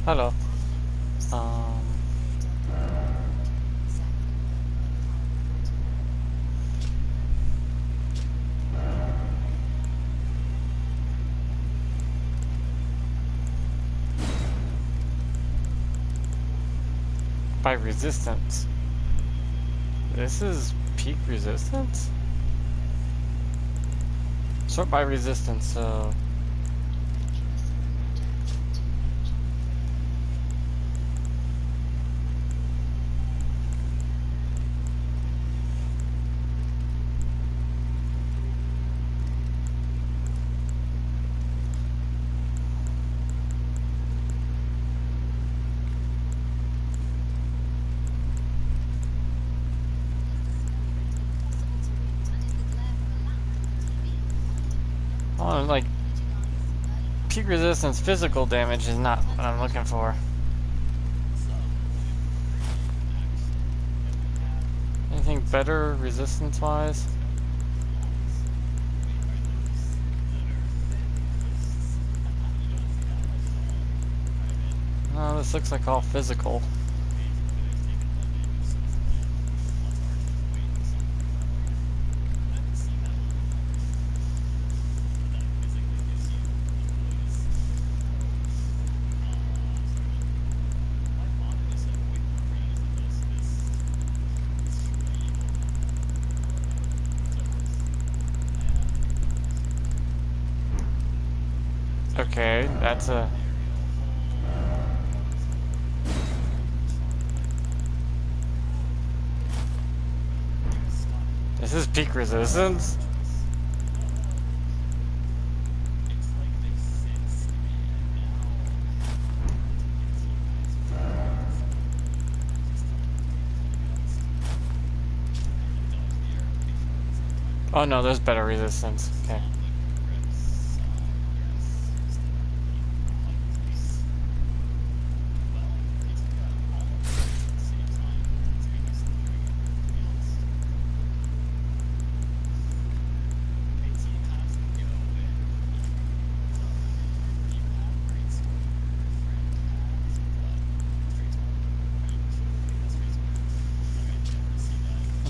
Hello. Um, by resistance. This is peak resistance? Sort by resistance, so... Oh, like... Peak resistance physical damage is not what I'm looking for. Anything better resistance-wise? No, this looks like all physical. Okay, that's a... This is peak resistance? Oh no, there's better resistance. Okay.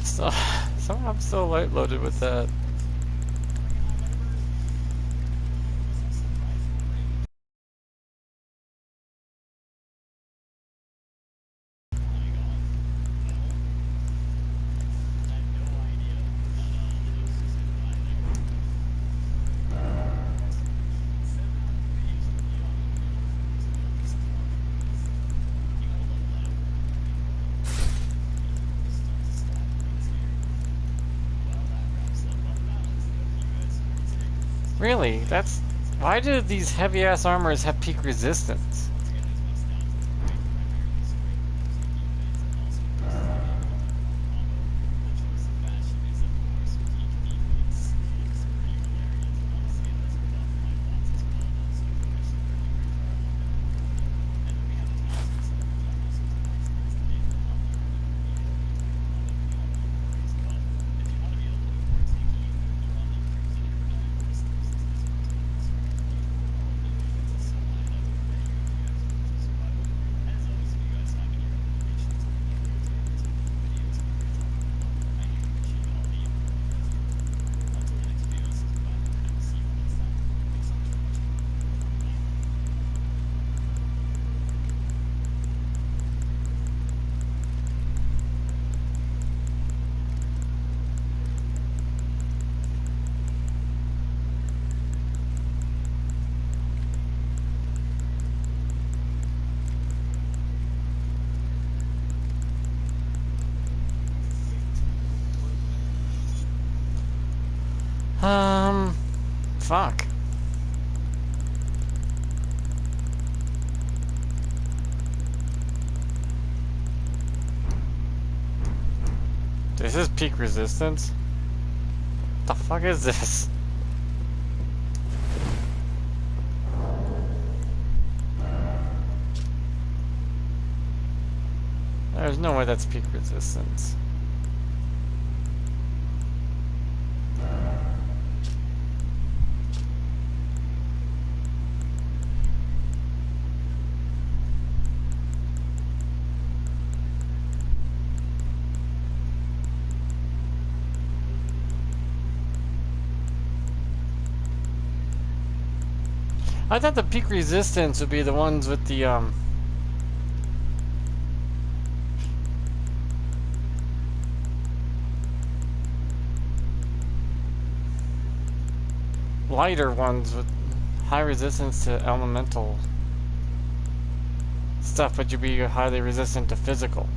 So, somehow I'm still light loaded with that. Really? That's... Why do these heavy-ass armors have peak resistance? Fuck. This is peak resistance? What the fuck is this? There's no way that's peak resistance. I thought the peak resistance would be the ones with the lighter ones with high resistance to elemental stuff, but you'd be highly resistant to physical.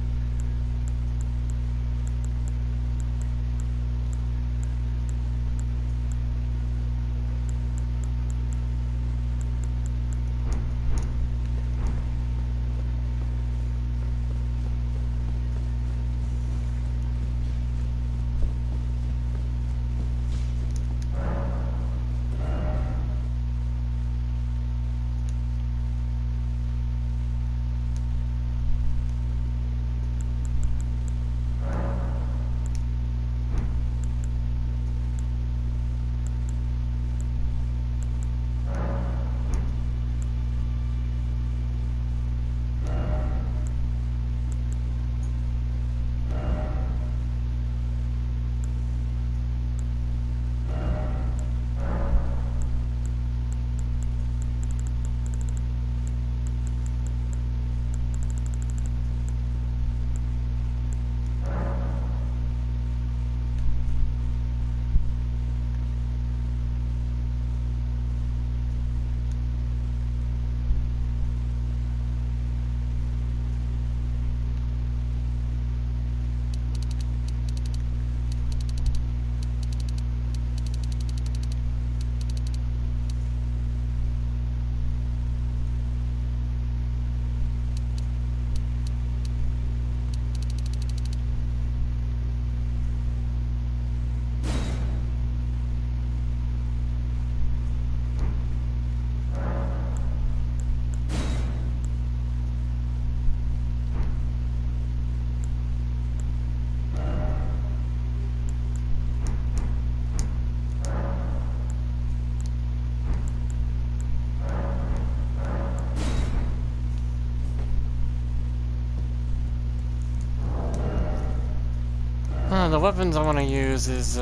The weapons I want to use is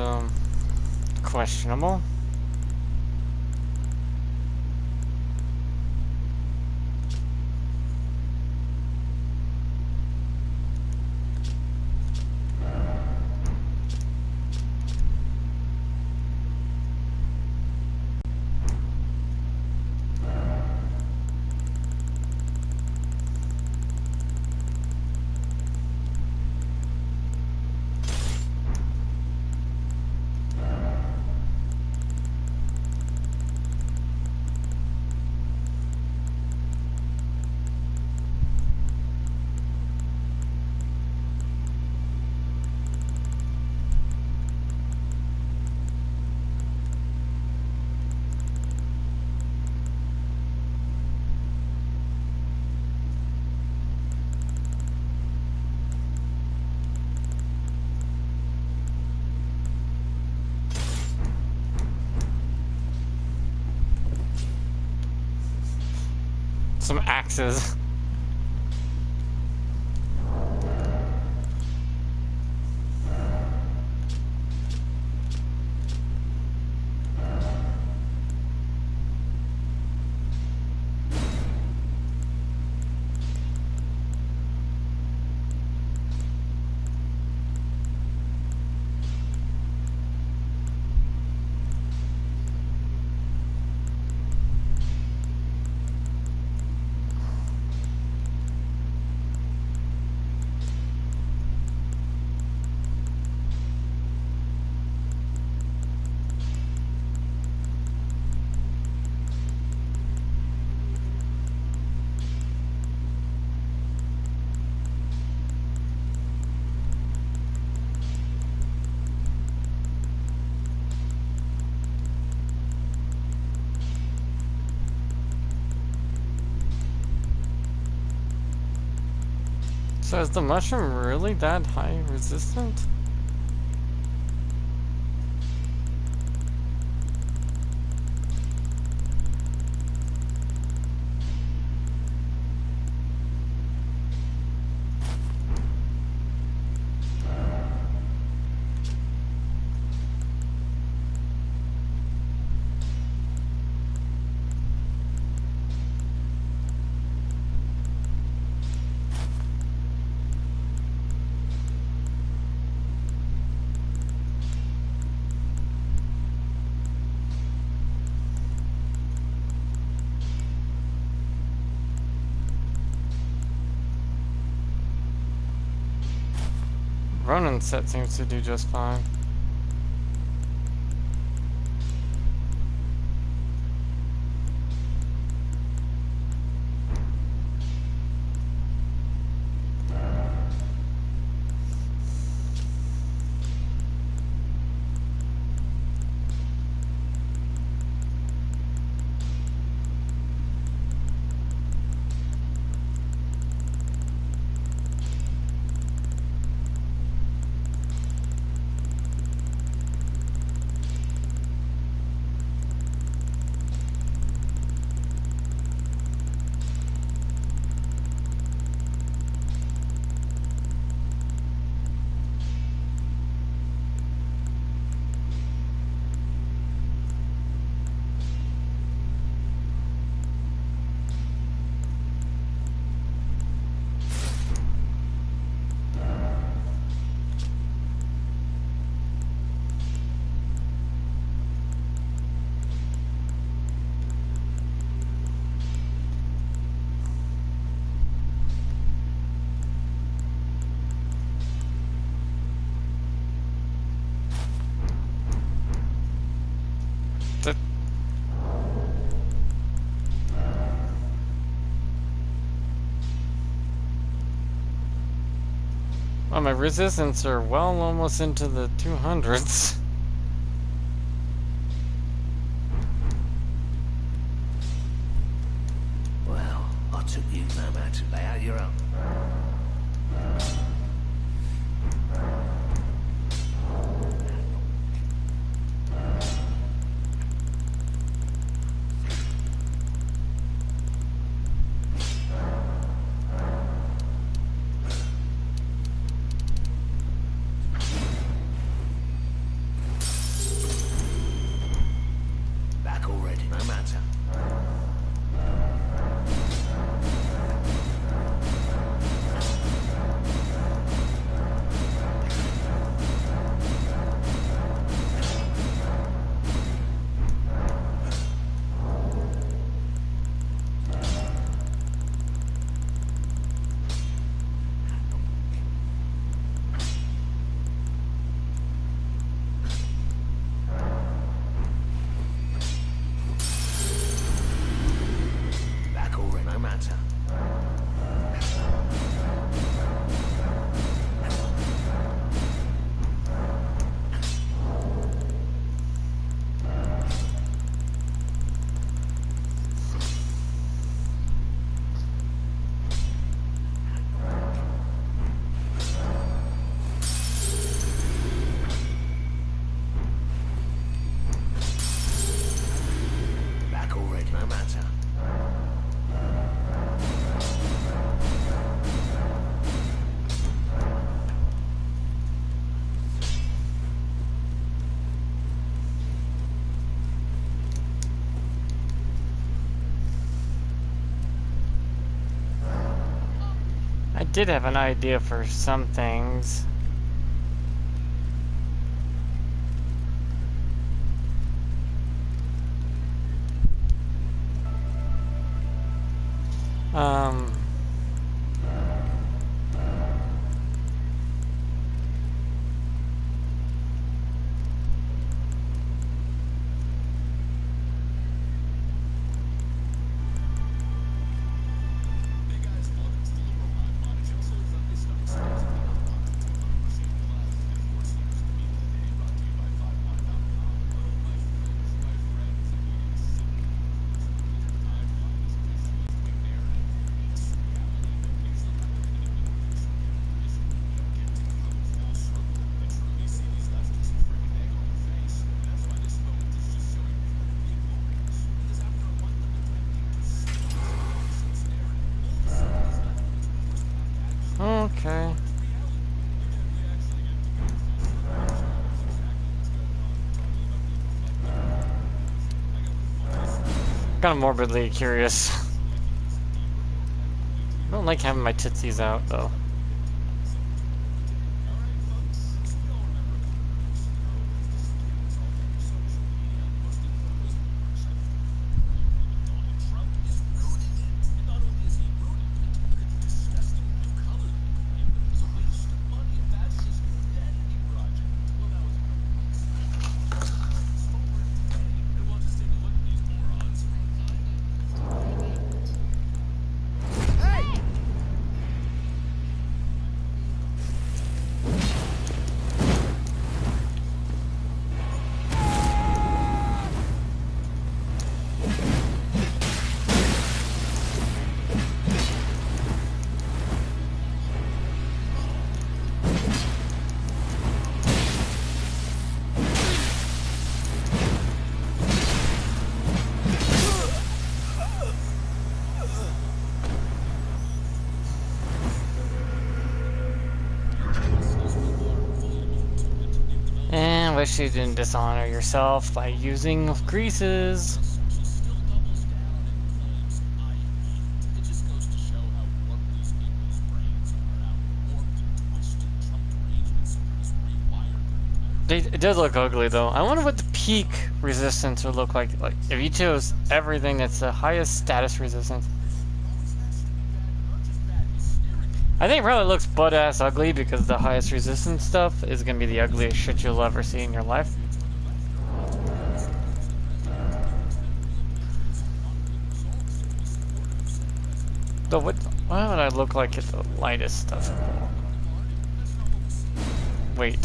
questionable. Some axes. So is the mushroom really that high resistant? Ronin set seems to do just fine. That well, my resistance are well almost into the 200s. Well, I took you no matter to lay out your own. Back already, no matter. Back already, no matter. Back already, no matter. I did have an idea for some things. Um, okay. Kind of morbidly curious. I don't like having my tootsies out, though. wish you didn't dishonor yourself by using greases. It does look ugly though. I wonder what the peak resistance would look like. Like if you chose everything that's the highest status resistance. I think it probably looks butt-ass ugly because the highest resistance stuff is going to be the ugliest shit you'll ever see in your life. Though what would I look like at the lightest stuff? Wait.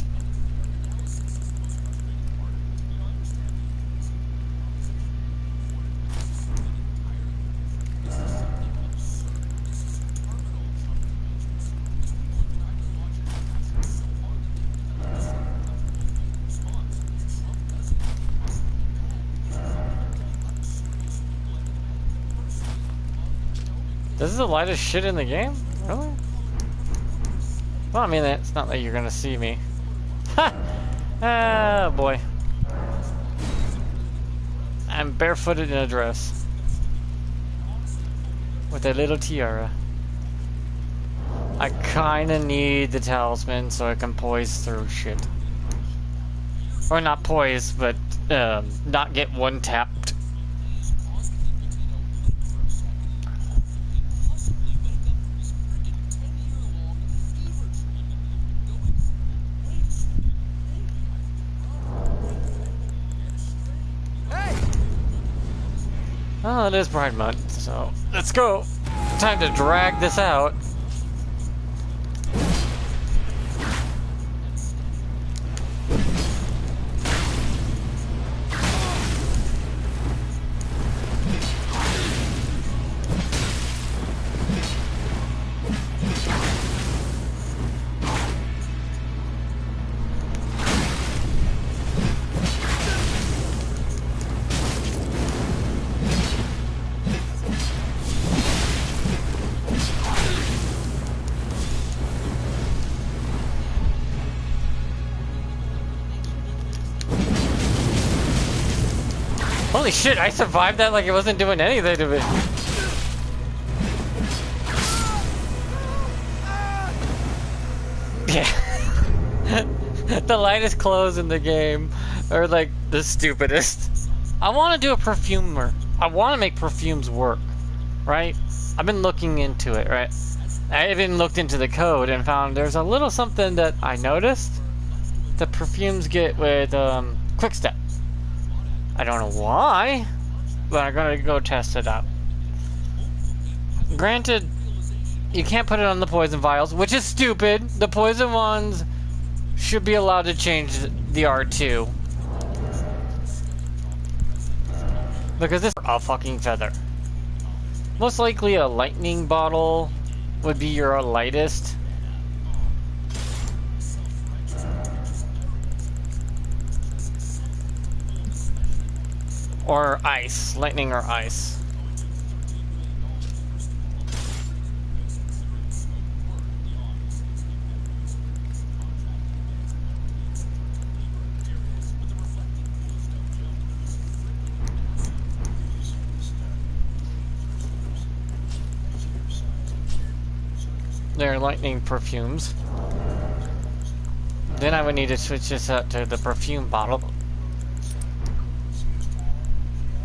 This is the lightest shit in the game? Really? Well, I mean, it's not that you're gonna see me. Ha! Ah, boy. I'm barefooted in a dress. With a little tiara. I kinda need the talisman so I can poise through shit. Or not poise, but not get one tapped. Oh, it is Pride Month, so let's go. Time to drag this out. Holy shit, I survived that like it wasn't doing anything to me. Yeah. The lightest clothes in the game are like the stupidest. I want to do a perfumer. I want to make perfumes work, right? I've been looking into it, right? I even looked into the code and found there's a little something that I noticed the perfumes get with quick step. I don't know why, but I'm gonna go test it out. Granted, you can't put it on the poison vials, which is stupid. The poison ones should be allowed to change the R2. Because this is a fucking feather. Most likely a lightning bottle would be your lightest. Or ice. Lightning or ice. They're lightning perfumes. Then I would need to switch this out to the perfume bottle.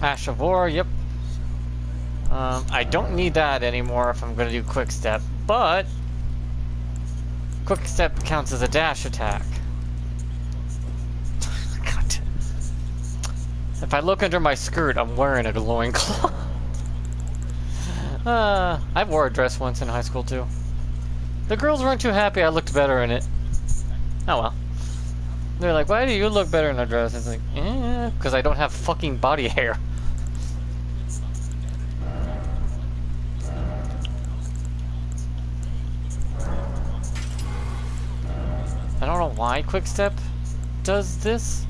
Ash of War, yep. I don't need that anymore if I'm going to do Quick Step, but Quick Step counts as a dash attack. God. If I look under my skirt, I'm wearing a glowing cloth. I wore a dress once in high school too. The girls weren't too happy I looked better in it. Oh well. They're like, why do you look better in a dress? It's like, because I don't have fucking body hair. I don't know why Quickstep does this.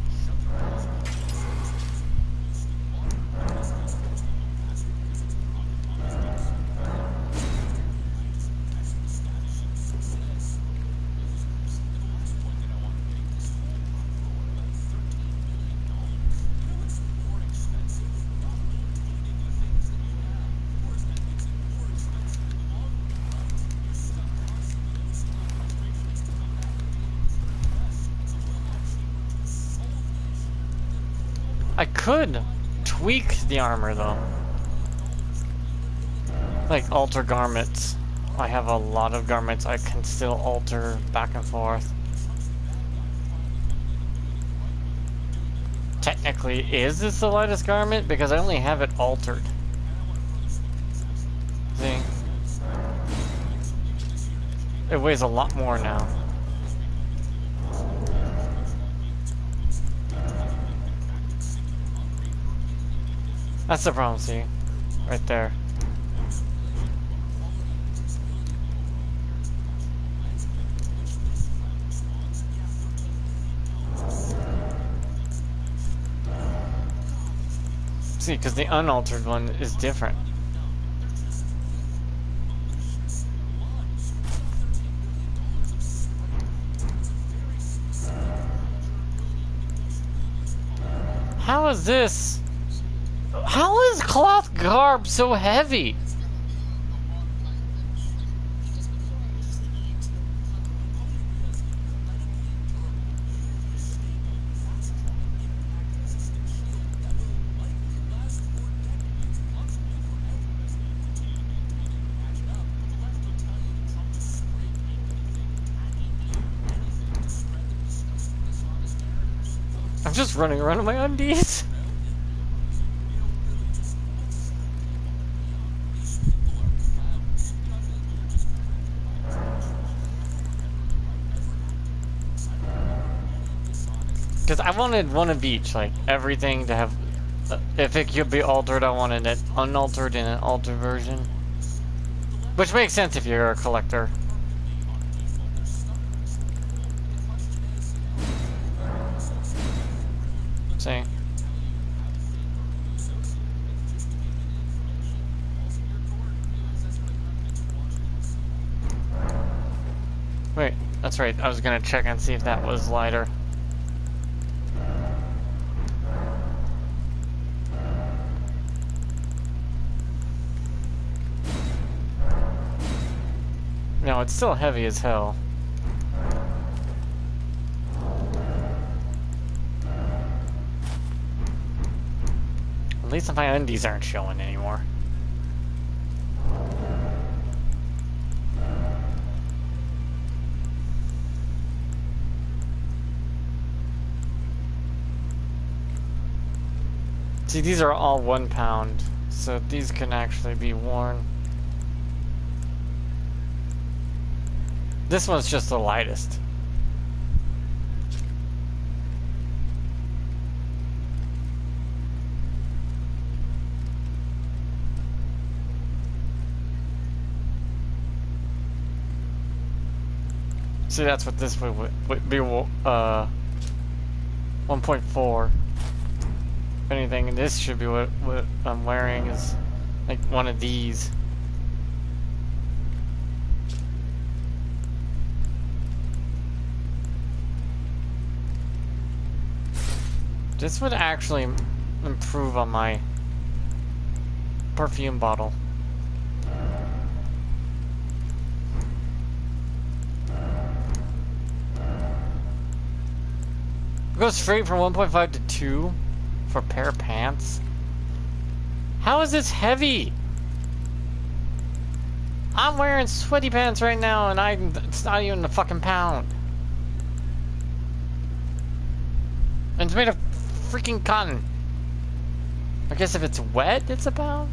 I could tweak the armor though. Like alter garments. I have a lot of garments I can still alter back and forth. Technically, is this the lightest garment? Because I only have it altered. See? It weighs a lot more now. That's the problem, see? Right there. See, because the unaltered one is different. How is this? How is cloth garb so heavy? I'm just running around in my undies. Because I wanted one of each, like everything to have. If it could be altered, I wanted it unaltered in an altered version. Which makes sense if you're a collector. See? Wait, that's right. I was gonna check and see if that was lighter. No, it's still heavy as hell. At least if my undies aren't showing anymore. See, these are all 1 pound, so these can actually be worn. This one's just the lightest. See, that's what this would be, 1.4. If anything, this should be what I'm wearing is like one of these. This would actually improve on my perfume bottle. Go straight from 1.5 to 2 for a pair of pants. How is this heavy? I'm wearing sweaty pants right now and it's not even a fucking pound. And it's made of freaking cotton. I guess if it's wet, it's a pound.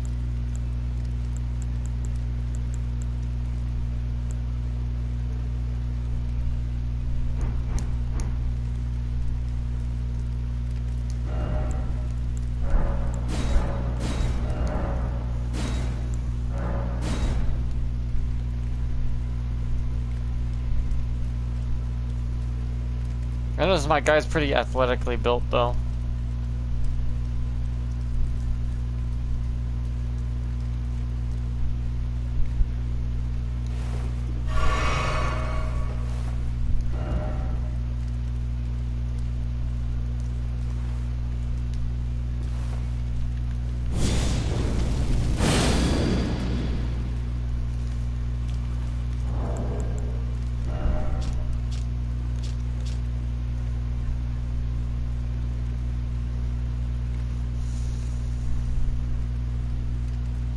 I notice my guy's pretty athletically built though.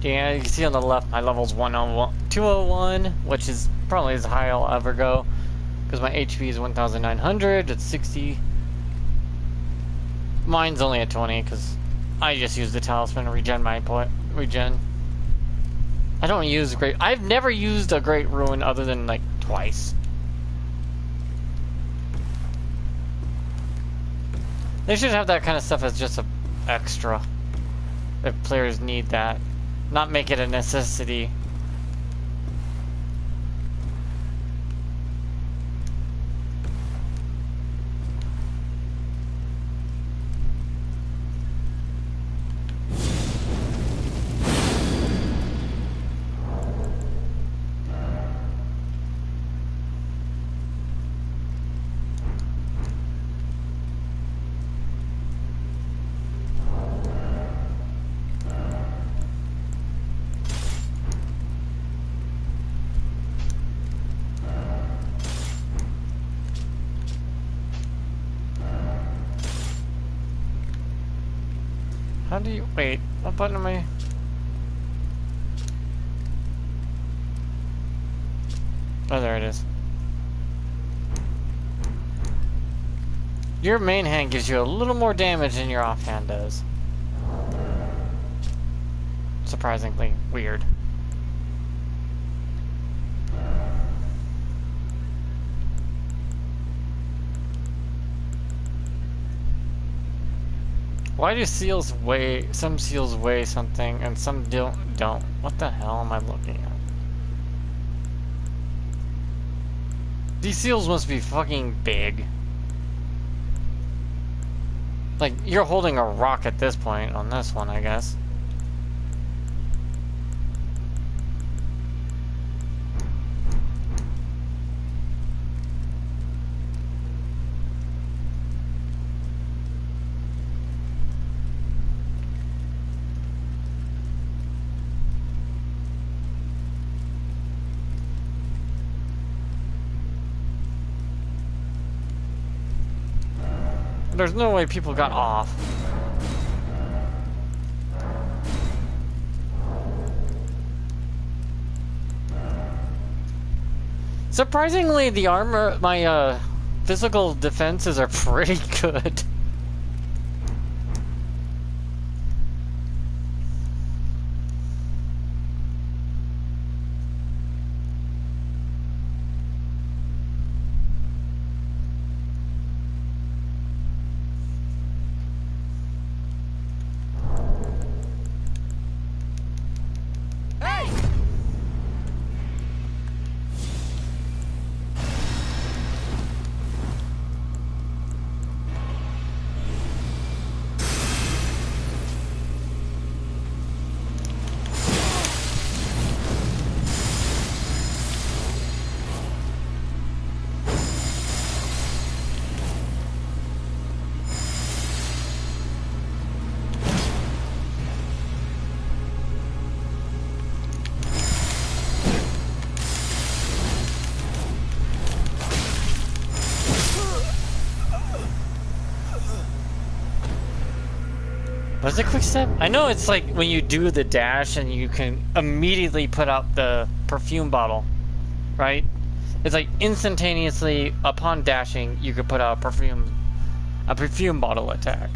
Yeah, you can see on the left my level's 101, 201, which is probably as high I'll ever go. Because my HP is 1,900, it's 60. Mine's only at 20, because I just use the talisman to regen my regen. I don't use great. I've never used a great ruin other than like twice. They should have that kind of stuff as just a extra. If players need that, not make it a necessity. How do you wait? What button am I? Oh, there it is. Your main hand gives you a little more damage than your offhand does. Surprisingly weird. Why do seals weigh, some seals weigh something and some don't? What the hell am I looking at? These seals must be fucking big. Like, you're holding a rock at this point on this one, I guess. There's no way people got off. Surprisingly, the armor, my physical defenses are pretty good. What's a quick step? I know it's like when you do the dash and you can immediately put out the perfume bottle, right? It's like instantaneously upon dashing, you could put out a perfume bottle attack.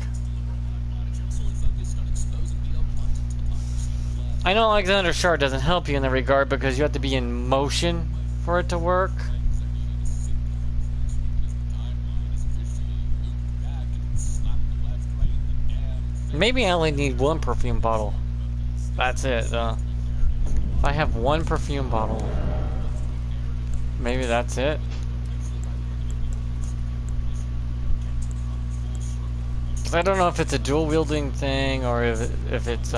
I know Alexander Shard doesn't help you in that regard because you have to be in motion for it to work. Maybe I only need one perfume bottle. That's it. If I have one perfume bottle, maybe that's it. Cause I don't know if it's a dual wielding thing or if it's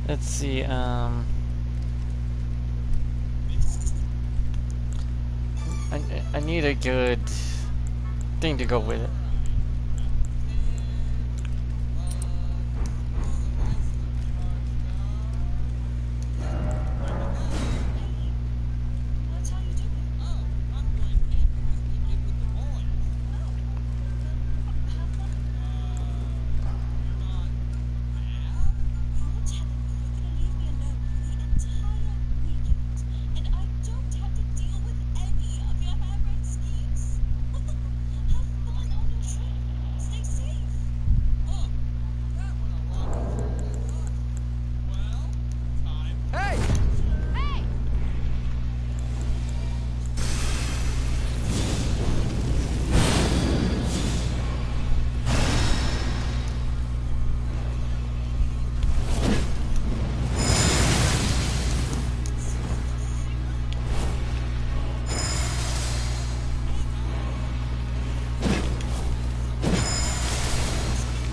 let's see, I need a good thing to go with it.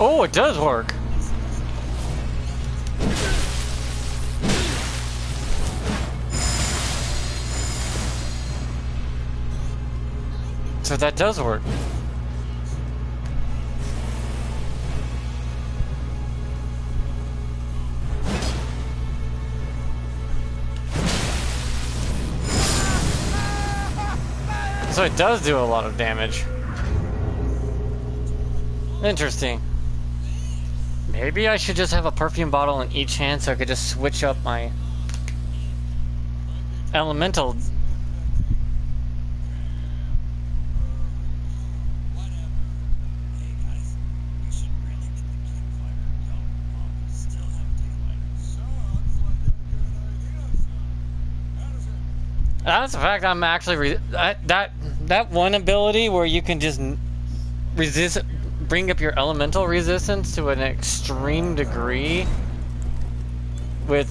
Oh, it does work. So that does work. So it does do a lot of damage. Interesting. Maybe I should just have a perfume bottle in each hand so I could just switch up my elemental. That's the fact I'm actually that one ability where you can just resist, bring up your elemental resistance to an extreme degree with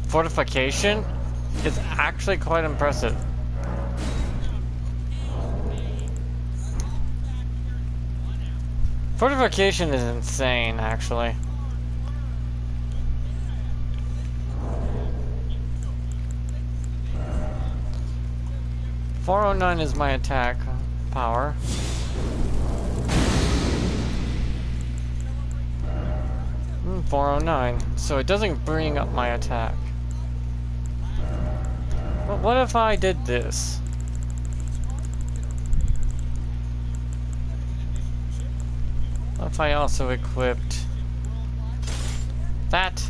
fortification is actually quite impressive. Fortification is insane, actually. .409 is my attack power. .409, so it doesn't bring up my attack. But what if I did this? What if I also equipped that?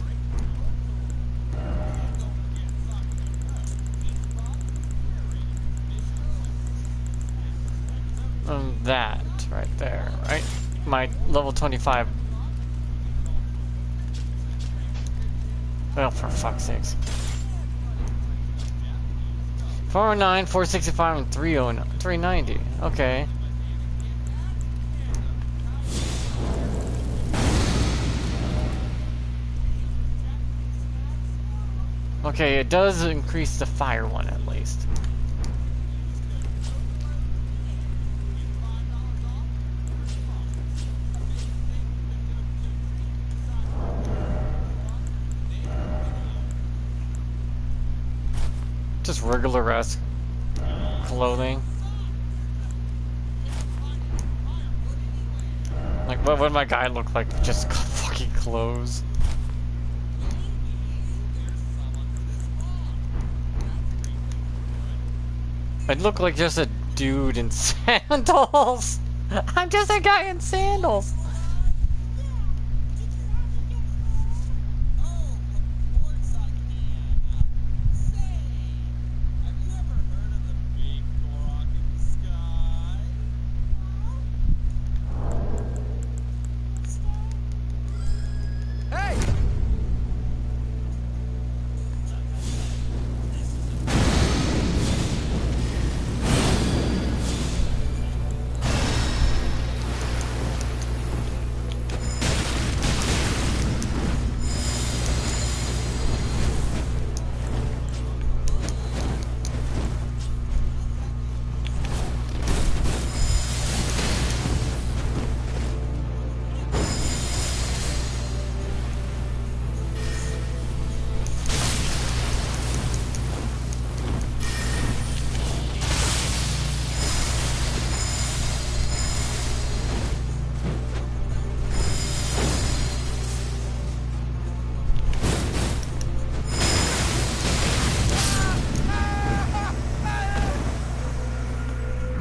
That right there, right? My level 25. Well, for fuck's sakes. 409, 465, and 309, 390. Okay. Okay, it does increase the fire one at least. Just regular-esque clothing. Like, what would my guy look like? Just fucking clothes. I'd look like just a dude in sandals. I'm just a guy in sandals.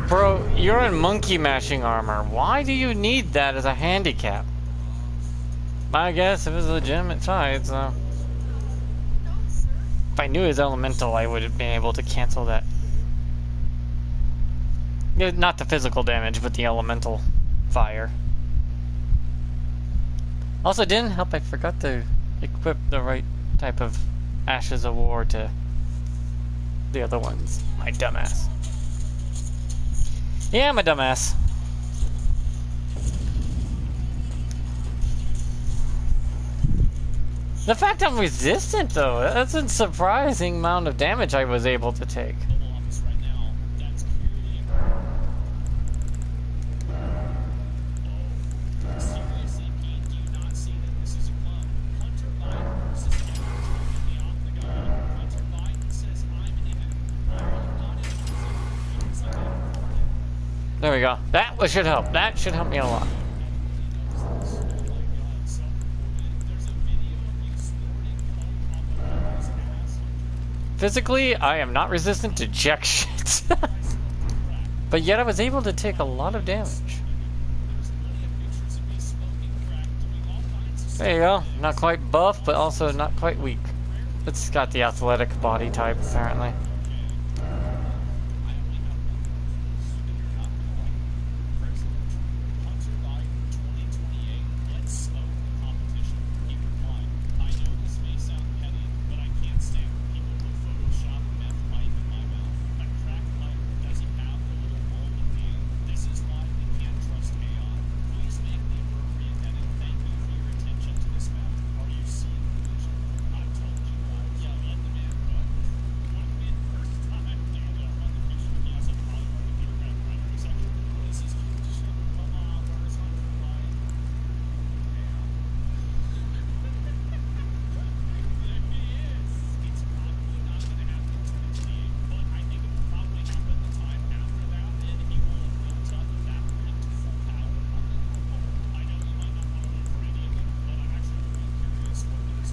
Bro, you're in monkey mashing armor. Why do you need that as a handicap? I guess it was a legitimate fight, so... If I knew his elemental, I would have been able to cancel that. Yeah, not the physical damage, but the elemental fire. Also, it didn't help I forgot to equip the right type of Ashes of War to the other ones. My dumbass. Yeah, I'm a dumbass. The fact I'm resistant, though, that's a surprising amount of damage I was able to take. There we go. That should help. That should help me a lot. Physically, I am not resistant to jack shit. But yet I was able to take a lot of damage. There you go. Not quite buff, but also not quite weak. It's got the athletic body type, apparently.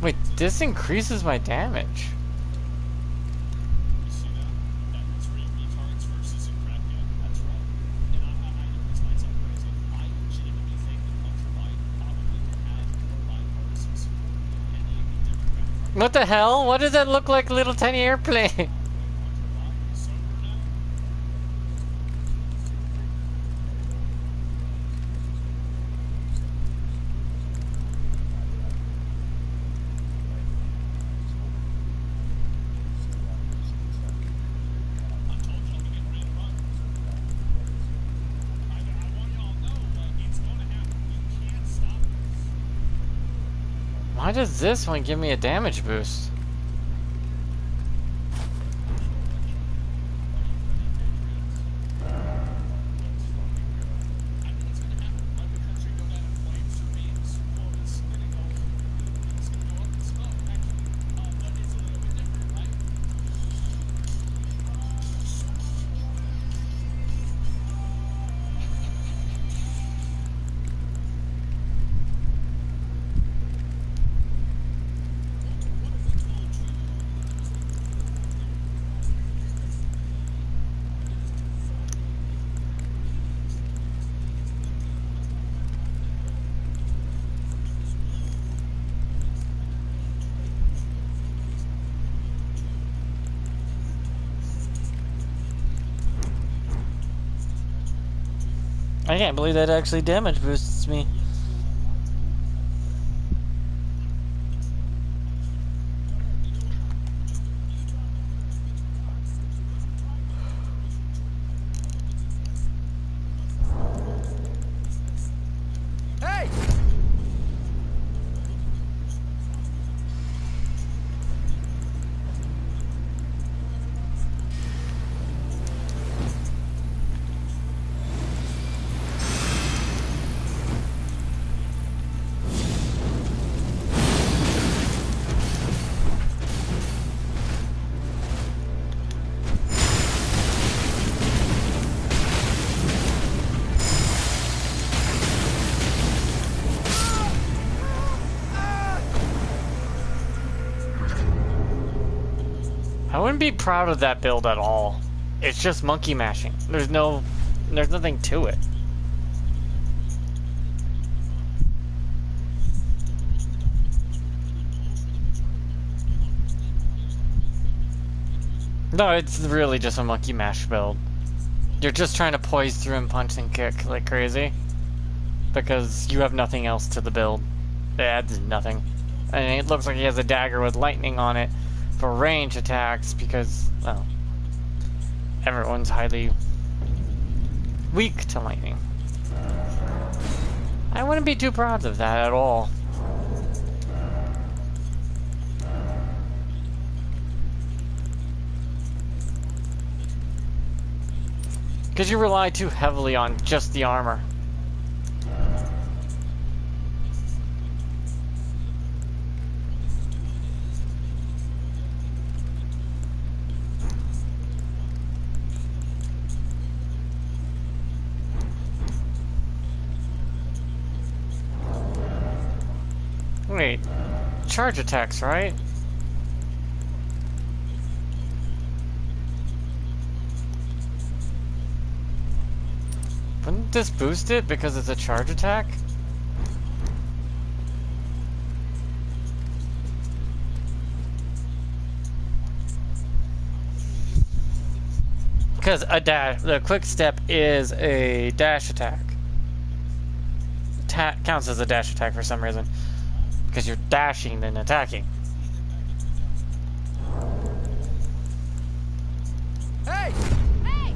Wait, this increases my damage. What the hell? What does that look like, little tiny airplane? Why does this one give me a damage boost? I can't believe that actually damage boosts me. Hey! I wouldn't be proud of that build at all. It's just monkey mashing. There's nothing to it. No, it's really just a monkey mash build. You're just trying to poise through and punch and kick like crazy. Because you have nothing else to the build. It adds nothing. And it looks like he has a dagger with lightning on it for range attacks because, well, everyone's highly weak to lightning. I wouldn't be too proud of that at all. Because you rely too heavily on just the armor. Wait, charge attacks, right? Wouldn't this boost it because it's a charge attack? Because a dash, the quick step is a dash attack. Counts as a dash attack for some reason. Because you're dashing then attacking. Hey! Hey!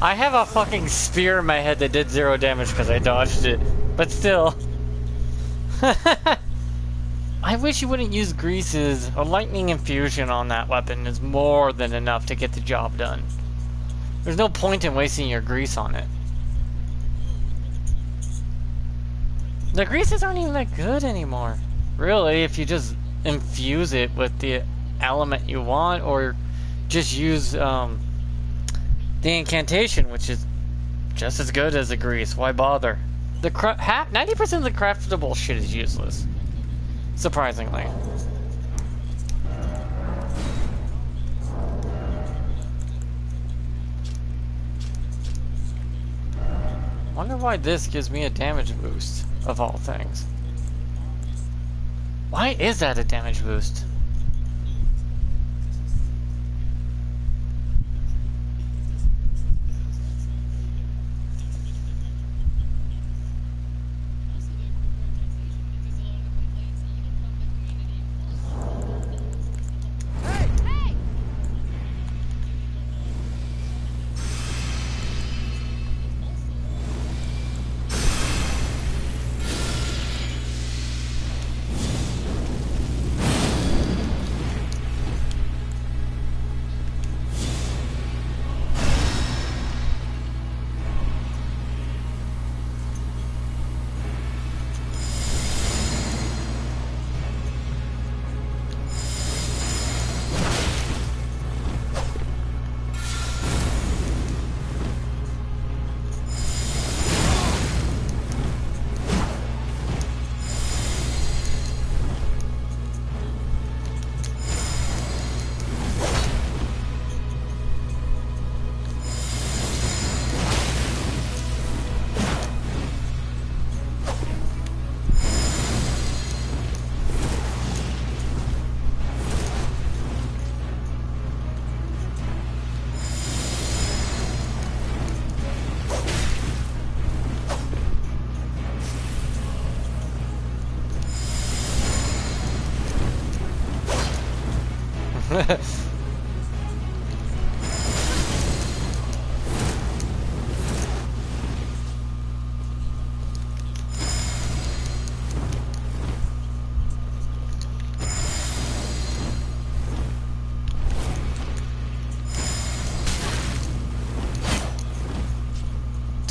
I have a fucking spear in my head that did 0 damage because I dodged it. But still. I wish you wouldn't use greases. A lightning infusion on that weapon is more than enough to get the job done. There's no point in wasting your grease on it. The greases aren't even that good anymore. Really, if you just infuse it with the element you want, or just use the incantation, which is just as good as the grease. Why bother? The 90% of the craftable shit is useless. Surprisingly. Wonder why this gives me a damage boost, of all things. Why is that a damage boost?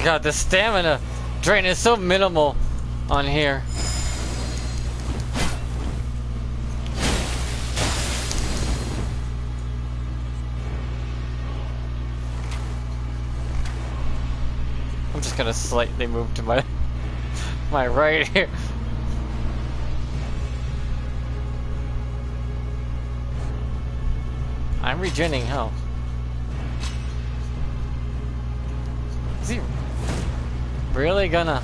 God, the stamina drain is so minimal on here. I'm just gonna slightly move to my right here. I'm regenerating health. Is he really gonna?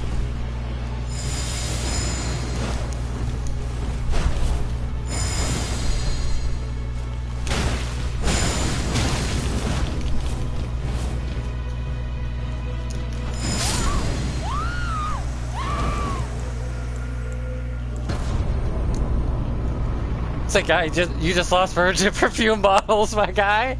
It's like, you just lost virgin perfume bottles, my guy.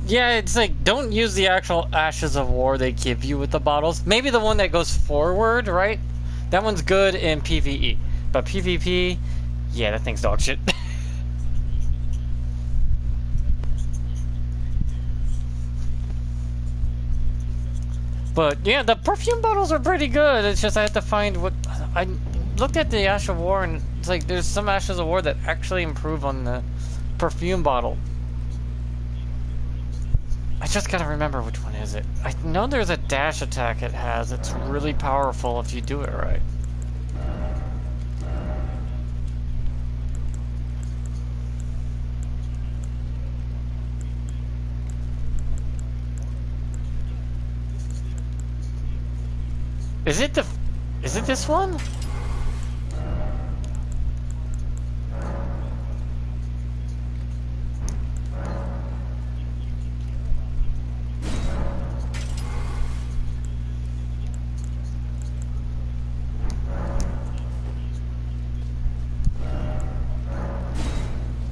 Yeah, it's like, don't use the actual Ashes of War they give you with the bottles. Maybe the one that goes forward, right? That one's good in PvE. But PvP, yeah, that thing's dog shit. But yeah, the perfume bottles are pretty good. It's just I have to find what... I looked at the Ash of War and it's like there's some Ashes of War that actually improve on the perfume bottle. I just gotta remember which one is it. I know there's a dash attack it has. It's really powerful if you do it right. Is it this one?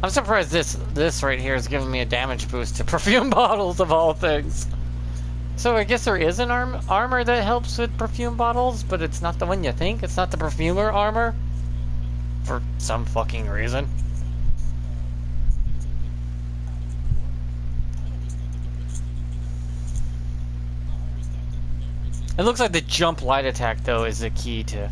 I'm surprised this right here is giving me a damage boost to perfume bottles of all things. So I guess there is an armor that helps with perfume bottles, but it's not the one you think. It's not the perfumer armor. For some fucking reason. It looks like the jump light attack though is the key to...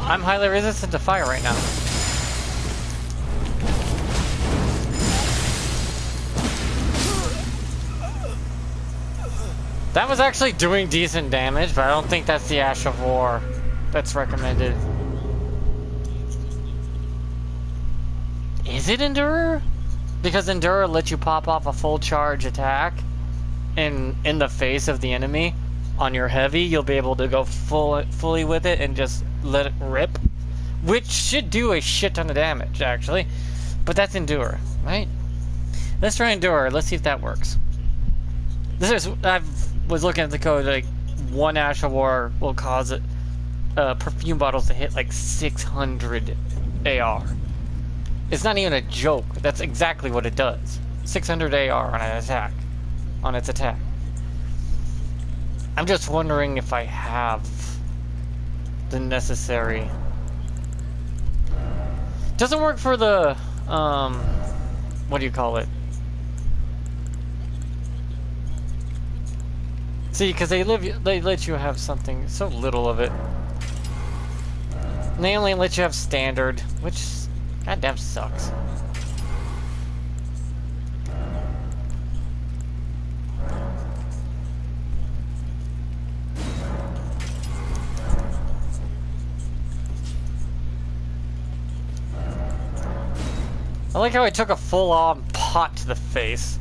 I'm highly resistant to fire right now. That was actually doing decent damage, but I don't think that's the Ash of War that's recommended. Is it Endurer? Because Endurer lets you pop off a full charge attack in the face of the enemy. On your heavy, you'll be able to go fully with it and just let it rip, which should do a shit ton of damage, actually. But that's Endure, right? Let's try Endure. Let's see if that works. I was looking at the code. Like, one Ash of War will cause it, perfume bottles to hit like 600 AR. It's not even a joke. That's exactly what it does. 600 AR on an attack, on its attack. I'm just wondering if I have the necessary... Doesn't work for the, what do you call it? See, because they let you have something, so little of it. And they only let you have standard, which goddamn sucks. I like how I took a full-on pot to the face.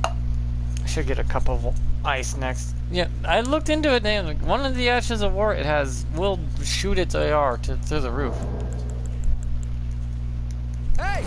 I should get a cup of ice next. Yeah, I looked into it and one of the Ashes of War will shoot its AR through the roof. Hey!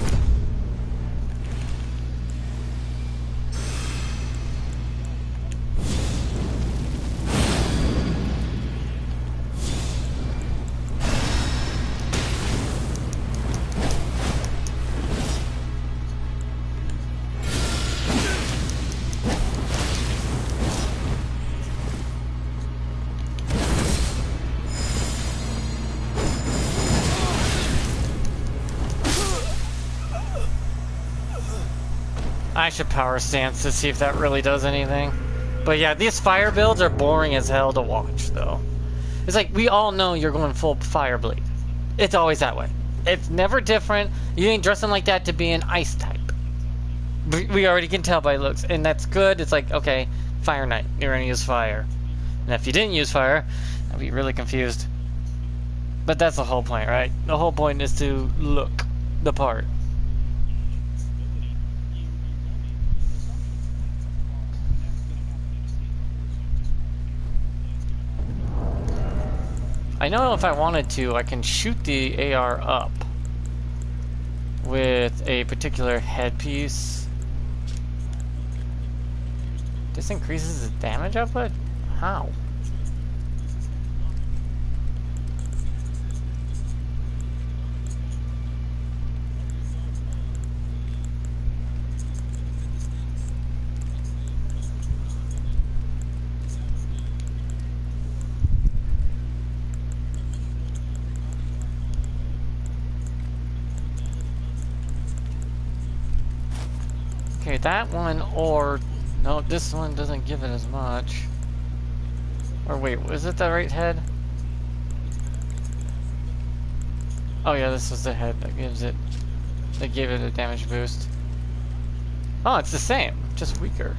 I should power stance to see if that really does anything. But yeah, these fire builds are boring as hell to watch, though. It's like, we all know you're going full fire blade. It's always that way. It's never different. You ain't dressing like that to be an ice type. We already can tell by looks, and that's good. It's like, okay, Fire Knight, you're gonna use fire. And if you didn't use fire, I'd be really confused. But that's the whole point, right? The whole point is to look the part. I know if I wanted to, I can shoot the AR up with a particular headpiece. This increases the damage output? How? Okay, that one, or no, this one doesn't give it as much. Or wait, was it the right head? Oh yeah, this was the head that gives it, that gave it a damage boost. Oh, it's the same, just weaker.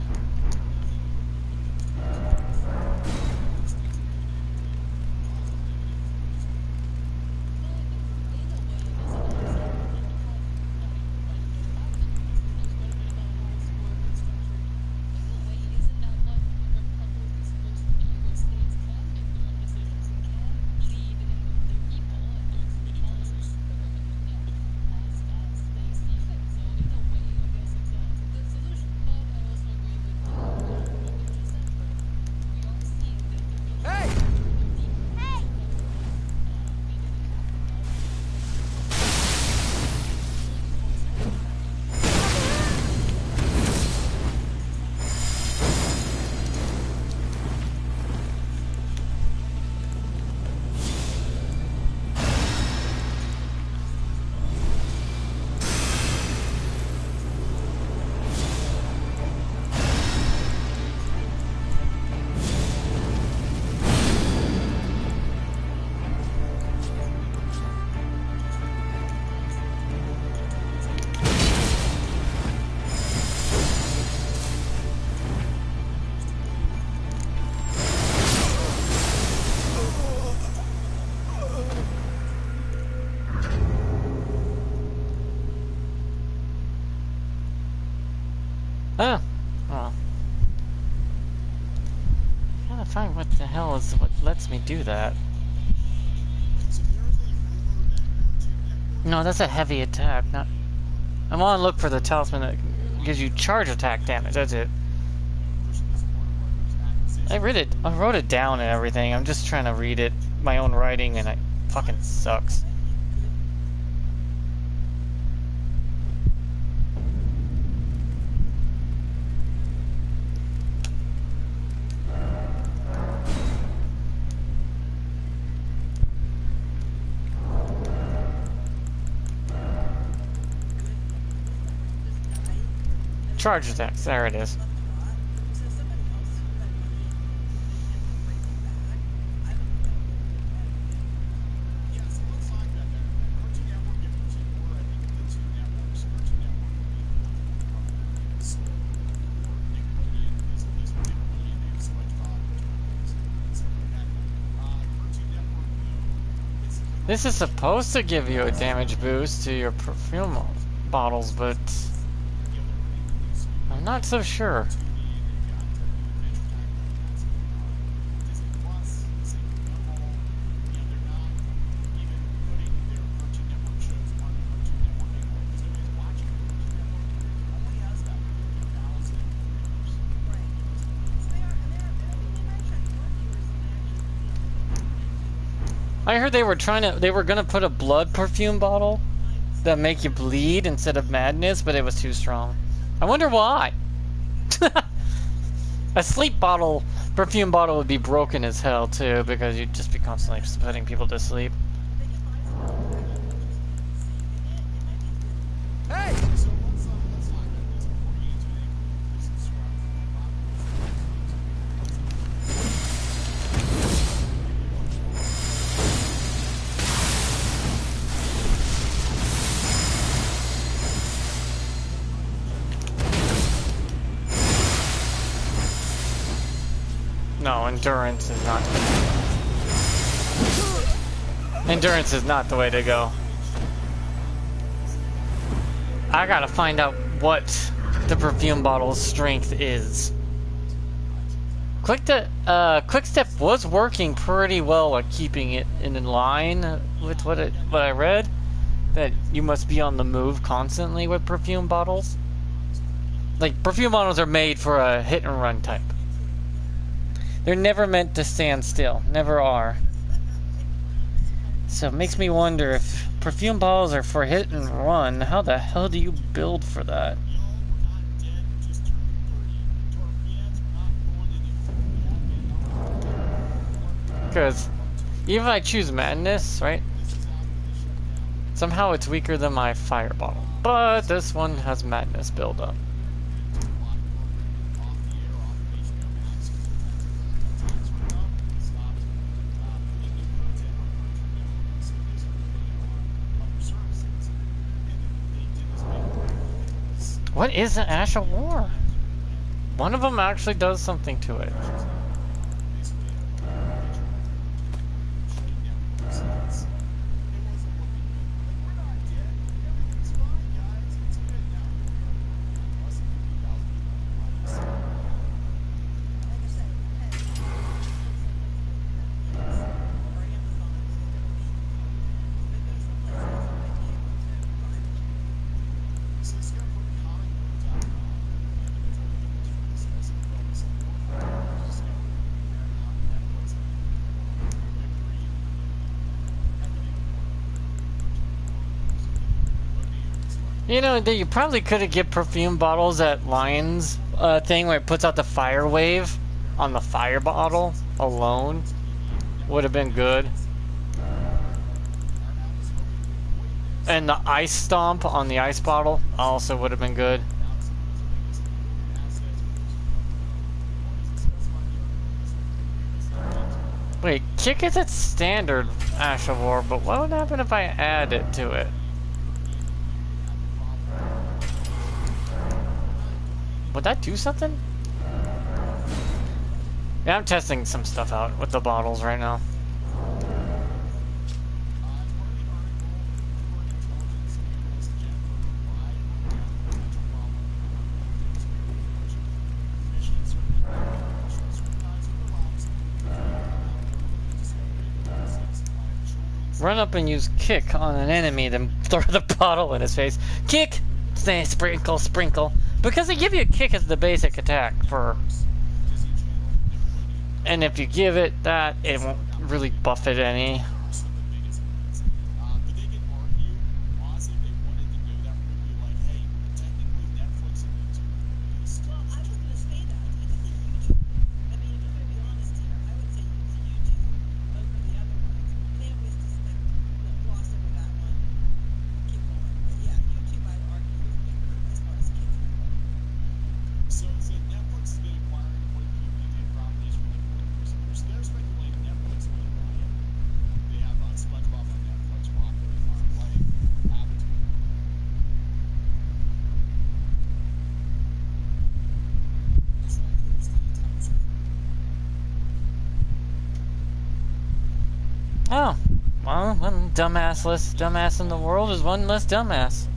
Ah, well. I gotta find what the hell is what lets me do that. No, that's a heavy attack, not... I wanna look for the talisman that gives you charge attack damage, that's it. I wrote it down and everything, I'm just trying to read it, my own writing, and it fucking sucks. Charge attacks, there it is. This is supposed to give you a damage boost to your perfume bottles, but I'm not so sure. I heard they were gonna put a blood perfume bottle that make you bleed instead of madness, but it was too strong. I wonder why. A sleep bottle, perfume bottle would be broken as hell too, because you'd just be constantly putting people to sleep. Hey! No, endurance is not. Endurance is not the way to go. I gotta find out what the perfume bottle's strength is. Quick Step was working pretty well at keeping it in line with what I read. That you must be on the move constantly with perfume bottles. Like, perfume bottles are made for a hit and run type. They're never meant to stand still. Never are. So it makes me wonder if perfume bottles are for hit and run, how the hell do you build for that? Because even if I choose Madness, right? Somehow it's weaker than my fire bottle. But this one has Madness build up. What is an Ash of War? One of them actually does something to it. You know, you probably could have get perfume bottles at Lion's thing where it puts out the fire wave on the fire bottle alone. Would have been good. And the ice stomp on the ice bottle also would have been good. Wait, kick is its standard Ash of War, but what would happen if I add it to it? Would that do something? Yeah, I'm testing some stuff out with the bottles right now. Run up and use kick on an enemy, then throw the bottle in his face. Kick! Say sprinkle, sprinkle. Because they give you a kick as the basic attack for... And if you give it that, it won't really buff it any. Oh, well, one dumbass in the world is one less dumbass.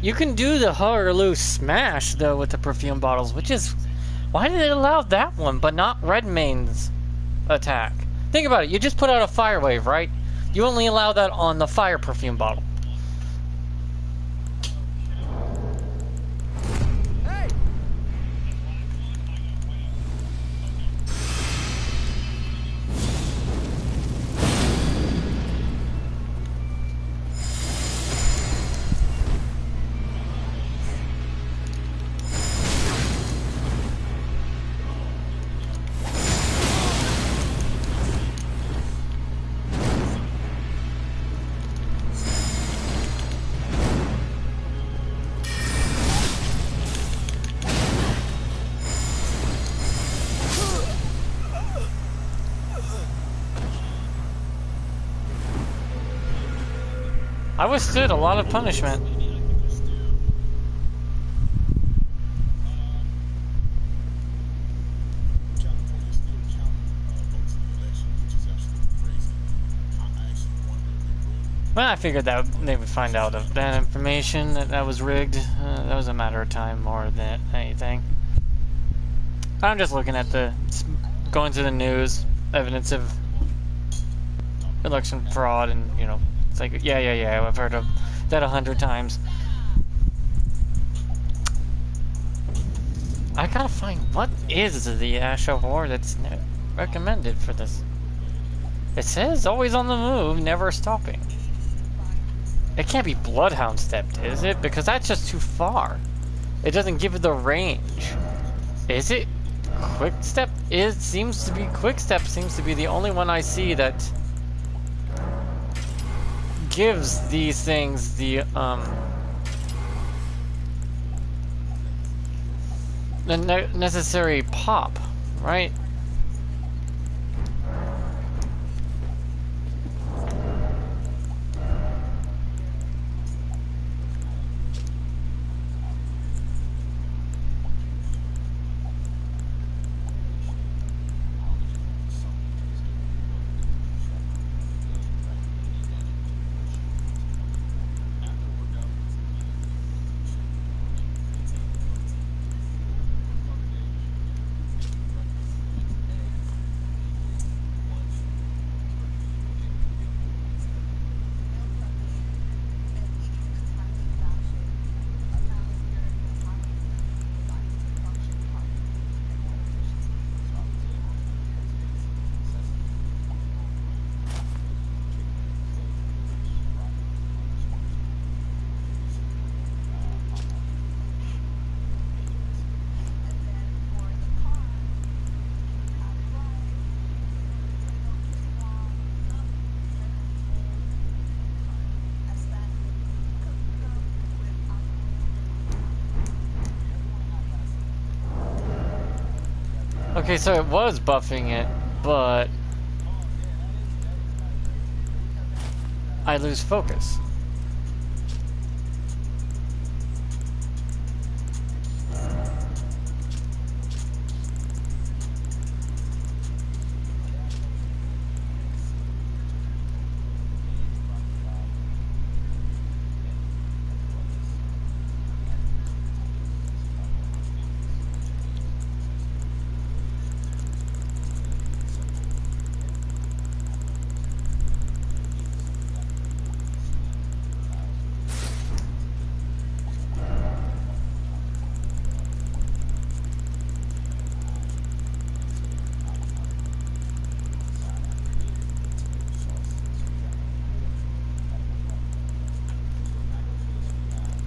You can do the Harloo smash though with the perfume bottles, which is why did it allow that one but not Redmane's attack? Think about it. You just put out a fire wave, right? You only allow that on the fire perfume bottle. I withstood a lot of punishment. Well, I figured that they would find out of that information that was rigged. That was a matter of time more than anything. I'm just looking at going to the news, evidence of election fraud, and you know, it's like, yeah, I've heard of that 100 times. I gotta find what is the Ash of War that's recommended for this. It says always on the move, never stopping. It can't be Bloodhound Stepped, is it? Because that's just too far. It doesn't give it the range. Is it? Quick Step seems to be the only one I see that gives these things the necessary pop, right? Okay, so it was buffing it, but I lose focus.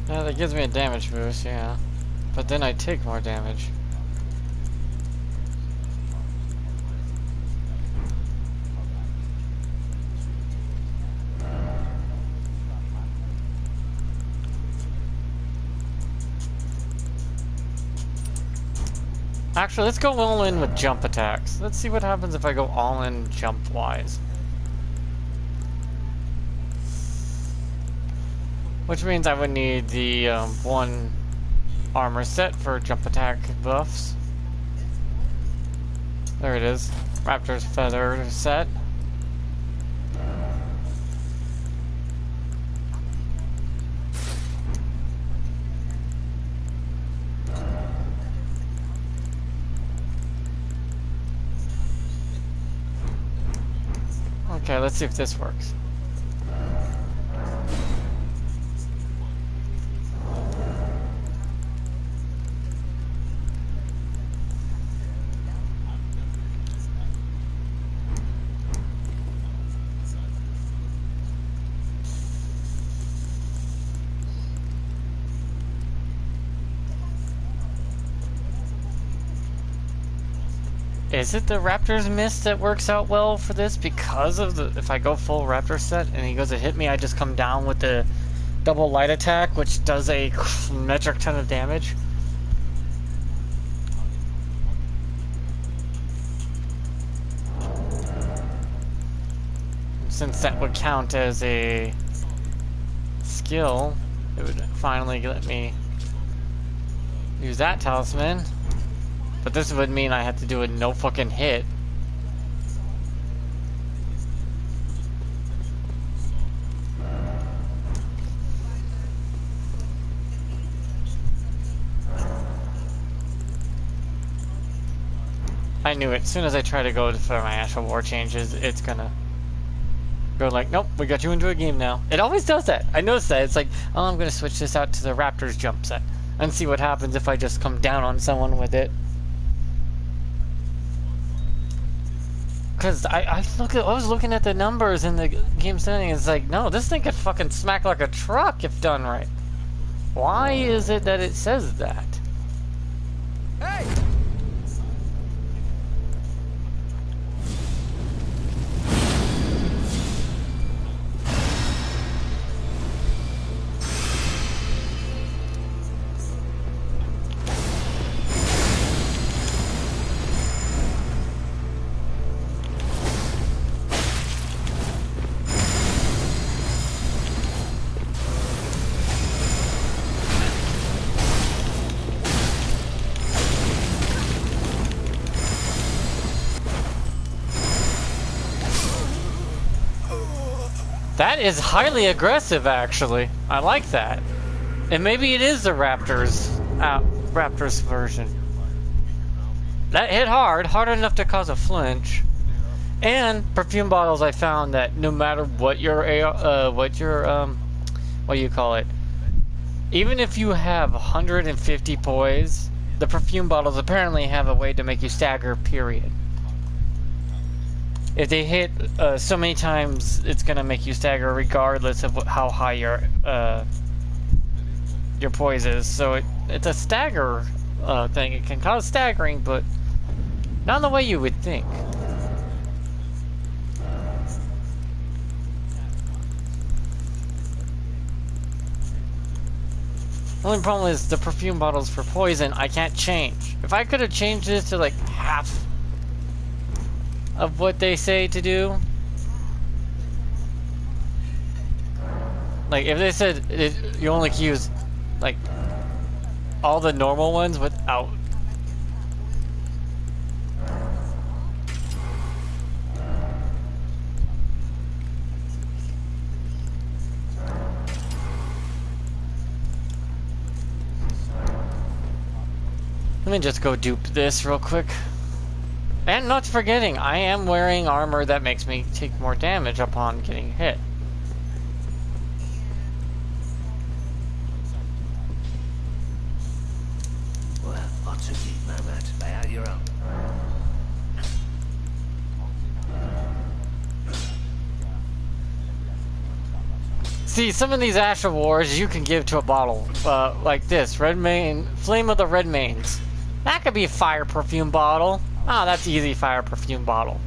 Yeah, that gives me a damage boost, yeah. But then I take more damage. Actually, let's go all in with jump attacks. Let's see what happens if I go all in jump-wise. Which means I would need the one armor set for jump attack buffs. There it is. Raptor's Feather set. Okay, let's see if this works. Is it the Raptor's Mist that works out well for this? Because of the, if I go full Raptor set and he goes to hit me, I just come down with the double light attack, which does a metric ton of damage. Since that would count as a skill, it would finally let me use that talisman. But this would mean I had to do a no fucking hit. I knew it. As soon as I try to go for my actual war changes, it's gonna go like, nope, we got you into a game now. It always does that. I noticed that. It's like, oh, I'm gonna switch this out to the Raptors jump set and see what happens if I just come down on someone with it. Cause I was looking at the numbers in the game setting. It's like, no, this thing could fucking smack like a truck if done right. Why is it that it says that? Hey! That is highly aggressive, actually. I like that. And maybe it is the Raptors version. That hit hard enough to cause a flinch. And perfume bottles, I found that no matter what your what do you call it? Even if you have 150 poise, the perfume bottles apparently have a way to make you stagger, period. If they hit so many times, it's gonna make you stagger regardless of how high your poise is. So it's a stagger thing. It can cause staggering, but not in the way you would think. The only problem is the perfume bottles for poison I can't change. If I could have changed this to like half of what they say to do, like if they said you only can use like all the normal ones without let me just go dupe this real quick. And not forgetting, I am wearing armor that makes me take more damage upon getting hit. Well, I took it no matter. Lay out your own. See, some of these Ash Awards you can give to a bottle, like this, Red Mane, Flame of the Red Manes. That could be a fire perfume bottle. Ah, that's easy fire perfume bottle.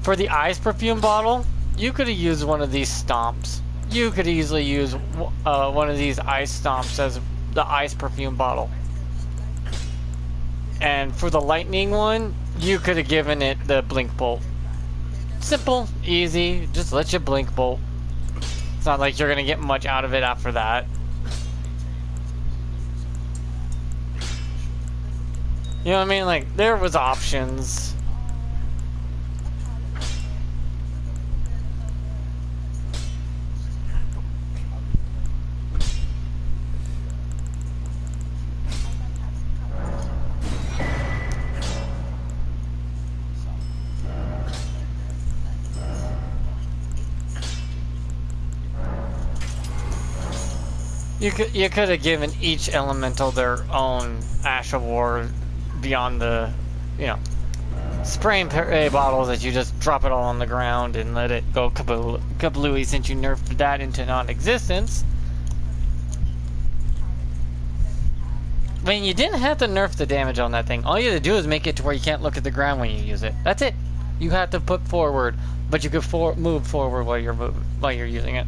For the ice perfume bottle, you could have used one of these stomps. You could easily use one of these ice stomps as the ice perfume bottle. And for the lightning one, you could have given it the blink bolt. Simple, easy, just let you blink bolt. It's not like you're gonna get much out of it after that. You know what I mean? Like, there was options. You could have given each elemental their own Ash Award beyond the, you know, spray and pray bottles that you just drop it all on the ground and let it go kablooey since you nerfed that into non-existence. I mean, you didn't have to nerf the damage on that thing. All you had to do is make it to where you can't look at the ground when you use it. That's it. You have to put forward, but you could move forward while you're using it.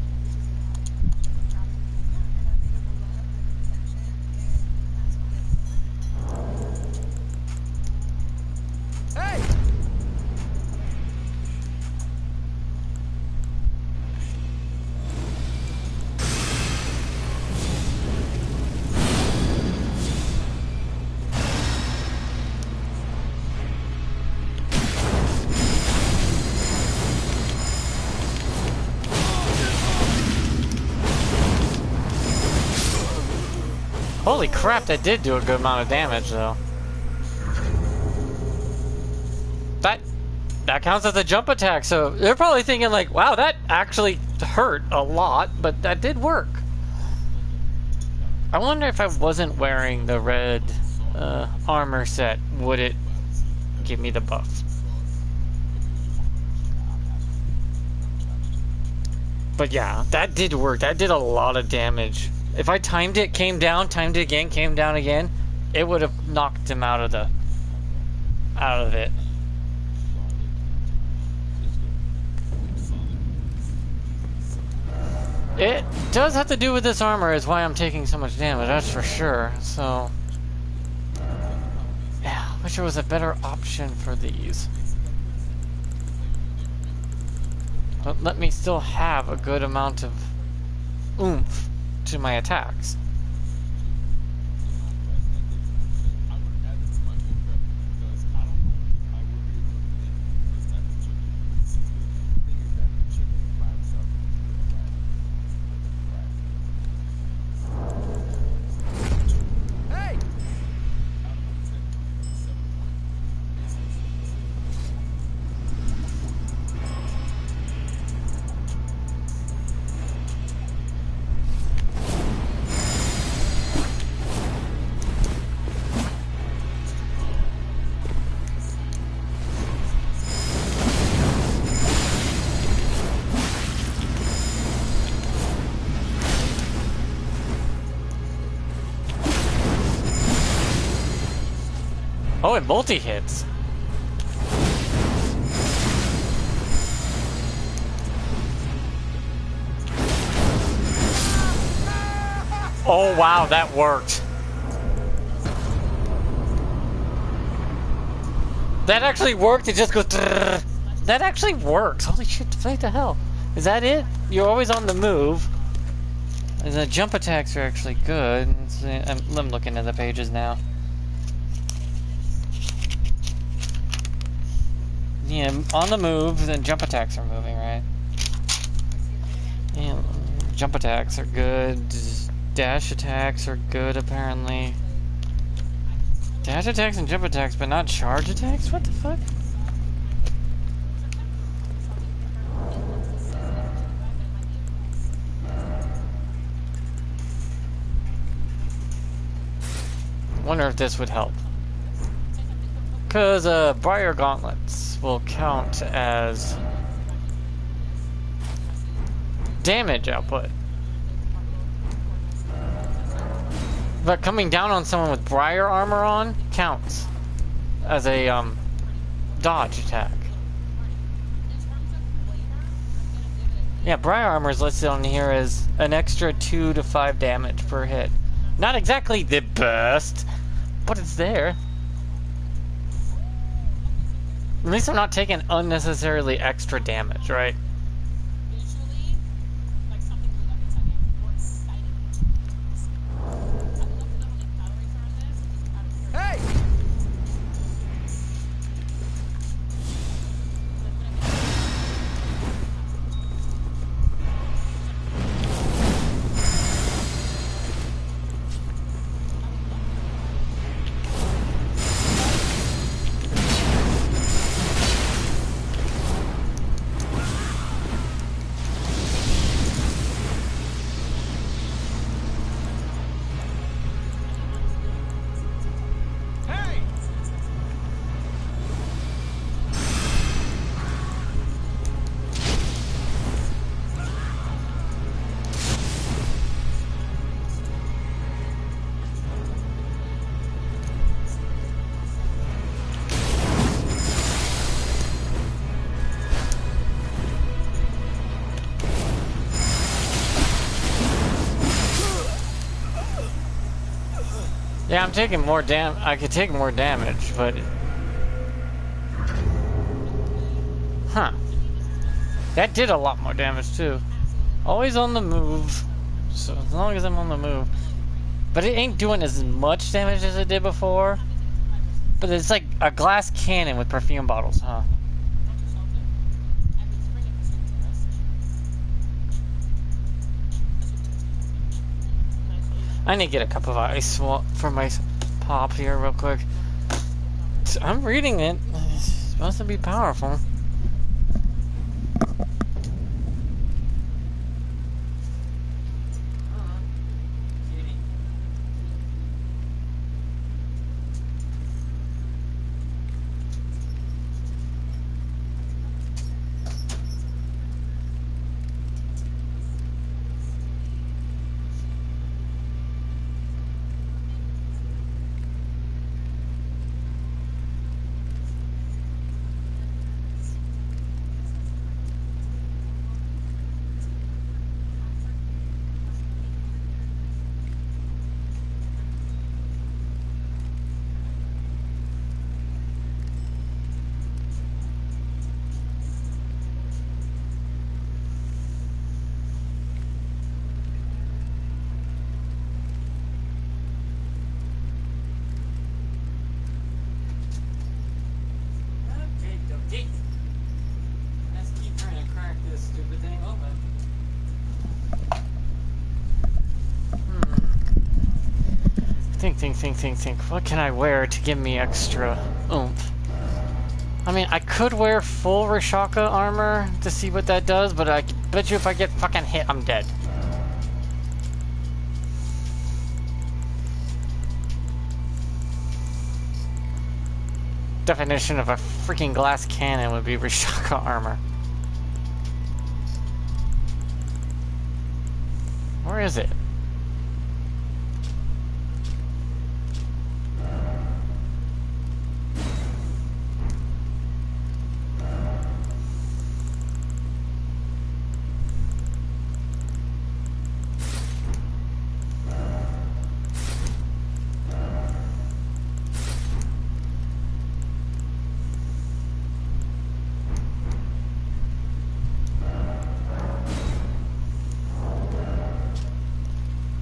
Holy crap, that did do a good amount of damage, though. That counts as a jump attack, so they're probably thinking like, wow, that actually hurt a lot, but that did work. I wonder if I wasn't wearing the red armor set, would it give me the buff? But yeah, that did work. That did a lot of damage. If I timed it, came down, timed it again, came down again, it would have knocked him out of it. It does have to do with this armor, is why I'm taking so much damage, that's for sure. So, yeah, I wish there was a better option for these. But let me still have a good amount of oomph to my attacks. Hey! Oh, it multi-hits. Oh wow, that worked. That actually worked, it just goes trrr. That actually works. Holy shit, what the hell? Is that it? You're always on the move. And the jump attacks are actually good. I'm looking at the pages now. Yeah, on the move, then jump attacks are moving, right? Yeah, jump attacks are good. Dash attacks are good, apparently. Dash attacks and jump attacks, but not charge attacks? What the fuck? Wonder if this would help. Because Briar Gauntlets will count as damage output. But coming down on someone with Briar armor on counts as a dodge attack. Yeah, Briar armor is listed on here as an extra 2 to 5 damage per hit. Not exactly the best, but it's there. At least I'm not taking unnecessarily extra damage, right? Hey! Yeah, I'm taking more I could take more damage, but... Huh. That did a lot more damage, too. Always on the move. So as long as I'm on the move. But it ain't doing as much damage as it did before. But it's like a glass cannon with perfume bottles, huh? I need to get a cup of ice for my pop here real quick. I'm reading it. It's supposed to be powerful. Let's keep trying to crack this stupid thing open. Think. What can I wear to give me extra oomph? I mean, I could wear full Rashaka armor to see what that does, but I bet you if I get fucking hit, I'm dead. Definition of a freaking glass cannon would be Rashaka armor. Where is it?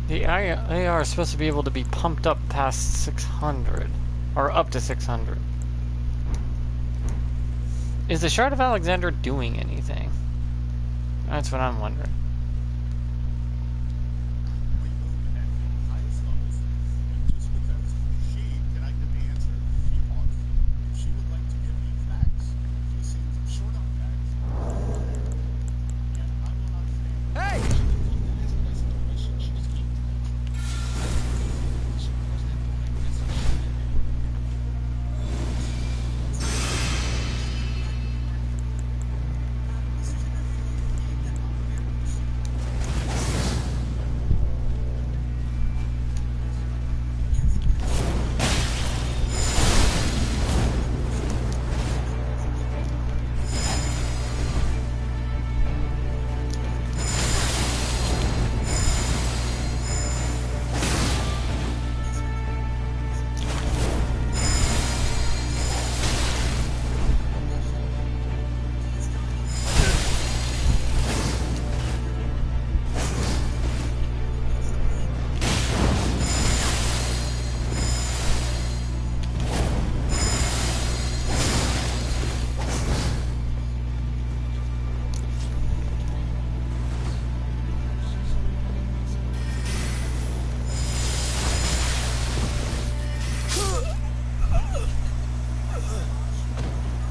The AR is supposed to be able to be pumped up past 600. Or up to 600. Is the Shard of Alexander doing anything? That's what I'm wondering.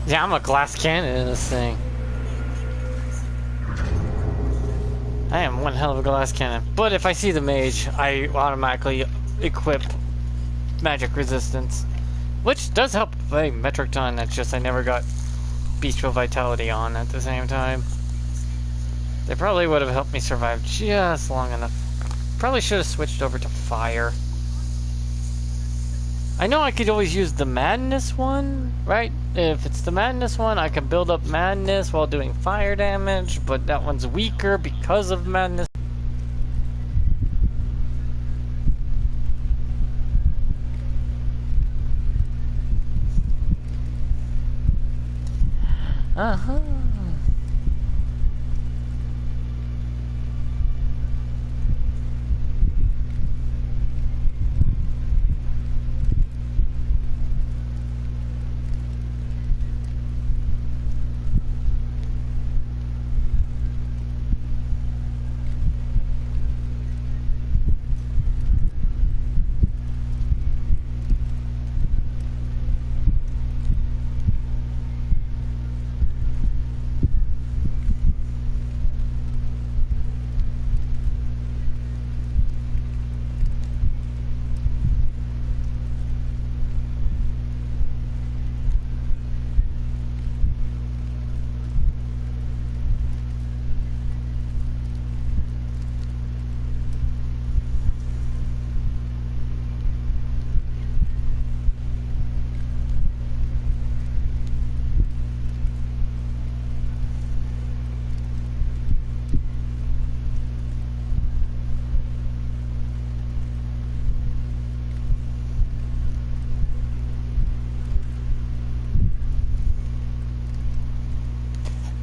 Yeah, I'm a glass cannon in this thing. I am one hell of a glass cannon. But if I see the mage, I automatically equip magic resistance. Which does help a metric ton, that's just I never got bestial vitality on at the same time. They probably would have helped me survive just long enough. Probably should have switched over to fire. I know I could always use the madness one, right? If it's the madness one, I can build up madness while doing fire damage, but that one's weaker because of madness. Uh-huh.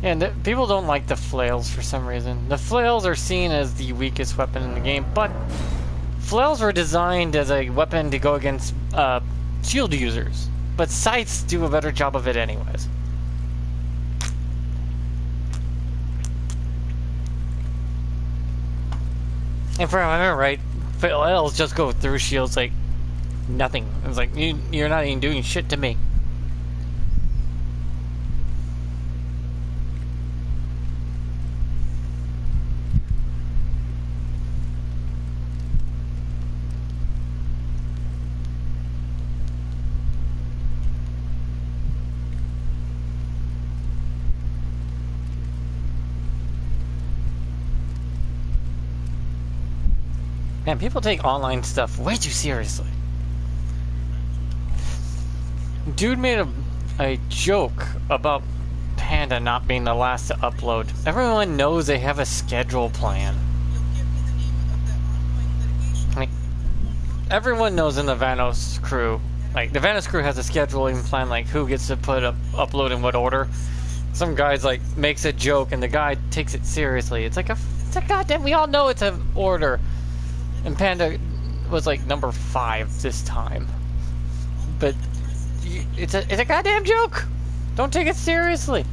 And people don't like the flails for some reason. The flails are seen as the weakest weapon in the game, but flails were designed as a weapon to go against shield users. But scythes do a better job of it anyways. And if I remember right, flails just go through shields like nothing. It's like, you're not even doing shit to me. Man, people take online stuff way too seriously. Dude made a joke about Panda not being the last to upload. Everyone knows they have a schedule plan. Like, everyone knows in the Vanos crew. Like, the Vanos crew has a scheduling plan, like who gets to upload in what order. Some guy's like makes a joke and the guy takes it seriously. It's like it's a goddamn. We all know it's an order. And Panda was like number 5 this time. But it's a goddamn joke. Don't take it seriously.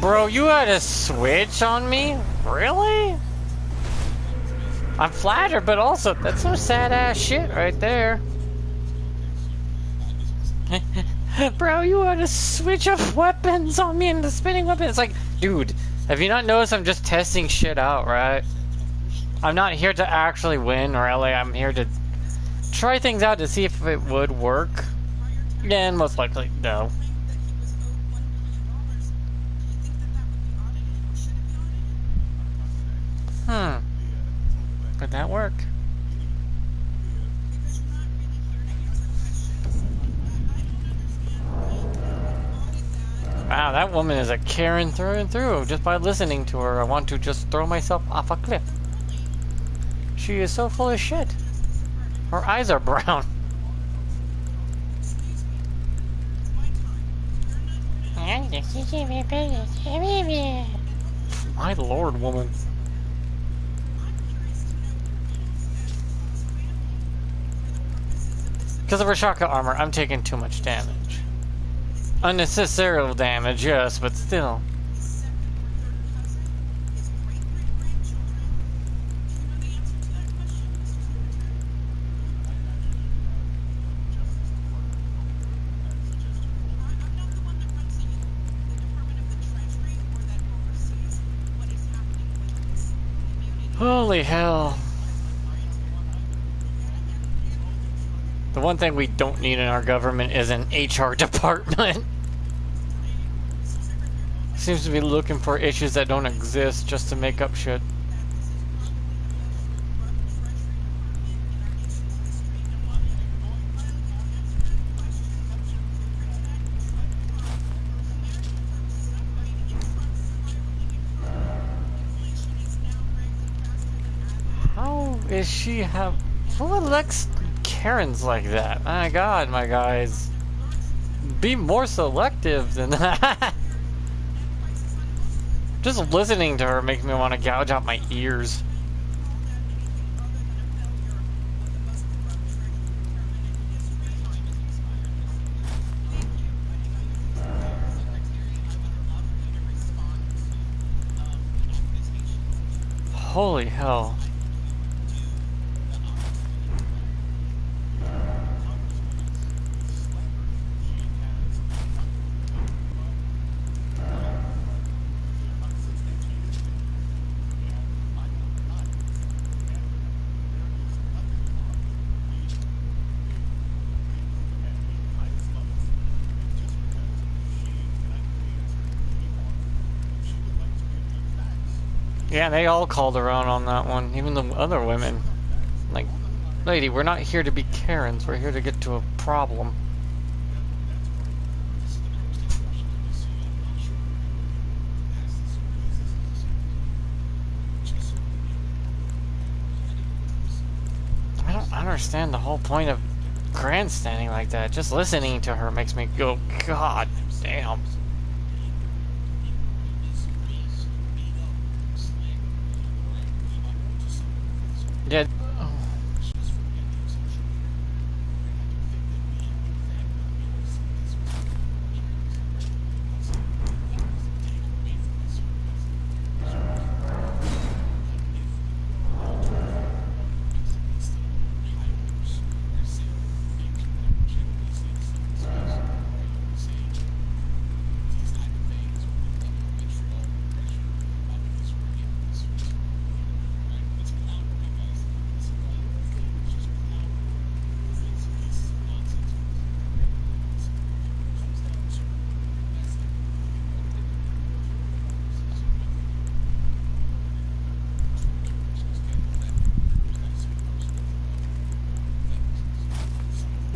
Bro, you had a switch on me? Really? I'm flattered, but also, that's some sad-ass shit right there. Bro, you had a switch of weapons on me and the spinning weapon. It's like, dude, have you not noticed I'm just testing shit out, right? I'm not here to actually win, really. I'm here to try things out to see if it would work. Yeah, and most likely, no. Could that work? Wow, that woman is a Karen through and through. Just by listening to her, I want to just throw myself off a cliff. She is so full of shit. Her eyes are brown. My lord, woman. Because of her shotgun armor, I'm taking too much damage. Unnecessary damage, yes, but still. Holy hell. The one thing we don't need in our government is an HR department. Seems to be looking for issues that don't exist just to make up shit. How is she have... Who elects Karens like that? My god, my guys. Be more selective than that. Just listening to her makes me want to gouge out my ears. Holy hell. Yeah, they all called her out on that one, even the other women. Like, lady, we're not here to be Karens, we're here to get to a problem. I don't understand the whole point of grandstanding like that. Just listening to her makes me go, God damn. Yeah.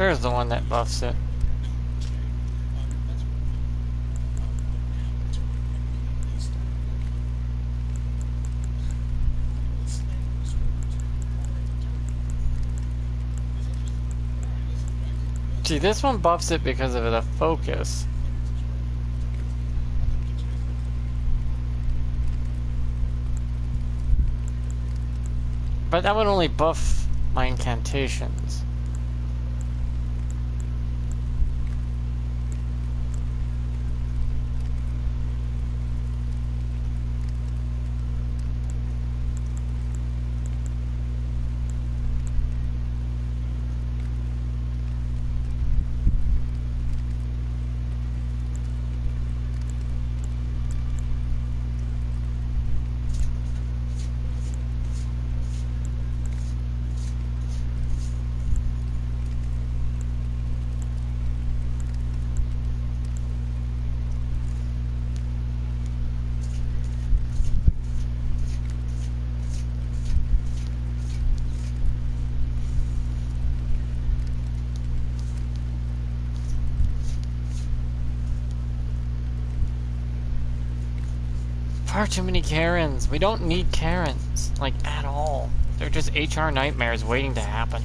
There's the one that buffs it. See, this one buffs it because of the focus. But that would only buff my incantations. Far too many Karens. We don't need Karens, like, at all. They're just HR nightmares waiting to happen.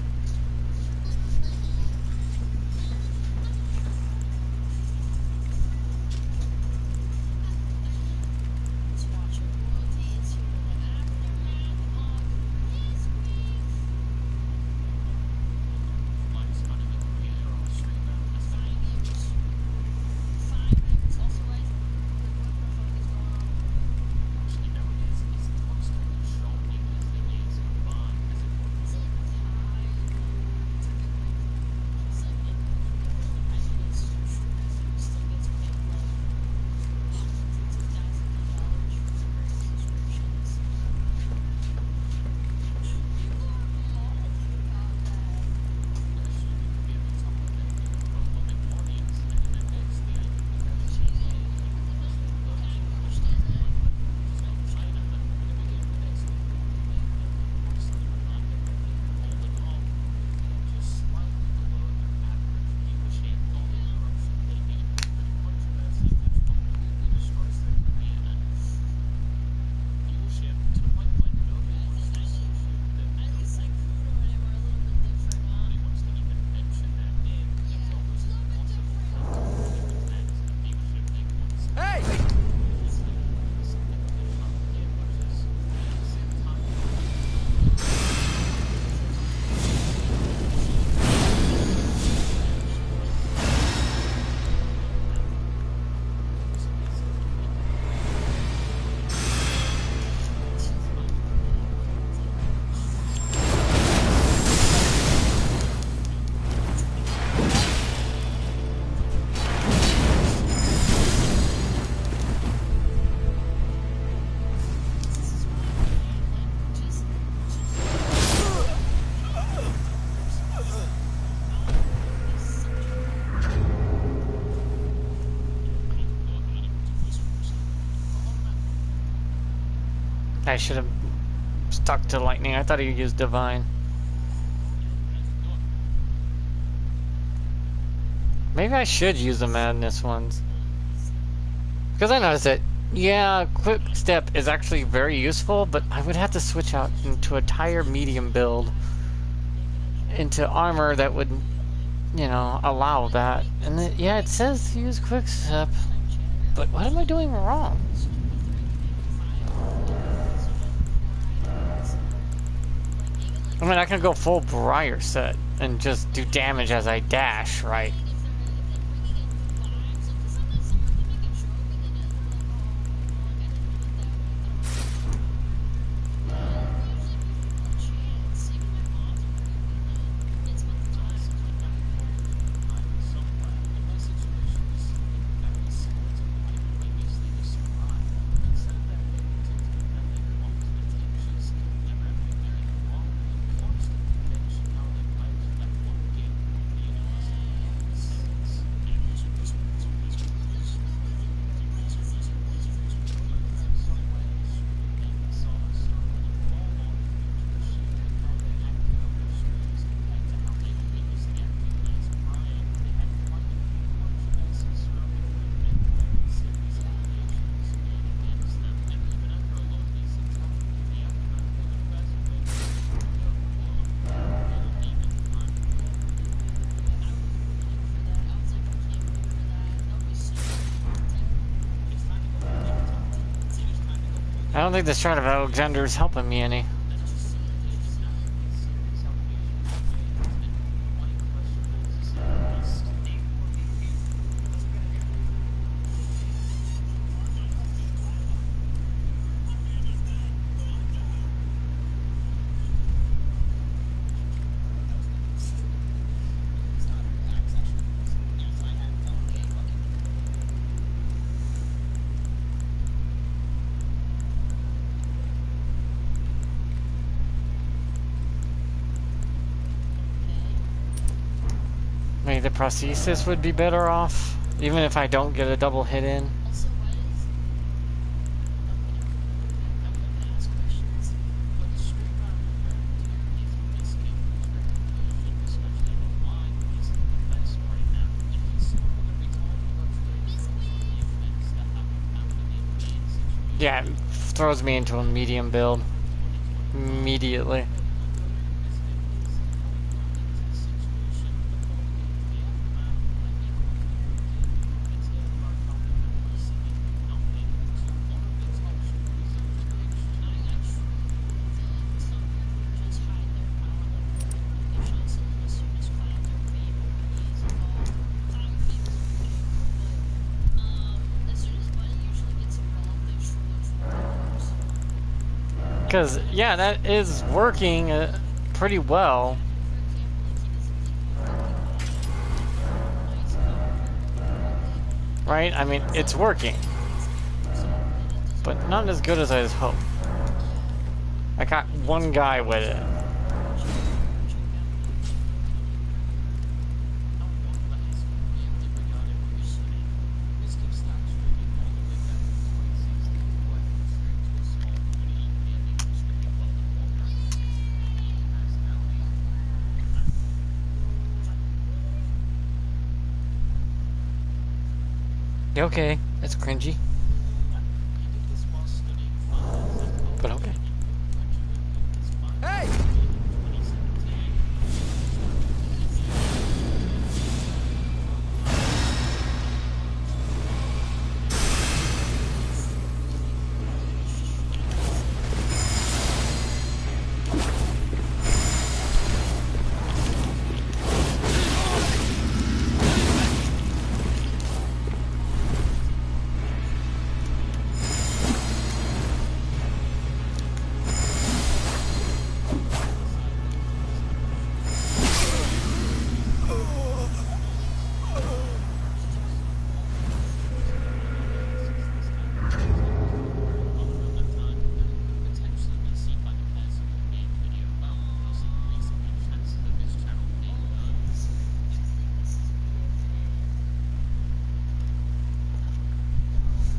I should have stuck to lightning. I thought he used divine. Maybe I should use the madness ones. Because I noticed that, yeah, quick step is actually very useful, but I would have to switch out into a tire medium build. Into armor that would, you know, allow that. And then, yeah, it says to use quick step. But what am I doing wrong? I mean, I can go full Briar set and just do damage as I dash, right? I don't think the Shroud of Alexander is helping me any. Maybe the prosthesis would be better off, even if I don't get a double hit in. Yeah, it throws me into a medium build immediately. Because, yeah, that is working pretty well. Right? I mean, it's working. But not as good as I hoped. I got one guy with it. Okay, it's cringy. But okay. Hey!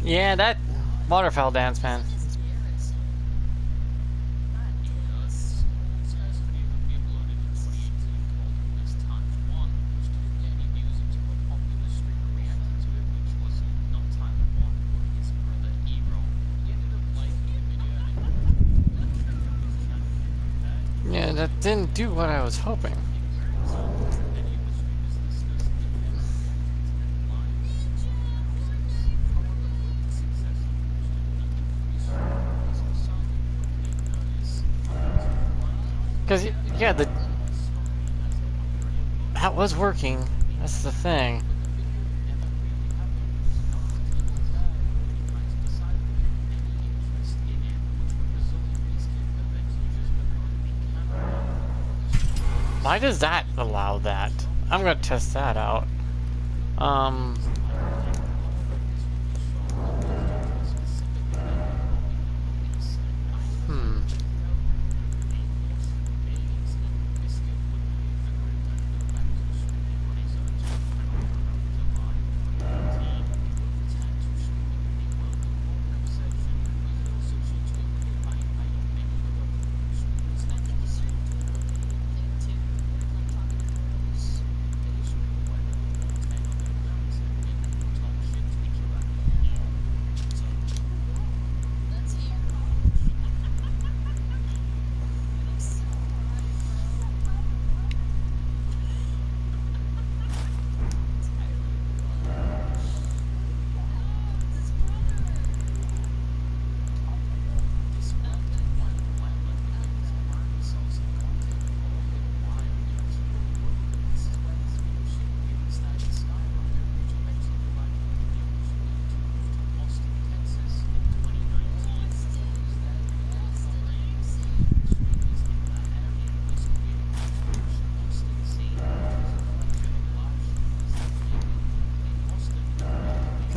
Yeah, that waterfowl dance, man. that didn't do what I was hoping. Because, yeah, that was working. That's the thing. Why does that allow that? I'm gonna test that out. Um... Hmm.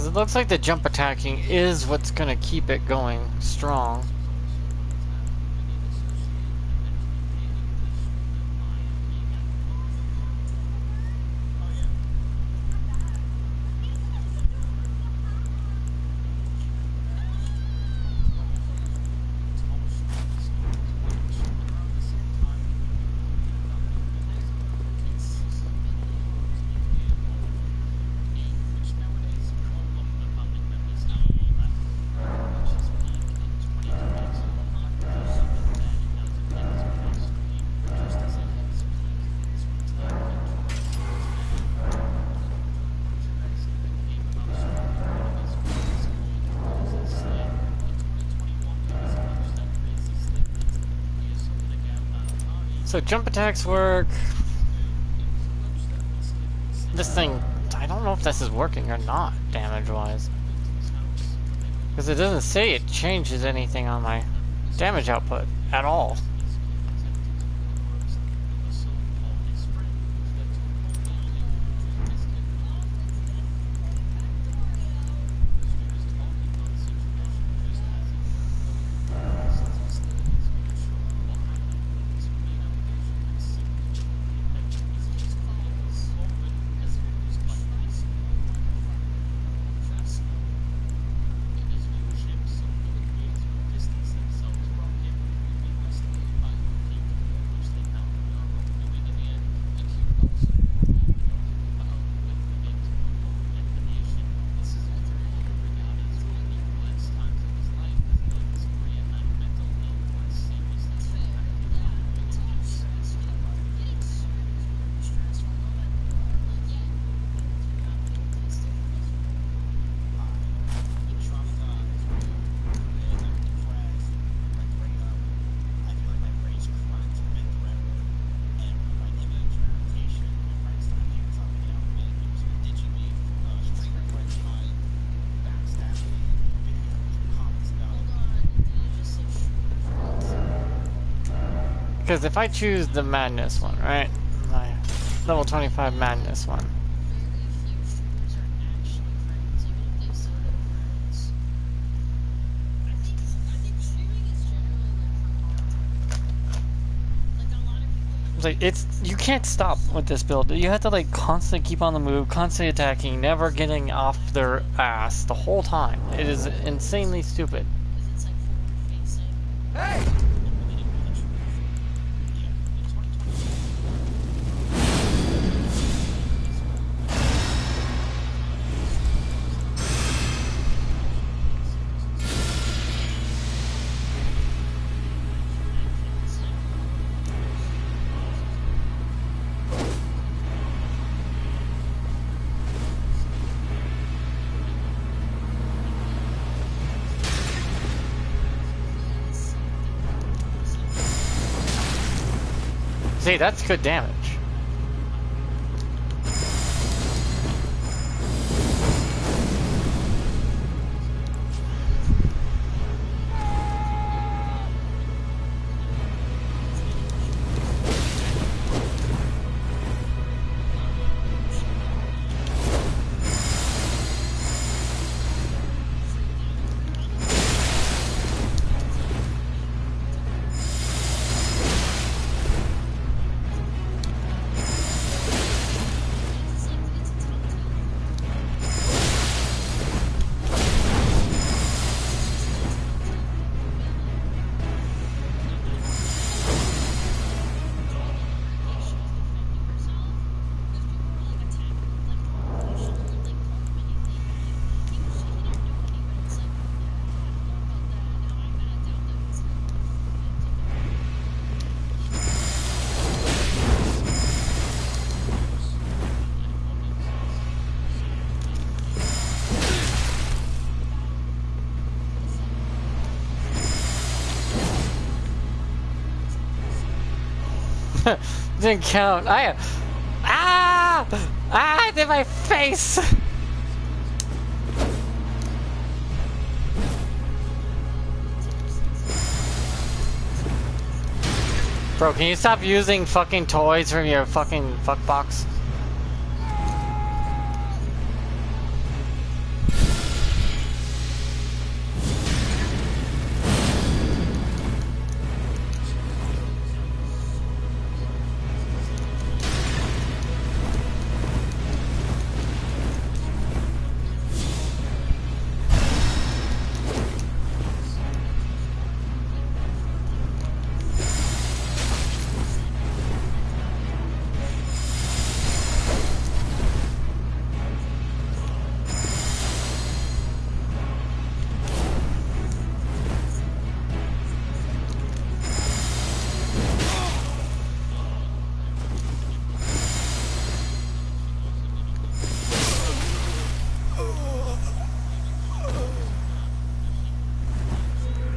Because it looks like the jump attacking is what's gonna keep it going strong. So jump attacks work. This thing, I don't know if this is working or not, damage-wise. Because it doesn't say it changes anything on my damage output at all. Because if I choose the madness one, right? My level 25 madness one. It's you can't stop with this build. You have to like constantly keep on the move, constantly attacking, never getting off their ass the whole time. It is insanely stupid. Hey! Hey, that's good damage. Didn't count. I did my face. Bro, can you stop using fucking toys from your fucking fuck box?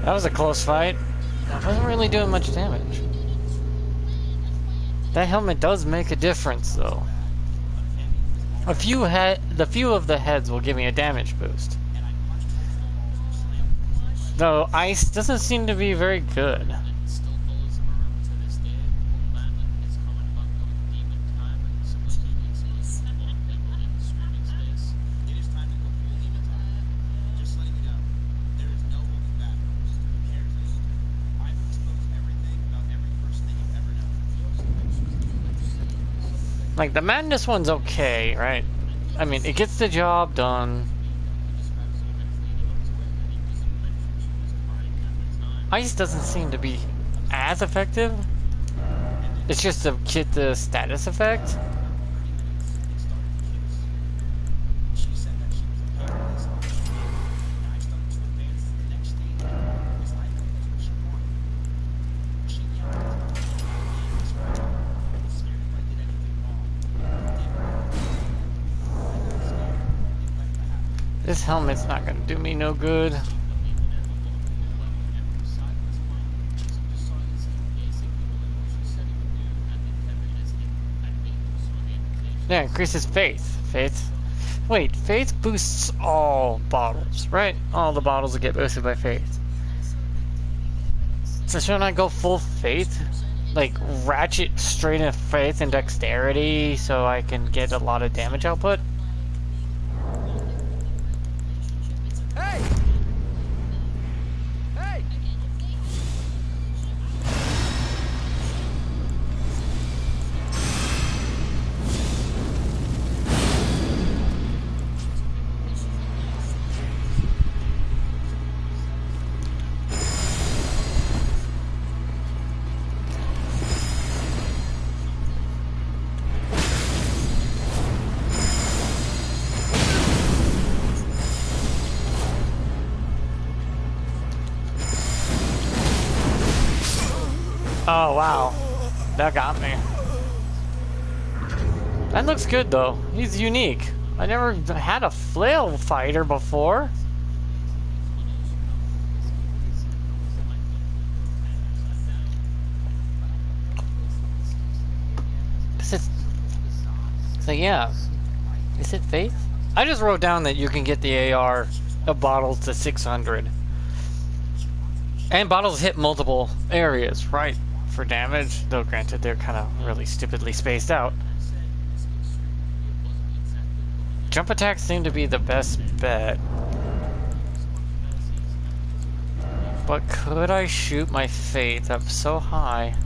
That was a close fight. I wasn't really doing much damage. That helmet does make a difference, though. The few of the heads will give me a damage boost. Though ice doesn't seem to be very good. Like, the madness one's okay, right? I mean, it gets the job done. Ice doesn't seem to be as effective. It's just to get the status effect. This helmet's not gonna do me no good. Yeah, increases faith. Wait, faith boosts all bottles, right? All the bottles will get boosted by faith. So shouldn't I go full faith? Like, ratchet straight in faith and dexterity so I can get a lot of damage output? Hey! Hey! Oh wow, that got me. That looks good though. He's unique. I never had a flail fighter before. it... So yeah. Is it Faith? I just wrote down that you can get the AR of bottles to 600. And bottles hit multiple areas, right? For damage. Though granted, they're kind of really stupidly spaced out. Jump attacks seem to be the best bet. But could I shoot my Faith up so high?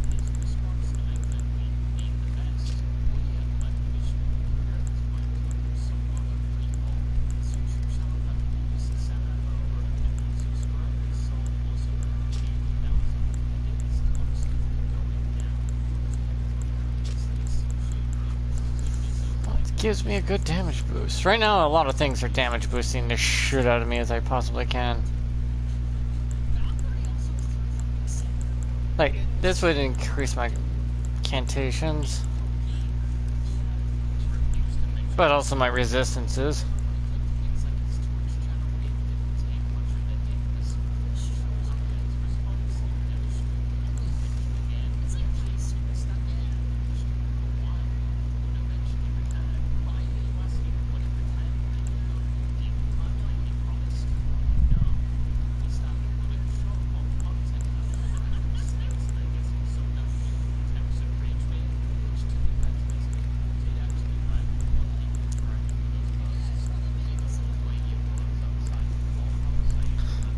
Gives me a good damage boost. Right now, a lot of things are damage boosting the shit out of me as I possibly can. Like, this would increase my incantations, but also my resistances.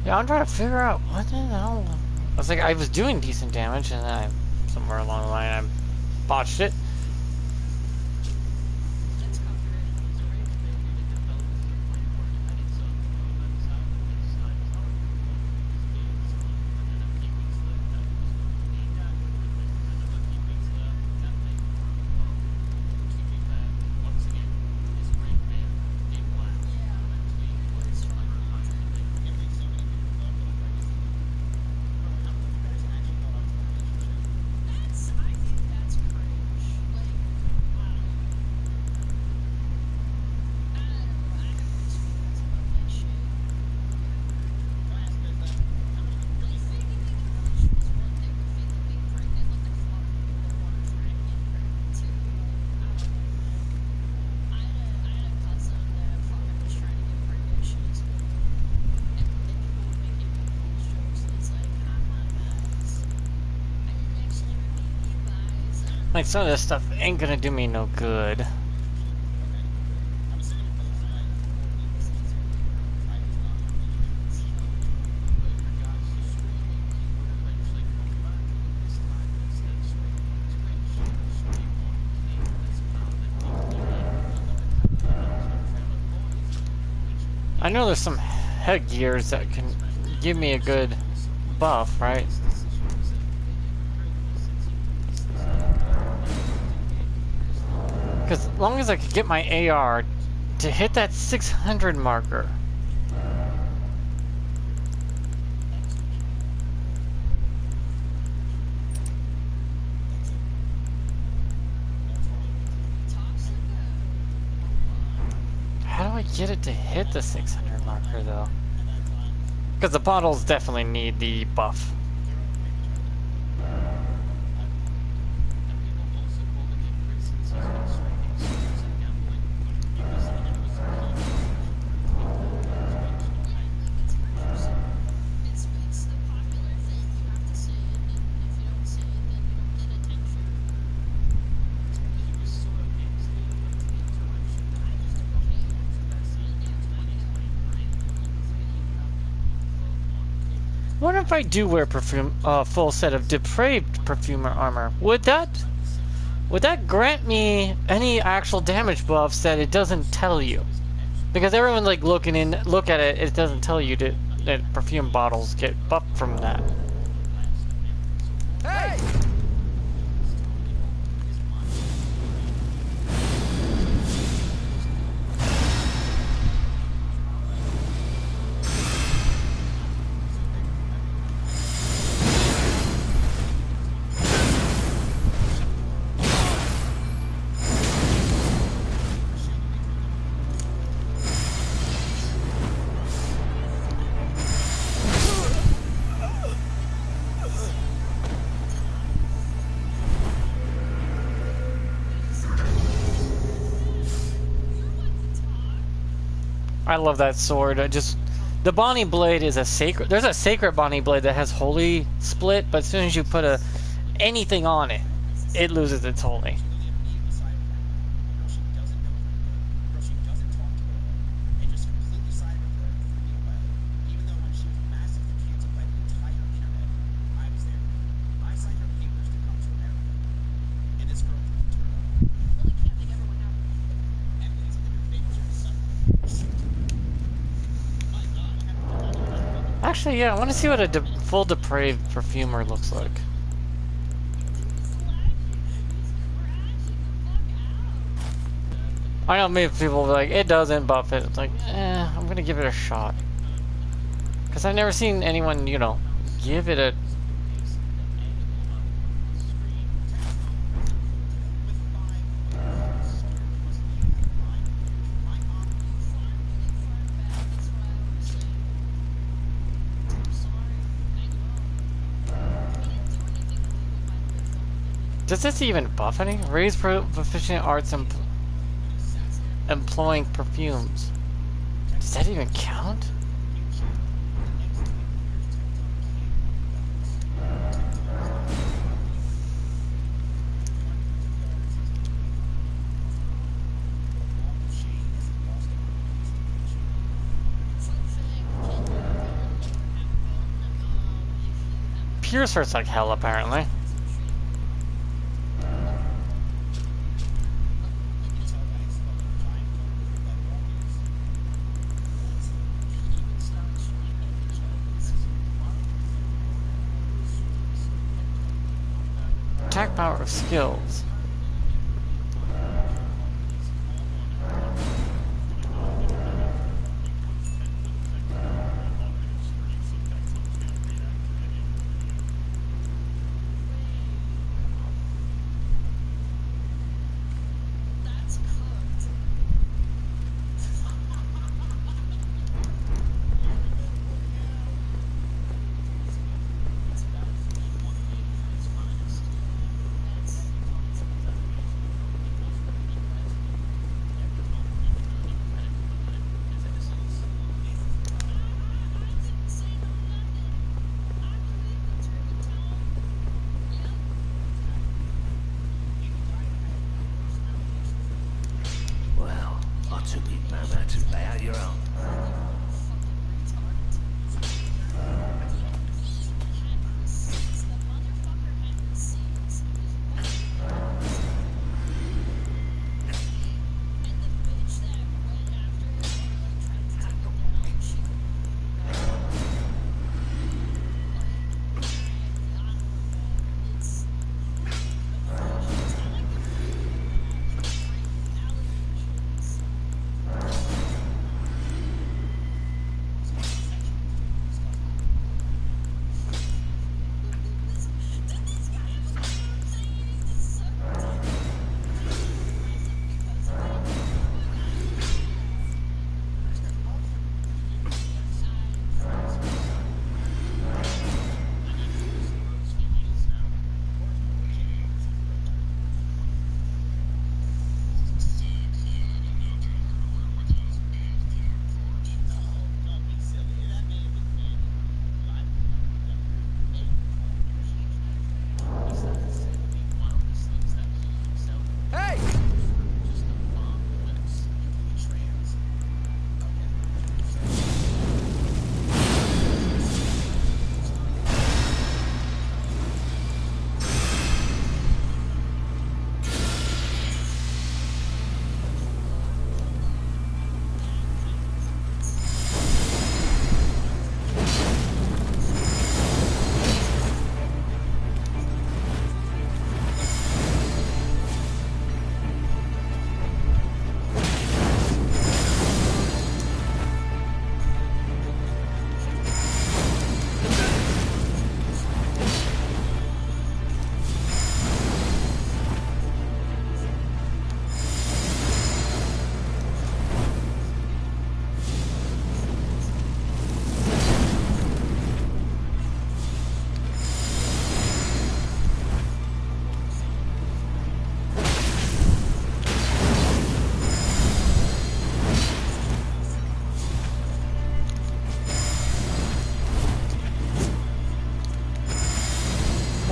Yeah, I'm trying to figure out what the hell. I was like, I was doing decent damage, and then somewhere along the line, I botched it. Like, some of this stuff ain't gonna do me no good. I know there's some headgears that can give me a good buff, right? Because as long as I could get my AR to hit that 600 marker. How do I get it to hit the 600 marker though? Because the bottles definitely need the buff. What if I do wear full set of depraved perfumer armor? Would that grant me any actual damage buffs that it doesn't tell you? Because everyone's like look at it, it doesn't tell you that perfume bottles get buffed from that. Hey! I love that sword. The Bonnie blade is a sacred. There's a sacred Bonnie blade that has holy split, but as soon as you put anything on it, it loses its holy. Actually, yeah, I want to see what a full depraved perfumer looks like. I know maybe people will be like, it doesn't buff it. It's like, I'm gonna give it a shot. Because I've never seen anyone, you know, give it a... Does this even buff any? Raise proficient arts employing perfumes. Does that even count? Pierce hurts like hell, apparently. Attack power of skills.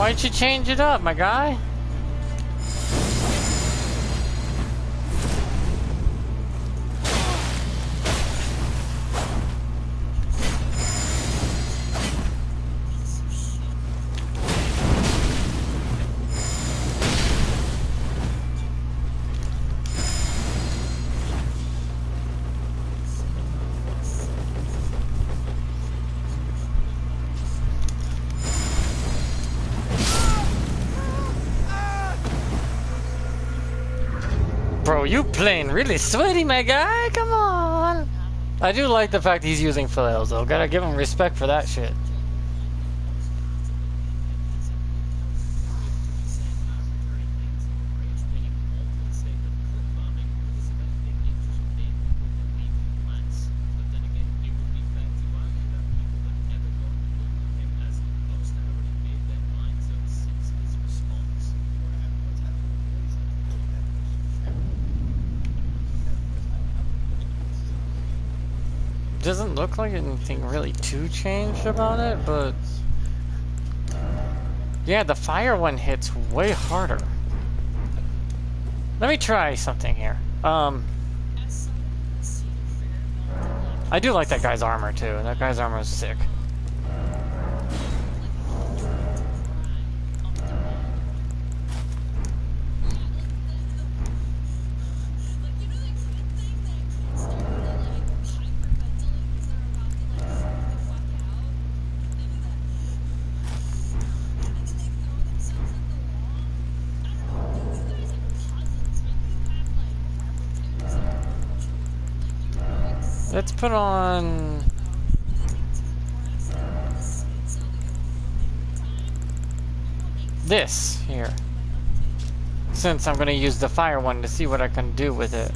Why'd you change it up, my guy? Bro, you playing really sweaty, my guy. Come on. I do like the fact he's using flails, though. Gotta give him respect for that shit. Doesn't look like anything really too changed about it, but yeah, the fire one hits way harder. Let me try something here. I do like that guy's armor too. That guy's armor is sick. Let's put on this here, since I'm gonna use the fire one to see what I can do with it.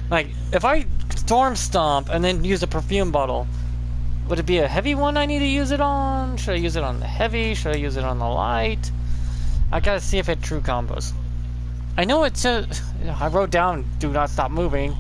Like, if I storm stomp and then use a perfume bottle, would it be a heavy one I need to use it on? Should I use it on the heavy? Should I use it on the light? I gotta see if it true combos. I know it says, I wrote down do not stop moving.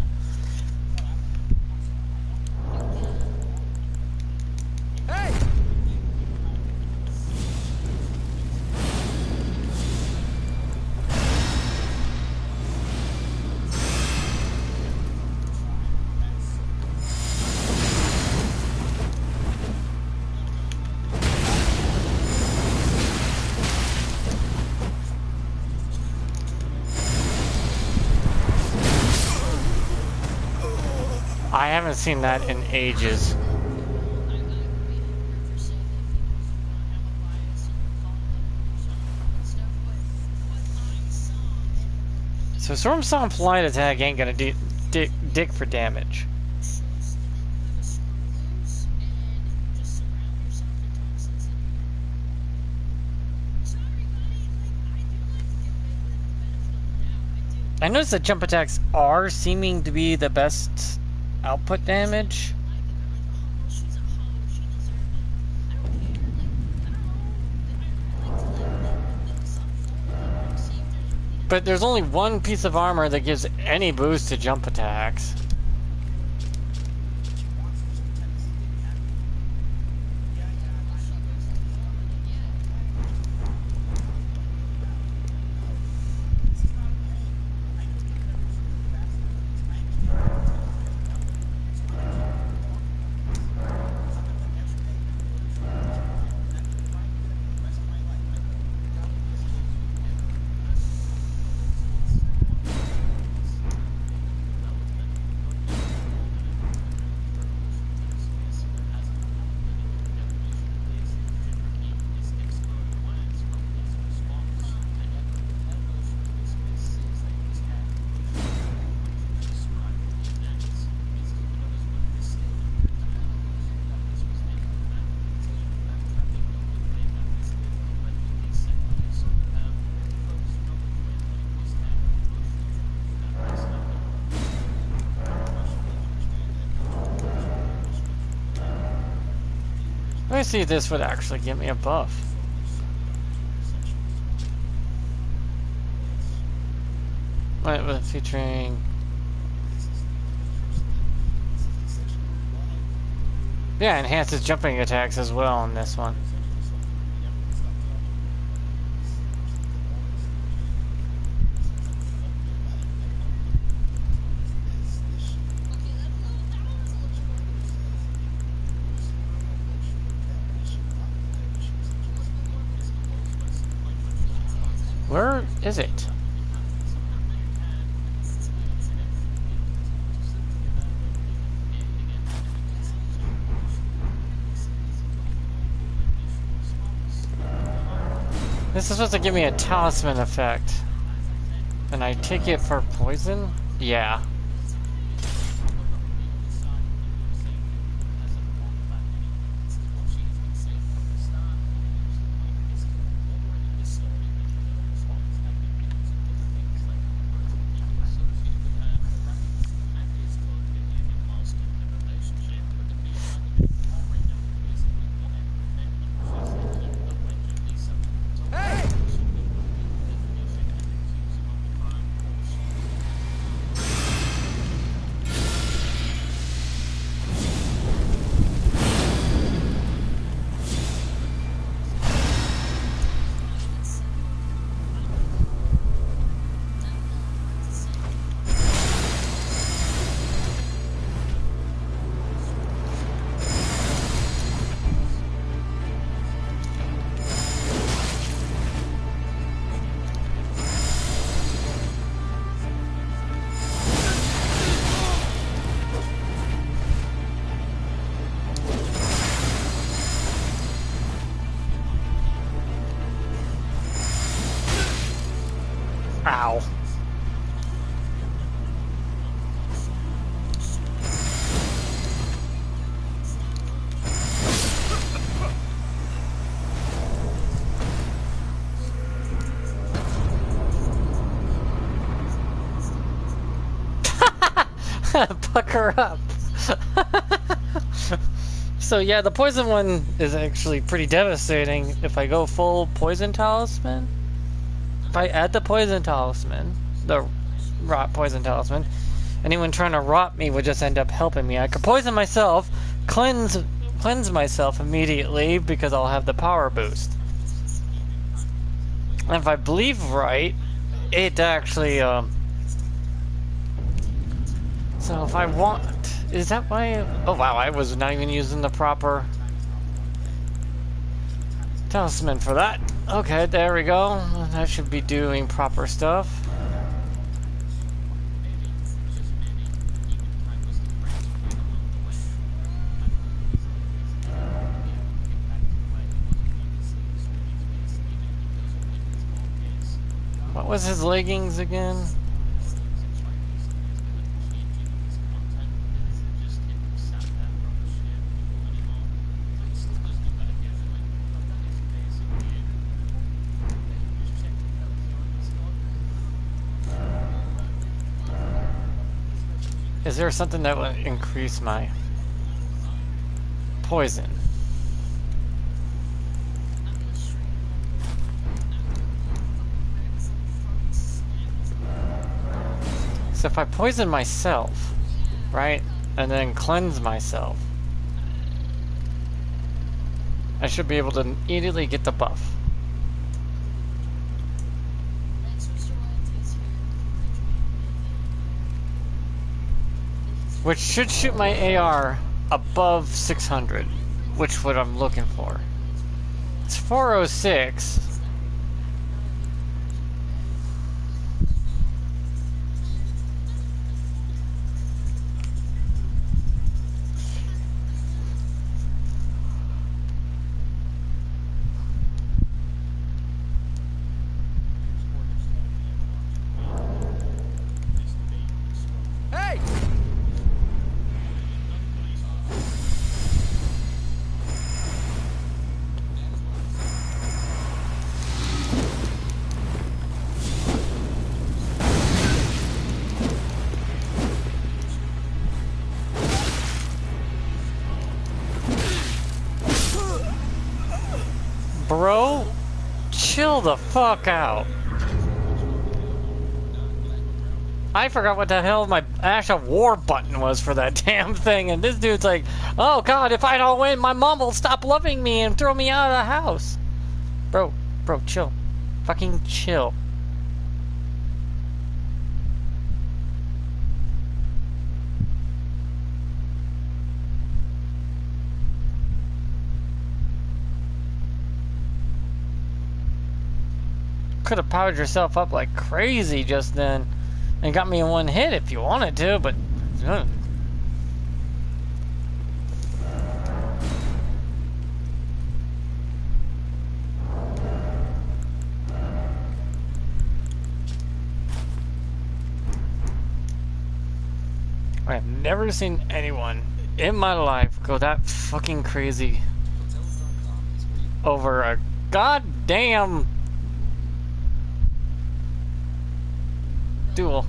I haven't seen that in ages. So Storm Stomp Light Attack ain't gonna dick for damage. I noticed that jump attacks are seeming to be the best output damage. But there's only one piece of armor that gives any boost to jump attacks. Let me see if this would actually give me a buff. What was featuring? Yeah, enhances jumping attacks as well on this one. Where is it? This is supposed to give me a talisman effect. And I take it for poison? Yeah. Hey! Ow. Pucker up. So yeah, the poison one is actually pretty devastating if I go full poison talisman. If I add the poison talisman, the rot poison talisman, anyone trying to rot me would just end up helping me. I could poison myself, cleanse myself immediately because I'll have the power boost. And if I believe right, it actually so if I want, is that why? Oh wow, I was not even using the proper talisman for that. Okay, there we go. That should be doing proper stuff. What was his leggings again? Is there something that will increase my poison? So if I poison myself, right, and then cleanse myself, I should be able to immediately get the buff. Which should shoot my AR above 600, which is what I'm looking for. It's 406. Hey! Bro, chill the fuck out. I forgot what the hell my actual war button was for that damn thing, and this dude's like, oh god, if I don't win, my mom will stop loving me and throw me out of the house. Bro, chill. Fucking chill. could have powered yourself up like crazy just then and got me in one hit if you wanted to, but... I have never seen anyone in my life go that fucking crazy over a goddamn duel.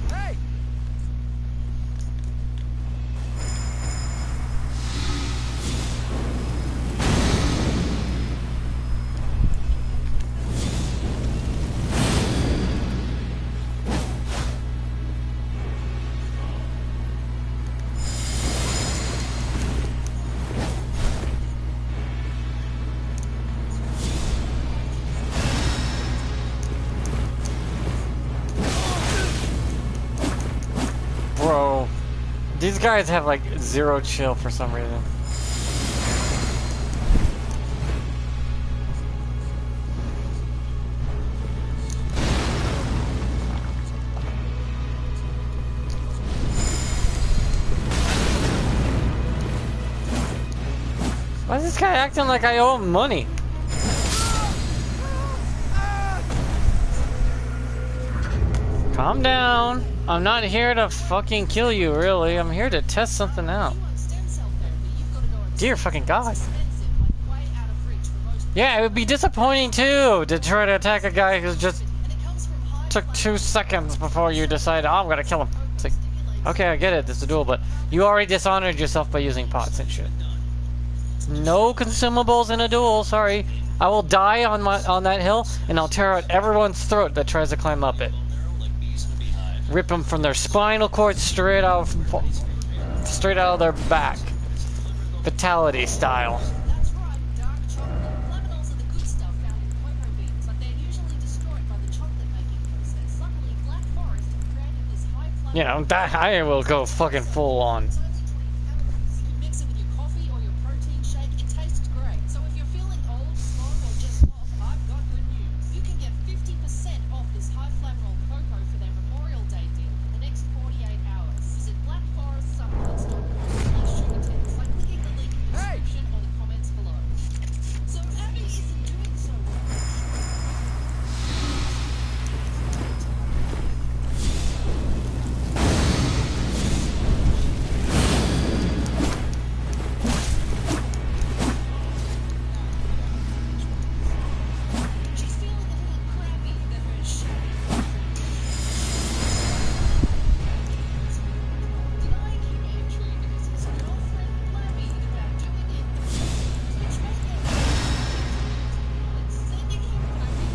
Hey! Bro, these guys have like zero chill for some reason. Why is this guy acting like I owe him money? Calm down. I'm not here to fucking kill you, really. I'm here to test something out. Dear fucking God. Yeah, it would be disappointing too to try to attack a guy who's just took 2 seconds before you decide, oh, I'm gonna kill him. It's like, okay, I get it, it's a duel, but you already dishonored yourself by using pots and shit. No consumables in a duel, sorry. I will die on that hill, and I'll tear out everyone's throat that tries to climb up it. Rip them from their spinal cord straight out of their back. Fatality style. That's right, dark chocolate. Flaminols are the good stuff found in cocoa beans, but they're usually destroyed by the chocolate making process. Luckily, Black Forest have created this high flammable... You know, that I will go fucking full on. It's only 20 calories. You can mix it with your coffee or your protein shake. It tastes great. So if you're feeling old, slow, or just off, I've got good news. You can get 50% off this high flammable cocoa for their Memorial Day deal for the next 48 hours. Visit blackforestsupplements.com/sugartits by clicking the link in the Hey! description or the comments below. So Abby isn't doing so well. She's feeling a little crabby that her shabby denying him entry because his girlfriend blabbied about doing it. Which made her and sending him packing to his girlfriend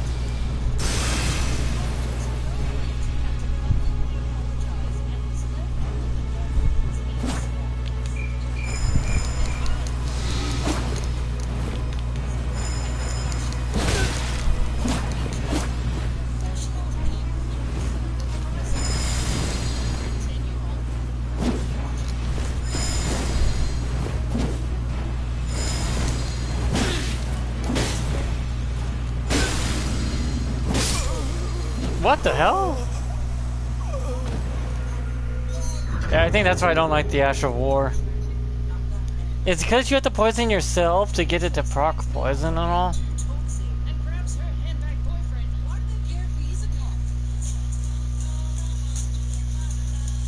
had to publicly apologize and was left under the bombard's eavesdropping. What the hell? Yeah, I think that's why I don't like the Ash of War. It's because you have to poison yourself to get it to proc poison and all. Talks him and grabs her handbag boyfriend. Why do they care if he's a cop?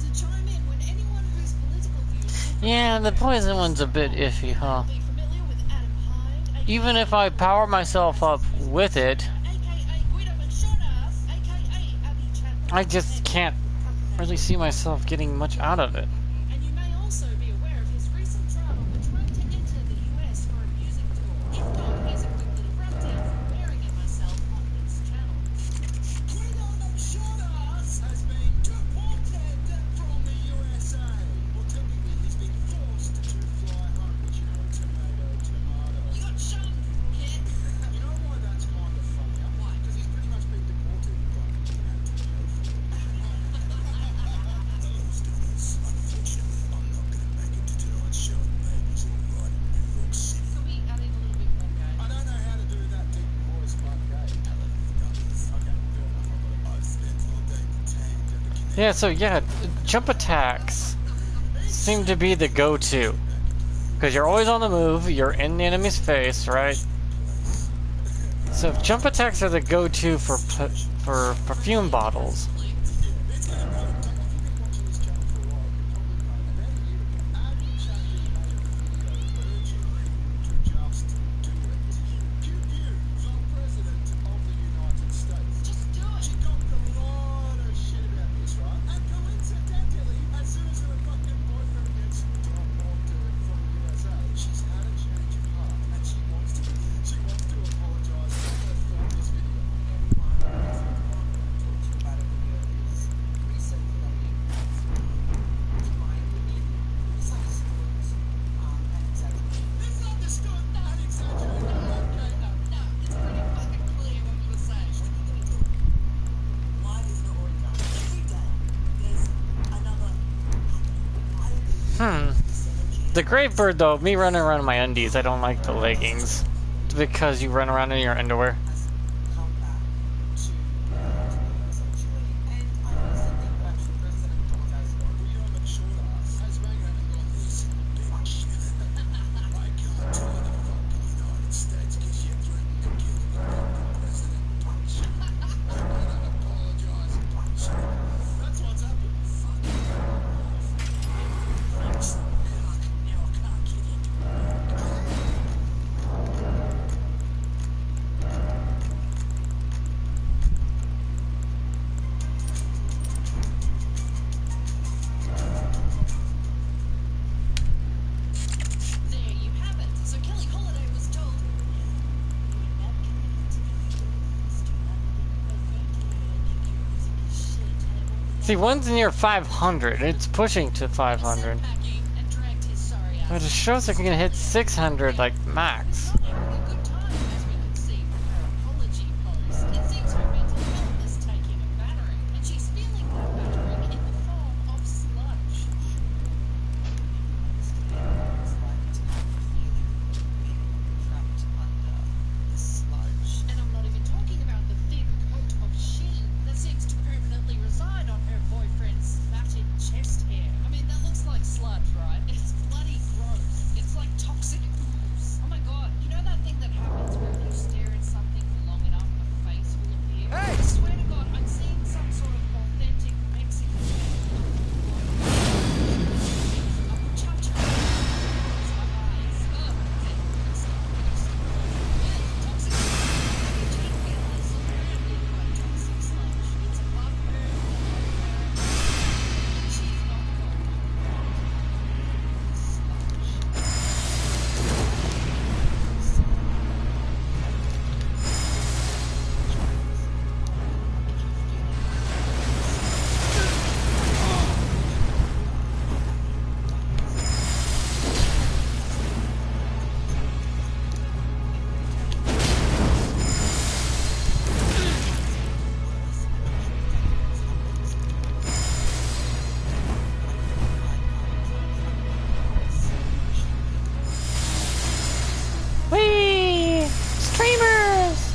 To chime in when anyone whose political views Yeah, the poison one's a bit iffy, huh? be familiar with Adam Hyde, Even if I power myself up with it, aka Guido Machado, aka Abby Chapman. I just can't really see myself getting much out of it. And you may also be aware of his recent drama with trying to enter the US for a music tour. If not, here's a quick little rundown from wearing it myself on this channel. Guido Machado has been deported from the USA. Well, technically, he's been forced to fly home, but you know, tomato, tomato. You got shunned, kid. You know why that's kind of funny? Why? Because he's pretty much been deported by, you know, tomato. Yeah, so yeah, jump attacks seem to be the go-to. Because you're always on the move, you're in the enemy's face, right? So if jump attacks are the go-to for perfume bottles. It's gonna be like, if you've been watching this channel for a while, you probably know about a year ago, Adam Chandler made a video urging people to just do it. You, the President of the United States. Just do it. She got a lot of shit about this, right? And coincidentally, as soon as her fucking boyfriend gets deported from the USA, she's had a change of heart and she wants to apologize for this video. Misunderstood and exaggerated. Okay, no. No, it's pretty fucking clear what you were saying. Why isn't it already done? Every day there's another The Great Bird, though, me running around in my undies, I don't like the leggings. Because you run around in your underwear. come back to essentially. And I also think that the president apologized for We have a short ass. Has Megan and gone, listen, bitch. I can't tour the fucking United States because you threatened to kill the fucking president. I'm gonna apologize. That's what's happened. Fuck you. Thanks. Now I can't get into it. There you have it. So Kelly Holiday was told, "You're not coming into the Philippines to not See, one's near 500. It's pushing to 500. and dragged his sorry But ass. it shows like we can hit 600, like, max. Not having a good time, as we can see from her apology post. It seems her mental health is taking a battering, and she's feeling that battering in the form of sludge. it's like to have the feeling of being trapped under the sludge. And I'm not even talking about the thin coat of sheen that seems to permanently reside on her boyfriend's matted chest hair. I mean, that looks like sludge, right? It's bloody gross. It's like toxic ooze. Oh my god, you know that thing that happens when you stare at something for long enough, a face will appear? Hey! I swear to god, I'm seeing some sort of authentic Mexican a muchacha. It's my eyes. Ugh. Okay, it's toxic. It's toxic sludge. It's above her, below her. She's not Whee! Streamers!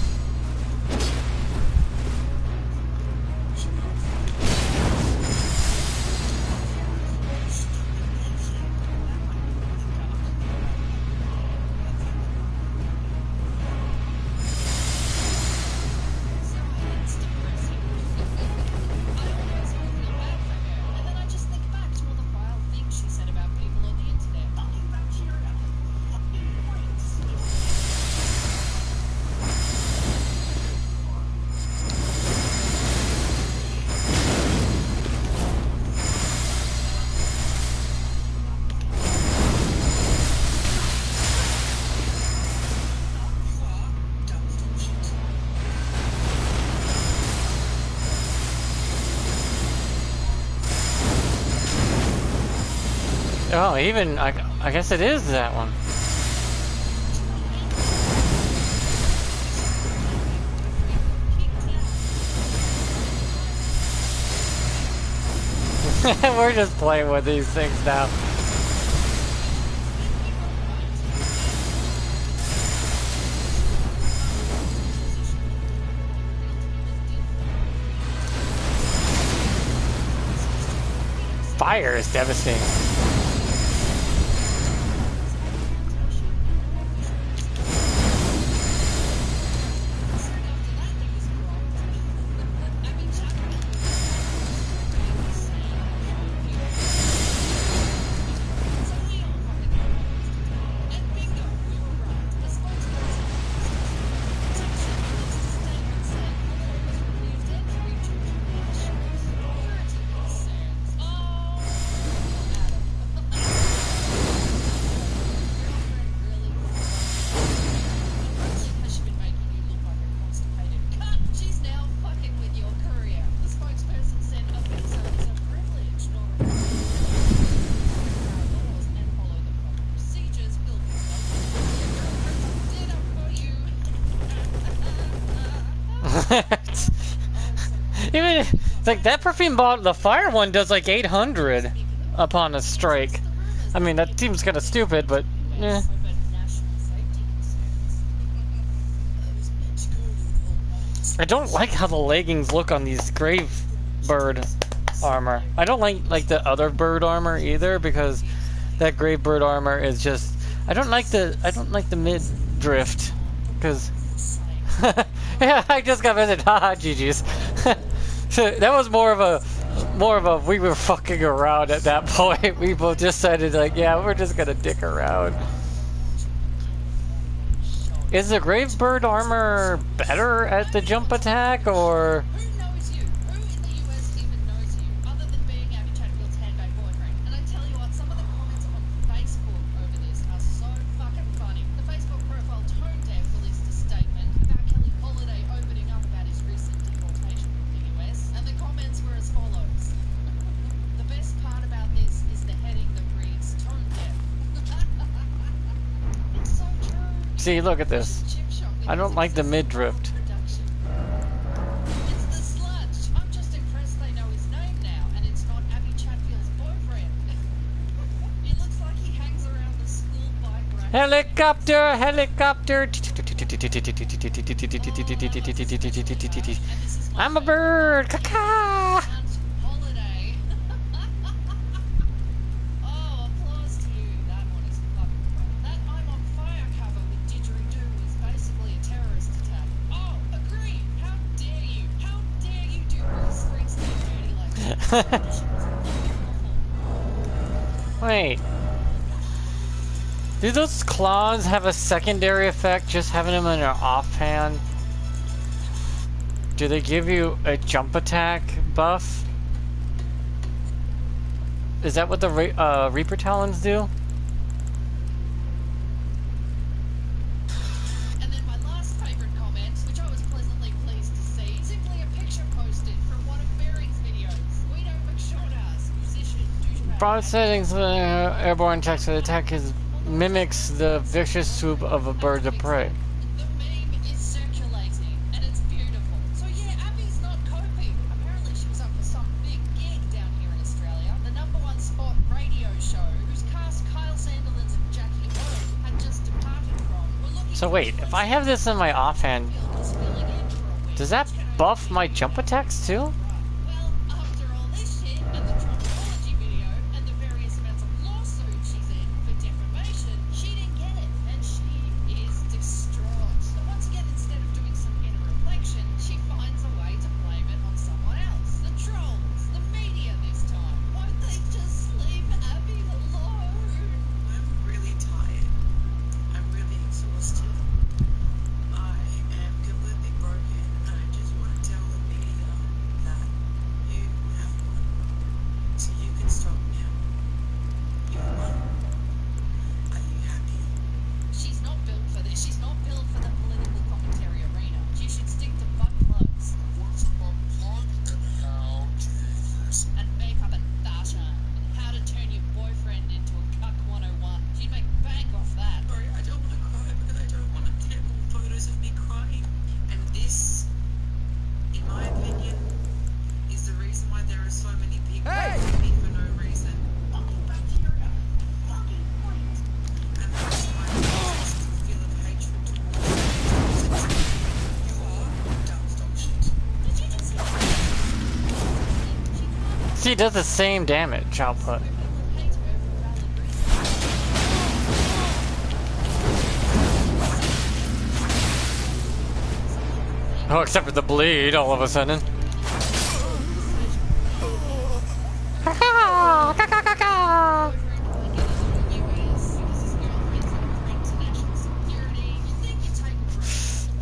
It's depressing. I always feel bad for her, and then I just think back to all the vile things she said about people on the internet. Fucking bacteria. Fucking points. Oh, even, I guess it is that one. We're just playing with these things now. fire is devastating. Even like that perfume bottle, the fire one does like 800 upon a strike. I mean, that seems kind of stupid, but eh. I don't like how the leggings look on these grave bird armor. I don't like the other bird armor either, because that grave bird armor is just I don't like the mid drift, because yeah, I just got visited. Haha, GG's. So that was more of a we were fucking around at that point. We both decided like, yeah, we're just gonna dick around. Is the grave bird armor better at the jump attack, or? Who knows you? Who in the US even knows you, other than being Abby Chatfield's handbag boyfriend? And I tell you what, some of the comments on Facebook over this are so fucking funny. The Facebook profile Tone Deaf released a statement about Kelly Holiday opening up about his recent deportation from the US, and the comments were as follows. The best part about this is the heading that reads Tone Deaf. It's so true. See, look at this. I don't like the mid drift. It's the sludge. I'm just impressed they know his name now, and it's not Abby Chatfield's boyfriend. It looks like he hangs around the school bike rack. Helicopter, helicopter. I'm a bird. Caca. Holiday. Oh, applause to you. That one is fucking fun. That I'm on fire cover with didgeridoo is basically a terrorist attack. Oh, agree. How dare you? How dare you do Bruce Springsteen dirty like that? Wait. Do those claws have a secondary effect, just having them in your offhand? Do they give you a jump attack buff? Is that what the Reaper Talons do? And then my last favorite comment, which I was pleasantly pleased to see, simply a picture posted from one of Bearing's videos. Guido McShortars, musician, douchebag. Broad settings, airborne text attack mimics the vicious swoop of a bird of prey. The meme is circulating, and it's beautiful. So yeah, Abby's not coping. Apparently she was up for some big gig down here in Australia. The #1 spot radio show, whose cast Kyle Sandilands and Jackie O had just departed from, were looking So wait, if I have this in my offhand, does that buff my jump attacks too? Well, after all this shit, and the Trumpology video, and the various amounts of lawsuits she's in for defamation, she didn't get it, and she is distraught. But once again, instead of doing some inner reflection, she finds a way to blame it on someone else. The trolls, the media this time. Won't they just leave Abby alone? I'm really tired. I'm really exhausted. I am completely broken, and I just want to tell the media that actually does the same damage output. Oh, except for the bleed all of a sudden.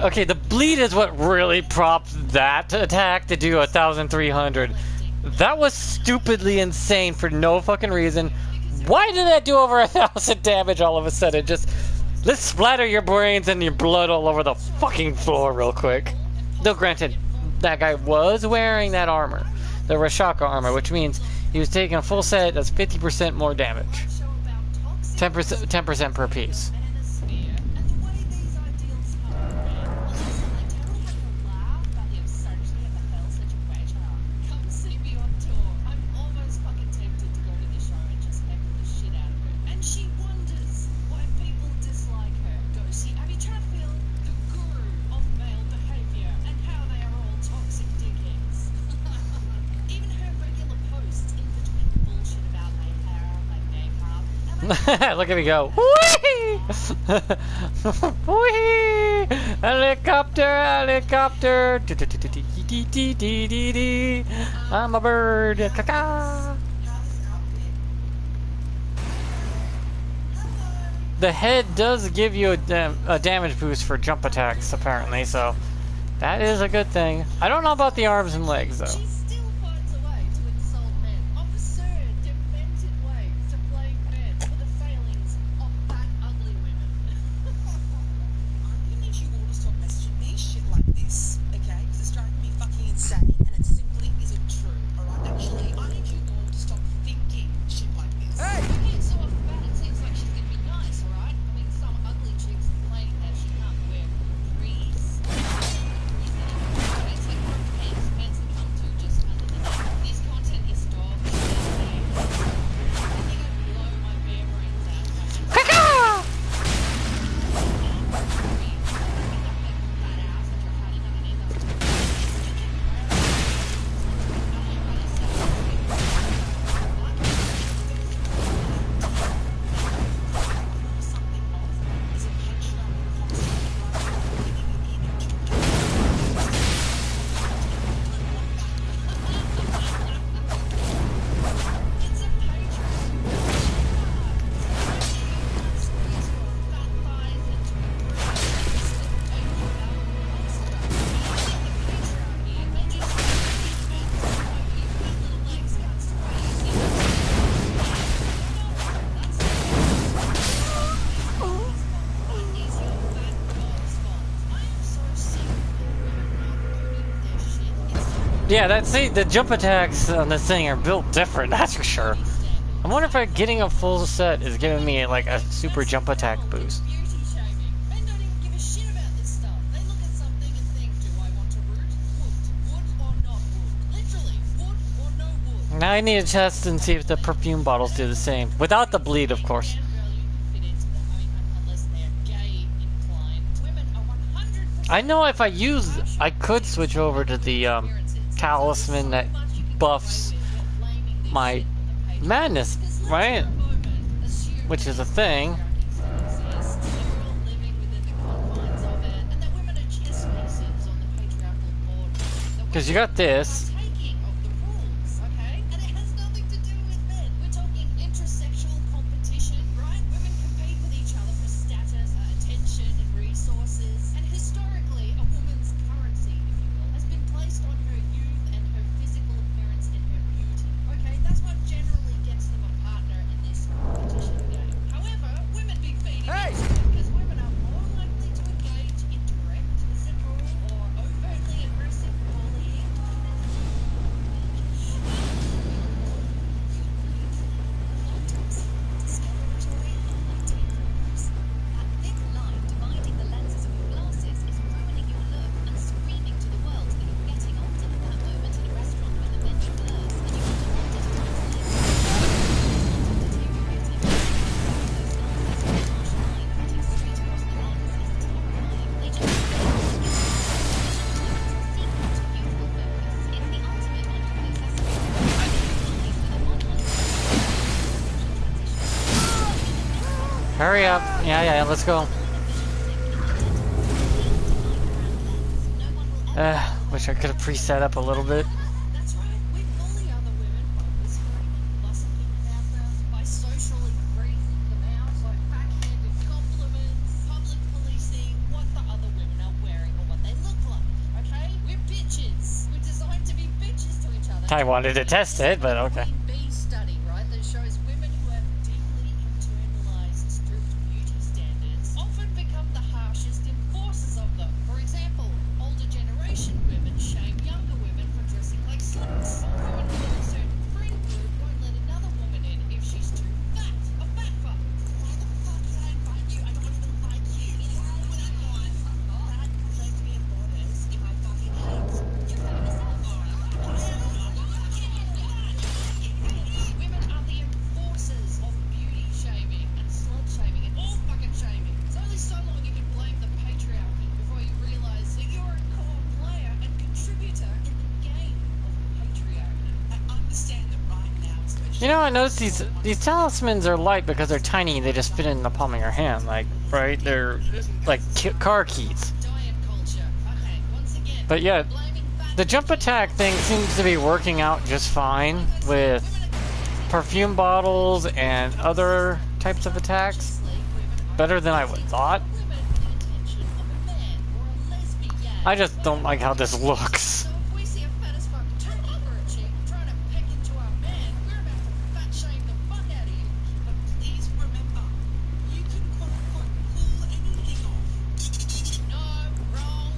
Okay, the bleed is what really propped that attack to do 1,300. That was stupidly insane for no fucking reason. Why did that do over 1,000 damage all of a sudden? Just, let's splatter your brains and your blood all over the fucking floor real quick. Though granted, that guy was wearing that armor. The Rashaka armor, which means he was taking a full set that's 50% more damage. 10% per piece. Look at me go. Whee! Whee! Helicopter, helicopter. I'm a bird. Caca. The head does give you a damage boost for jump attacks, apparently, so that is a good thing. I don't know about the arms and legs, though. Yeah, that's it. The jump attacks on this thing are built different, that's for sure. I wonder if getting a full set is giving me like a super jump attack boost. Now I need to test and see if the perfume bottles do the same. Without the bleed, of course. I know if I could switch over to the talisman that buffs my madness, right? Which is a thing. Because you got this. hurry up. Yeah, yeah, let's go. Wish I could have preset up a little bit. That's right. We bully other women by whispering and gossiping about them, by socially freezing them out, by backhanded compliments, public policing, what the other women are wearing or what they look like. Okay? We're bitches. We're designed to be bitches to each other. I wanted to test it, but okay. Queen Bee study, right, that shows women who have deeply internalized strict beauty standards often become the harshest enforcers of them. For example, older generation women shame younger women for dressing like sluts. Or women within a certain friend group won't let another woman in if she's too fat. A fat fuck. Why the fuck did I invite you? I don't even like you. What's wrong with that guy? That protects me in borders in my fucking house. You can't yourself. Women are the enforcers of beauty shaming and slut shaming and all fucking shaming. It's only so long you can blame the patriarchy before you realise that you're a core player and contributor in the game of patriarchy. I understand that right now, especially. You know, I noticed these talismans are light because they're tiny. They just fit in the palm of your hand, like, right? They're like car keys. Diet culture. Okay, once again, But yeah, blaming fat the jump attack thing seems to be working out just fine with perfume bottles and other types of attacks. Better than I would thought. I just don't like how this looks. So if we see a fat as fuck turkey for a chick trying to peck into our man, we're about to fat shame the fuck out of you. But please remember, you can quote unquote pull anything off. No, wrong.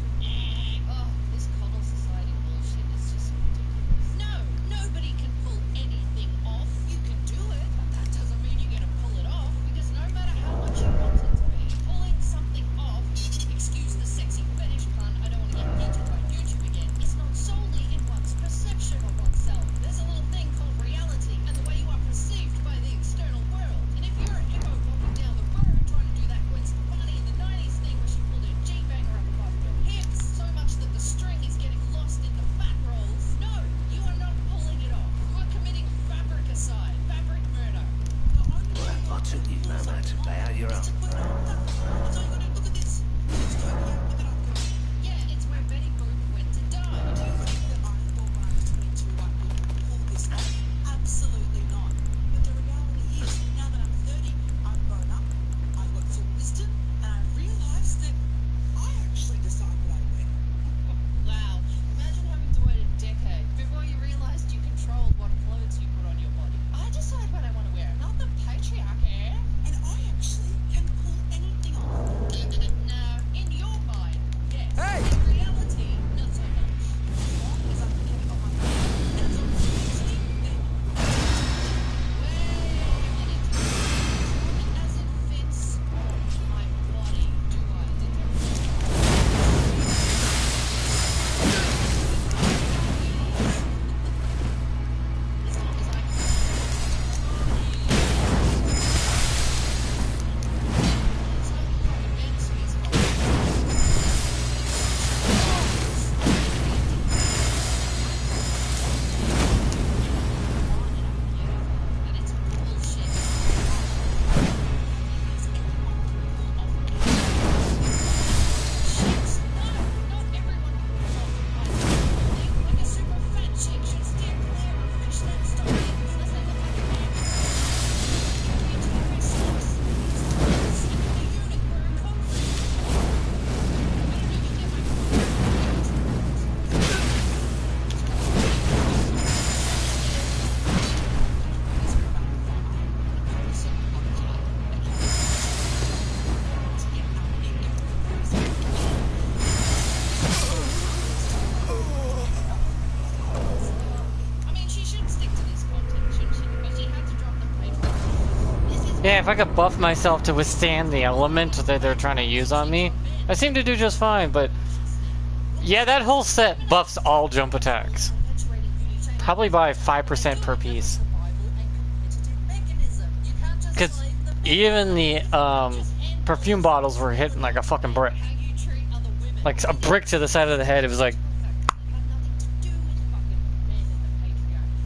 Oh, this coddle society bullshit is just ridiculous. No, nobody can pull anything off. You can do it, but that doesn't mean you get to pull it off, because no matter how much you want it to be, pulling something off, excuse the sexy fetish pun, I don't want to get heated by YouTube again, it's not solely in one's perception of oneself. There's a little thing called reality and the way you are perceived by the external world. And if you're a hippo walking down the road trying to do that Gwen Stefani in the 90s thing where she pulled her G-banger up above her hips so much that the string is getting lost in the fat rolls, no, you are not pulling it off. You are committing fabricicide, fabric murder. The only way I took you no man to lay out your own. That's all you gotta look at this. Dystopia that I'm committing. Yeah, it's where Betty Boop went to die. Do you think that I thought when I was 22 I could pull this off? Absolutely not. But the reality is, now that I'm 30, I've grown up, I've got some wisdom, and I realised that I actually decide what I wear. Wow, imagine having to wait a decade before you realized you controlled what clothes you put on your body. I decide what I want to wear, not the patriarchy. And I actually can pull anything off. No, in your mind, yes. Hey! In reality, not so much. As long as I can get it on my body. And as long as it's easy, then Wait a minute. As it fits on my body, do I determine? As long as I and it's bullshit. Shit, no, not everyone can pull off a thing. Like a super fat chick should steer clear of fishnet stockings unless they look like a man. You do wear socks, and a eunuch wear a coat. I don't even get my I mean, she should stick to this content, shouldn't she? Because she had to drop the Patreon. This is Yeah, if I could buff myself to withstand the element that they're trying to use on me, I seem to do just fine, but yeah, that whole set buffs all jump attacks. perpetuating beauty shame. Probably by 5% per piece. Because even the perfume bottles were hitting like a fucking brick. Like a brick to the side of the head, it was like,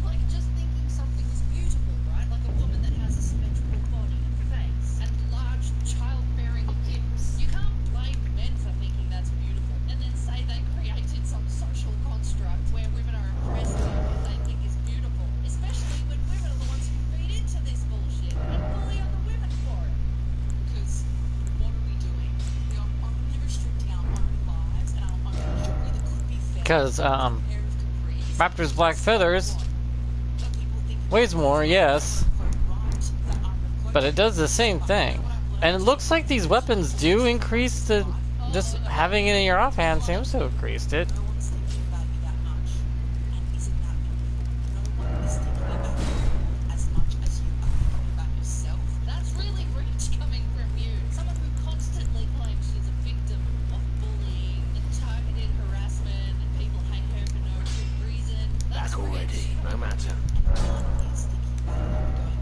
Like just thinking something is beautiful, right? Like a woman that has a symmetrical body and face and large Because, pair of capris. Raptor's black feathers But people think weighs more, yes, quite right that I'm a but it does the same thing. And it looks like these weapons do increase the... Just having it in your offhand seems to have increased it. no one's thinking about you that much. And isn't that beautiful? No one is thinking about you as much as you are thinking about yourself. That's really rich coming from you. Someone who constantly claims she's a victim of bullying and targeted harassment and people hate her for no good reason. That's Back already, no matter. No one is thinking about you going,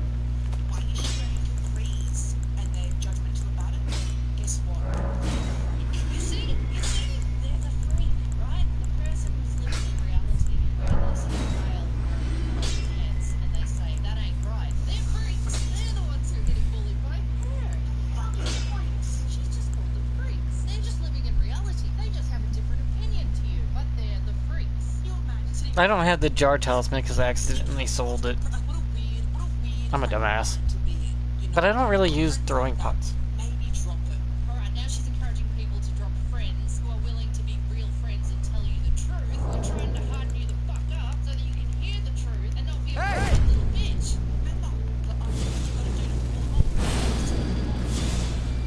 why is she wearing capris? And they're judgmental about it. Guess what? You see, there's a freak, right? The person who's living in reality and they see a male wearing pants and they say that ain't right. They're freaks. They're the ones who are getting bullied by her. Fucking freaks. She's just called them freaks. They're just living in reality. They just have a different opinion to you, but they're the freaks. Can you imagine sitting I don't have the jar talisman because I accidentally sold it. like, what a weird I'm a dumbass. to be in, you know? But I don't really use throwing pots. Maybe drop it. Alright, now she's encouraging people to drop friends who are willing to be real friends and tell you the truth. We're trying to harden you the fuck up so that you can hear the truth and not be a Hey! fucking little bitch. Remember that I'm what you gotta do to pull off.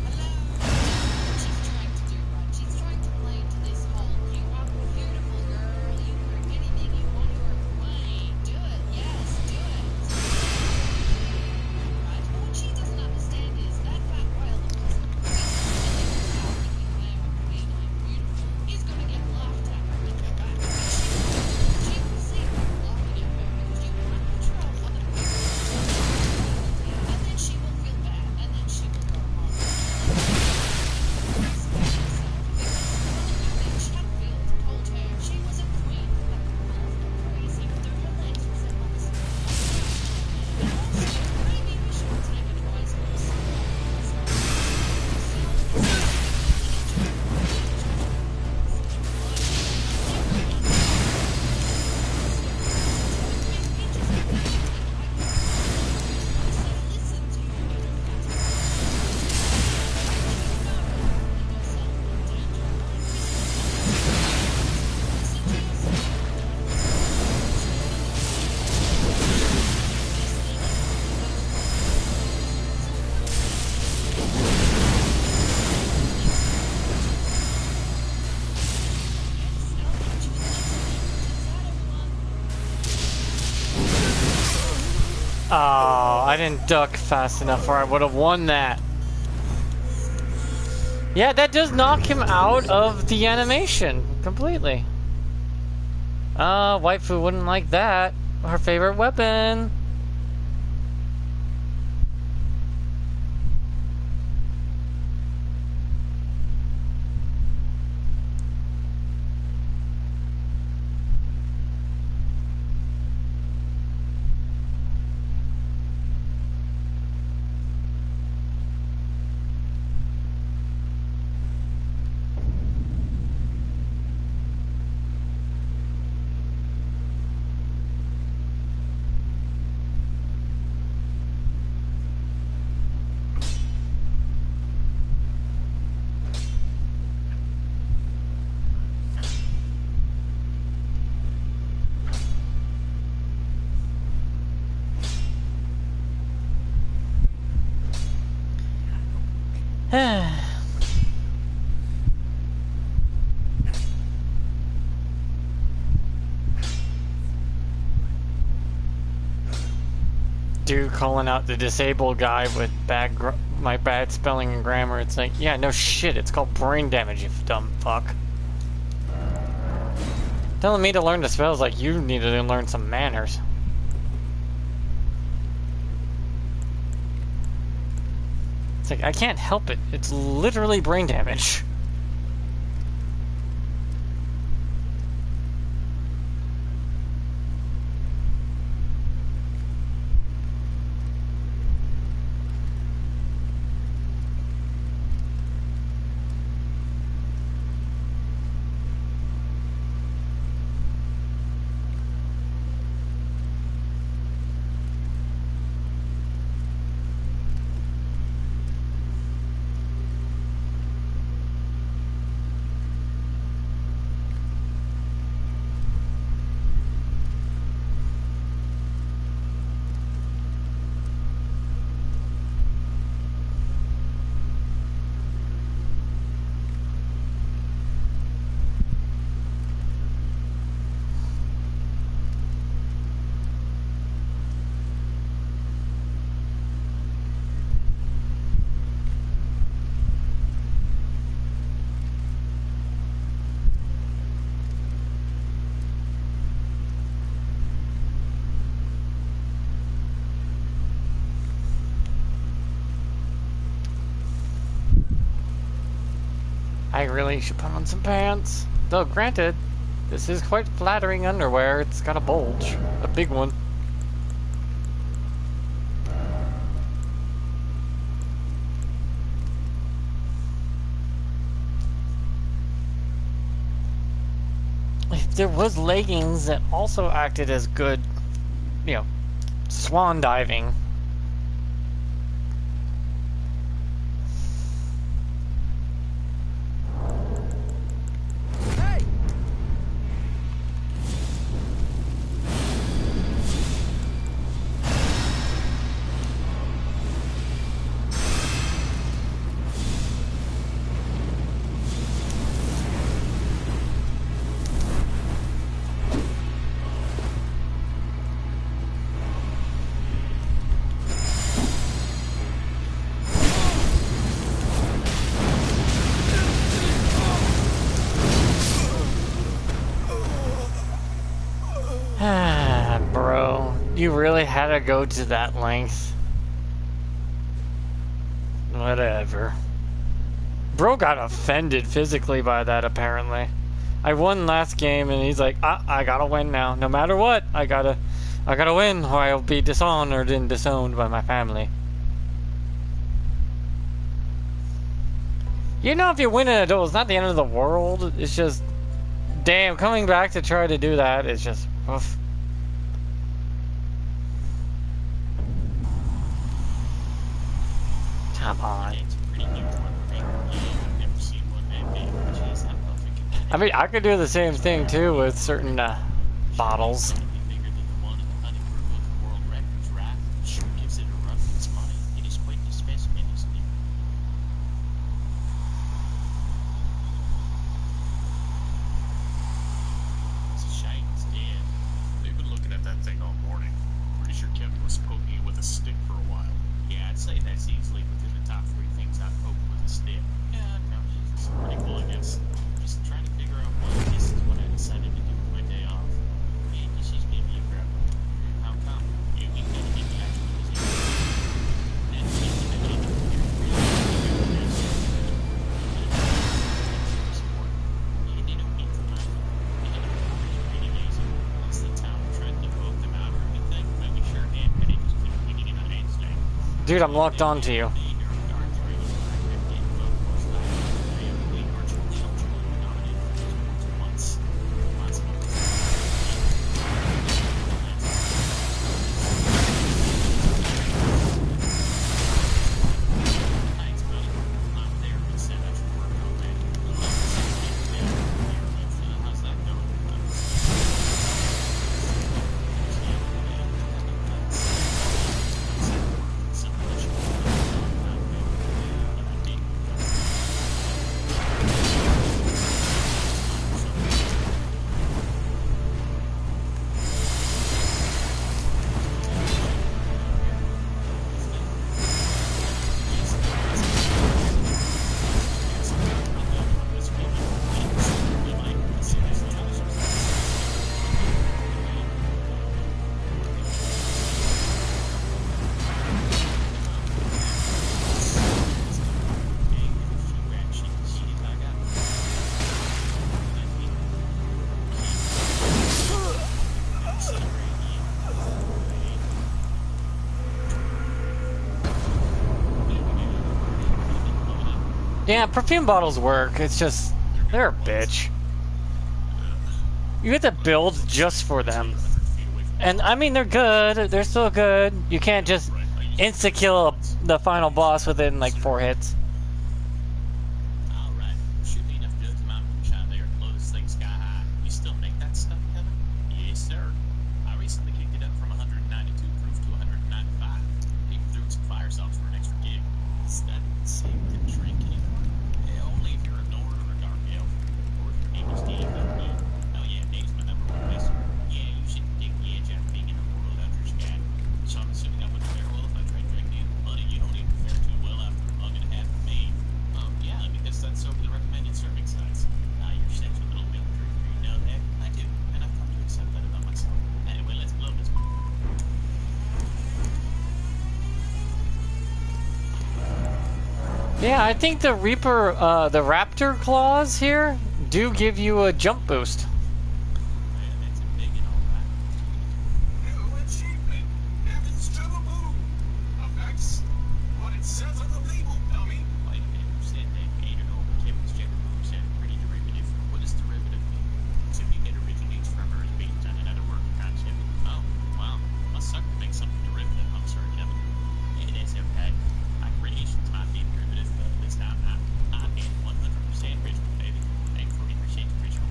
Hello? She's trying to do right. She's trying to play into this whole, you are beautiful girl, you can do anything you want, you're a queen. Do it, yes, do it. Right? But what she doesn't understand is that fat whale that wants to put his thinking I am a queen, I'm beautiful, is gonna get laughed at behind her back. She will see people laughing at her because you can't control other people. And then she will feel bad, and then she will go home. Told her she was a queen that could pull off capris even though her legs resemble the skin. And also, maybe we should take advice from listen to Oh, I didn't duck fast enough or I would have won that. Yeah, that does knock him out of the animation completely. Waifu wouldn't like that. Her favorite weapon. Dude calling out the disabled guy with my bad spelling and grammar. It's like, yeah, no shit. It's called brain damage, you dumb fuck. Telling me to learn the spells like you needed to learn some manners. It's like, I can't help it. It's literally brain damage. I really should put on some pants. Though, granted, this is quite flattering underwear. It's got a bulge. A big one. If there was leggings that also acted as good, you know, swan diving. Hey! Ah, bro. You really had to go to that length. Whatever. Bro got offended physically by that, apparently. I won last game, and he's like, I gotta win now. No matter what, I gotta win, or I'll be dishonored and disowned by my family. You know, if you win in a duel, it's not the end of the world. It's just, damn, coming back to try to do that is just, oof. Come on. I mean, I could do the same thing too with certain bottles. Dude, I'm locked onto you. Yeah, perfume bottles work. It's just, they're a bitch. You have to build just for them. And I mean, they're good. They're still good. You can't just insta-kill the final boss within like 4 hits. Alright, shoot me enough jugs of mountain moonshine there to blow this thing sky high. You still make that stuff, Kevin? Yes, sir. I recently kicked it up from 192 proof to 195. Even threw some fire salts for an extra gig. Is that safe to drink anymore? Only if you're a Nord or a Dark Elf. Or if your name is Dave. Oh yeah, Dave's my number one best. Yeah, you should dig the edge out of being in the world after your scat. So I'm assuming I wouldn't fare well if I tried drinking you. Buddy, you don't even fare too well after a mug and a half of Yeah, I think the Reaper, the Raptor claws here do give you a jump boost. Man, it's a big and all that. New achievement. Heaven's Jababoo. Effects. What it says on the label, dummy. Like you said, they made it over Kevin's gender moves and pretty derivative. What does derivative mean? Simply it originates from or is based on another work concept. Oh, wow. Must suck to make something derivative. I'm sorry, Kevin. It is okay. My creation's not being derivative, but at least I'm not. I'm being 100% original, baby. And 40% original.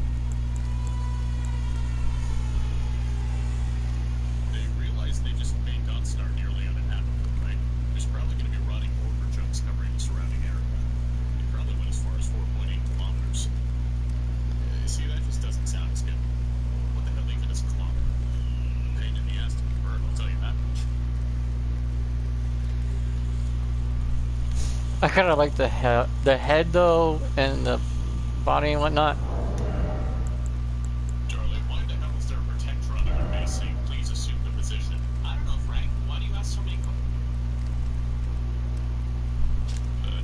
They realize they just made Gunstar nearly uninhabitable, right? There's probably going to be rotting order chunks covering the surrounding area. They probably went as far as 4.8 kilometers. See, that just doesn't sound as good. What the hell even is a kilometer? Pain in the ass to convert, I'll tell you that much. I kind of like the head though, and the body and whatnot. Charlie, why the hell is there a protector on their base saying, please assume the position? I don't know, Frank. Why do you ask so many questions?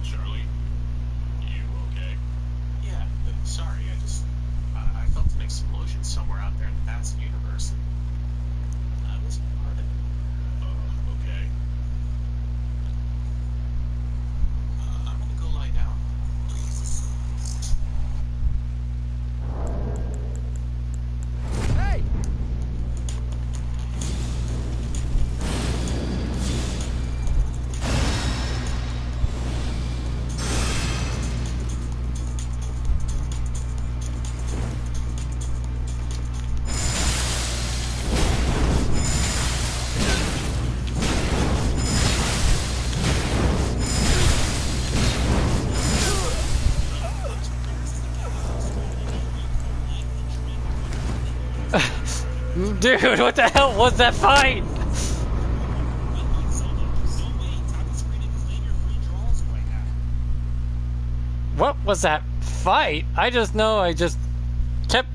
Charlie, you okay? Yeah, sorry. I felt an explosion somewhere out there in the vast universe. And I wasn't part of it. Okay. I'm gonna go lie down. Hey! Dude, what the hell was that fight? What was that fight? I just know I just kept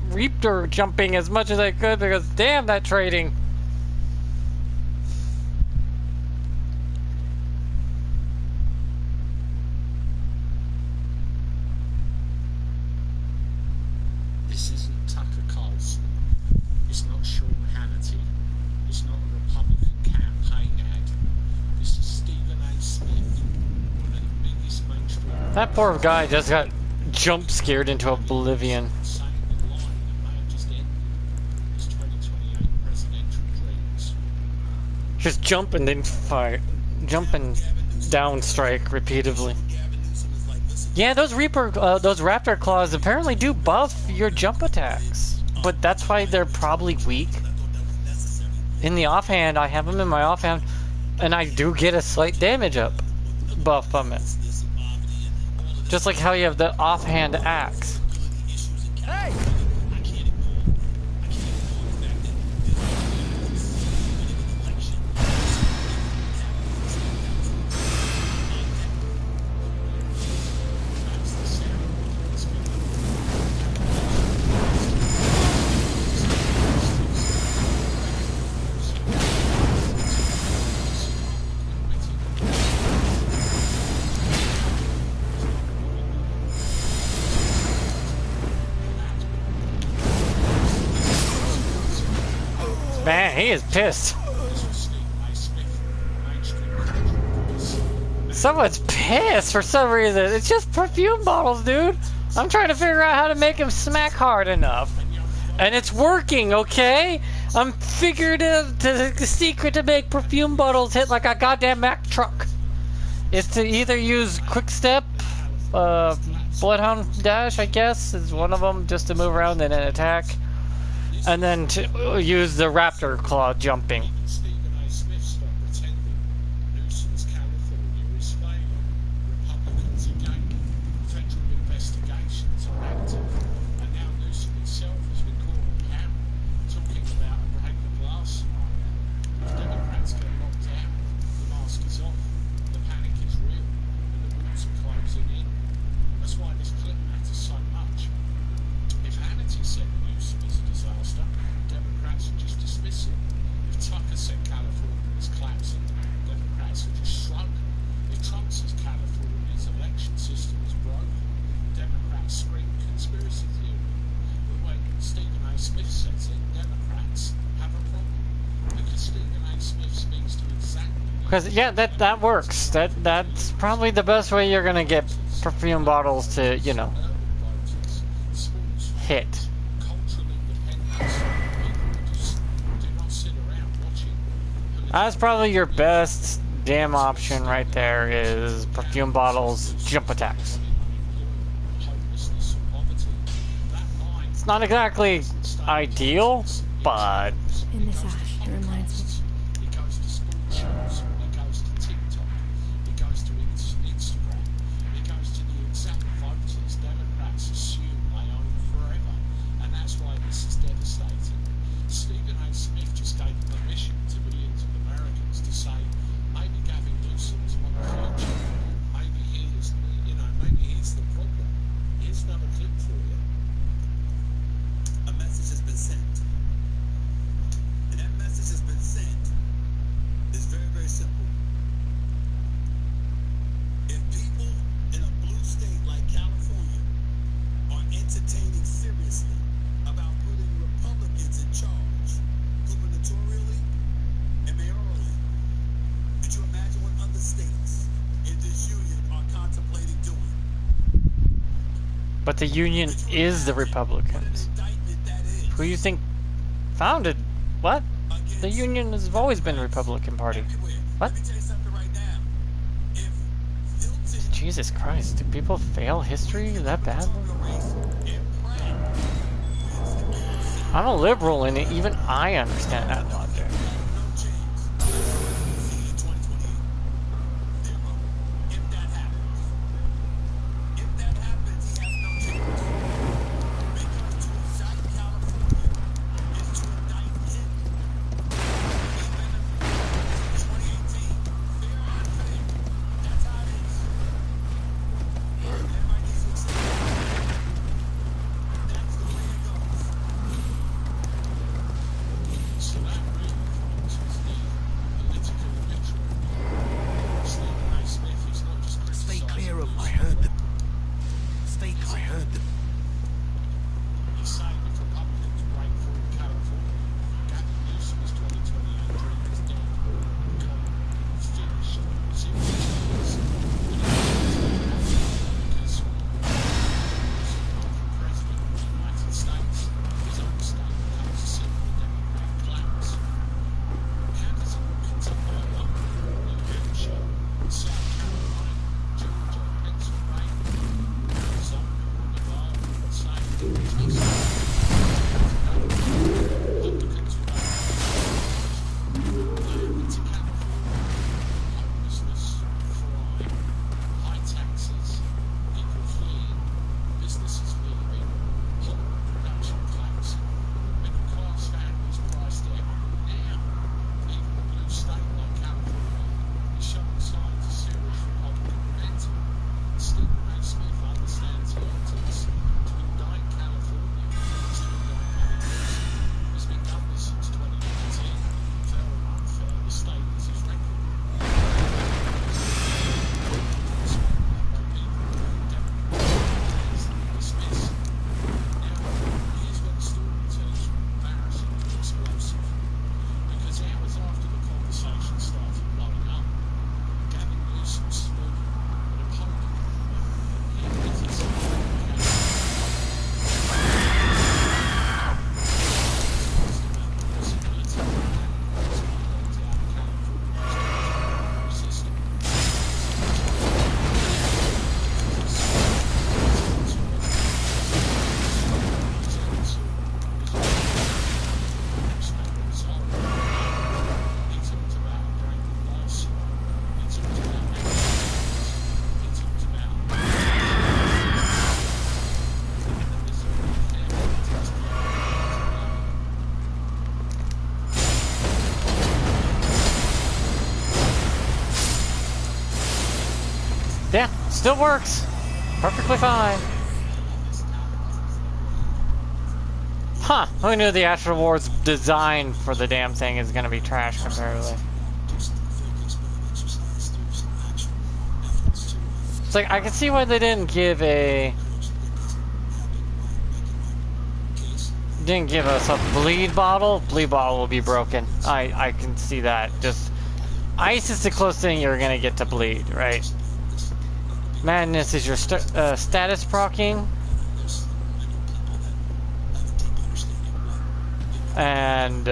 Reaper jumping as much as I could because damn that trading. This isn't Tucker Carlson. It's not Sean Hannity. It's not a Republican campaign ad. This is Stephen A. Smith, one of the biggest mainstream. That poor guy just got jump scared into oblivion. Saying the line that may have just ended his 2028 presidential dreams. Just jump and then fire. Jump and down strike repeatedly. Yeah, those those Raptor claws apparently do buff your jump attacks. But that's why they're probably weak. In the offhand, I have them in my offhand, and I do get a slight damage up buff from it. Just like how you have the offhand axe. Hey! Man, he is pissed. Someone's pissed for some reason. It's just perfume bottles, dude. I'm trying to figure out how to make him smack hard enough. And it's working, okay? I'm figured out the secret to make perfume bottles hit like a goddamn Mack truck is to either use quick step, Bloodhound Dash, I guess, is one of them, just to move around and then attack. And then to use the Raptor Claw jumping. Stephen A. Smith stopped pretending. Newsom's California is failing. Republicans again. Federal investigations are active. And now Newsom himself has been caught on camera talking about a break the glass scenario. If Democrats get locked down, the mask is off, the panic is real, and the rules are closing in. That's why this clip matters so much. If Hannity said Newsom is a disaster, Democrats would just dismiss it. If Tucker said Because yeah, that works. That's probably the best way you're gonna get perfume bottles to, you know, voters, sports hit. fans, cultural independence, people who just do not sit around watching. That's probably your best damn option right there is perfume bottles, jump attacks. Homelessness or poverty. That line It's not exactly ideal, but In this ash, it reminds me. it goes to sports shows, it goes to TikTok, it goes to Instagram, it goes to the exact voters Democrats assume they own forever, and that's why this is devastating. Stephen A. Smith just gave permission to millions of Americans to say, maybe Gavin Newsom's not the future, maybe maybe he's the problem. Here's another clip for you. A message has been sent. And that message has been sent is very, very simple. If people in a blue state like California are entertaining seriously about putting Republicans in charge, gubernatorially and mayorally, could you imagine what other states in this union are contemplating doing? but the union is the Republicans. Who you think founded what? The union has always been the Republican Party. What? Jesus Christ, do people fail history that badly? I'm a liberal and even I understand that logic. Stay clear of them. I heard them. I heard them. He's saying if Republicans break through in California, Gavin Newsom's 2028 dream is dead. Gone. Finished. Serious. Because President of the United States, his own state becomes a symbol of Democratic collapse. How does it begin to Iowa, New Hampshire, South Carolina, Georgia, Pennsylvania, Arizona, Nevada, same Texas? Republicans will into California. Homelessness, crime, high taxes, people fleeing, businesses leaving, Hollywood production collapsing, middle class families priced out. Now, even a blue state like California is showing signs of serious Republican momentum. Stephen A. Smith understands the optics to indict California to indict others. He's been done this since 2019. Fair or unfair, the state is his record. Here's where the story turns from embarrassing to explosive. Because hours after the conversation started blowing up, Gavin Newsom stood at a podium. He admitted Yeah, still works. Perfectly fine. Huh, who knew the Astro Wars design for the damn thing is gonna be trash comparatively. It's like, I can see why they didn't give us a bleed bottle. Bleed bottle will be broken. I can see that. Just Ice is the closest thing you're gonna get to bleed, right? Madness is your status proccing. And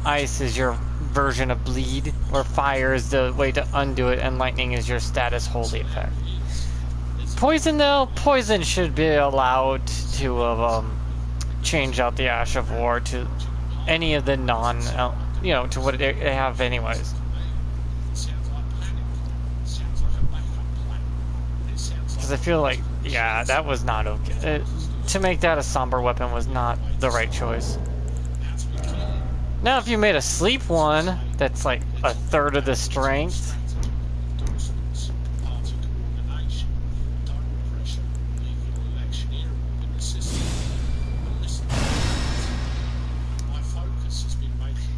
ice is your version of bleed, where fire is the way to undo it, and lightning is your status holy effect. Poison, though, poison should be allowed to change out the Ash of War to any of the to what they have anyways. Because I feel like, yeah, that was not okay. To make that a somber weapon was not the right choice. Now, if you made a sleep one, that's like a third of the strength.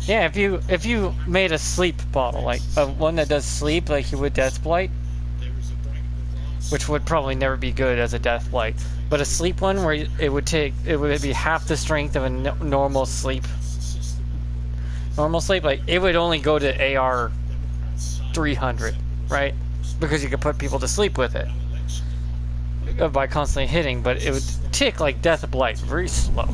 Yeah, if you made a sleep bottle, like one that does sleep, like you would Deathblight, which would probably never be good as a Deathblight, but a sleep one where it would be half the strength of a normal sleep. Like it would only go to AR 300, right? Because you could put people to sleep with it by constantly hitting, but it would tick like Deathblight, very slow.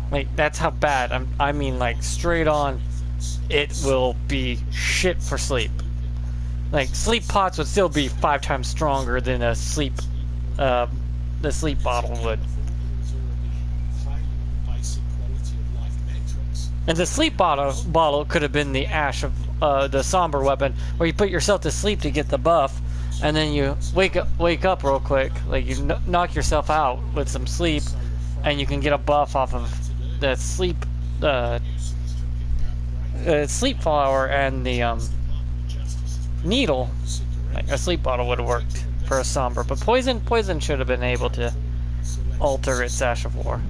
Like, that's how bad. I mean, like, straight on, it will be shit for sleep. Like, sleep pots would still be 5 times stronger than the sleep bottle would. And the sleep bottle could have been the ash of the somber weapon, where you put yourself to sleep to get the buff, and then you wake up real quick, like you knock yourself out with some sleep, and you can get a buff off of the sleep flower and the needle. Like a sleep bottle would have worked for a somber, but poison should have been able to alter its Ash of War.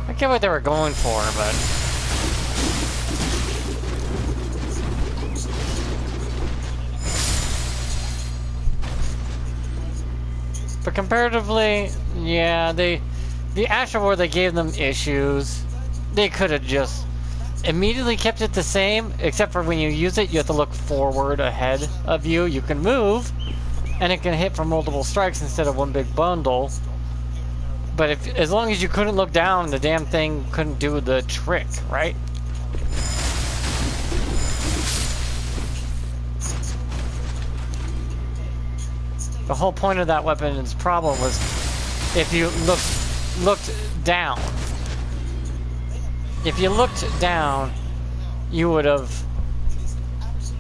I get what they were going for, but comparatively, yeah, the Ash of War, they gave them issues. They could have just immediately kept it the same, except for when you use it, you have to look forward ahead of you. You can move, and it can hit for multiple strikes instead of one big bundle. But as long as you couldn't look down, the damn thing couldn't do the trick, right? The whole point of that weapon's problem was if you looked down. If you looked down, you would have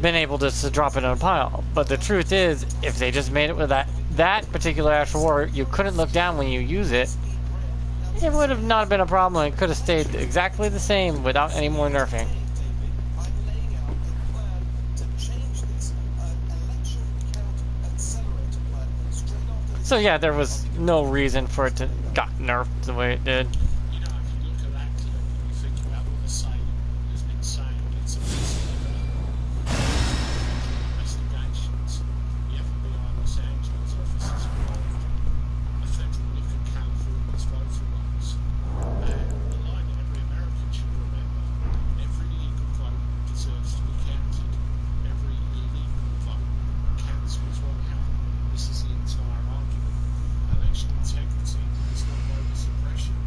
been able to drop it in a pile. But the truth is, if they just made it with that particular Ash of War, you couldn't look down when you use it. It would have not been a problem. It could have stayed exactly the same without any more nerfing. So yeah, there was no reason for it to got nerfed the way it did. You know, if you look at that clip and you think about what the saying has been saying, it's investigations. The FBI Los Angeles officers involved, a federal look at California's voter rolls, and the line that every American should remember: every legal vote deserves to be counted. Every illegal vote counts as one count. This is the entire argument. Election integrity is not voter suppression.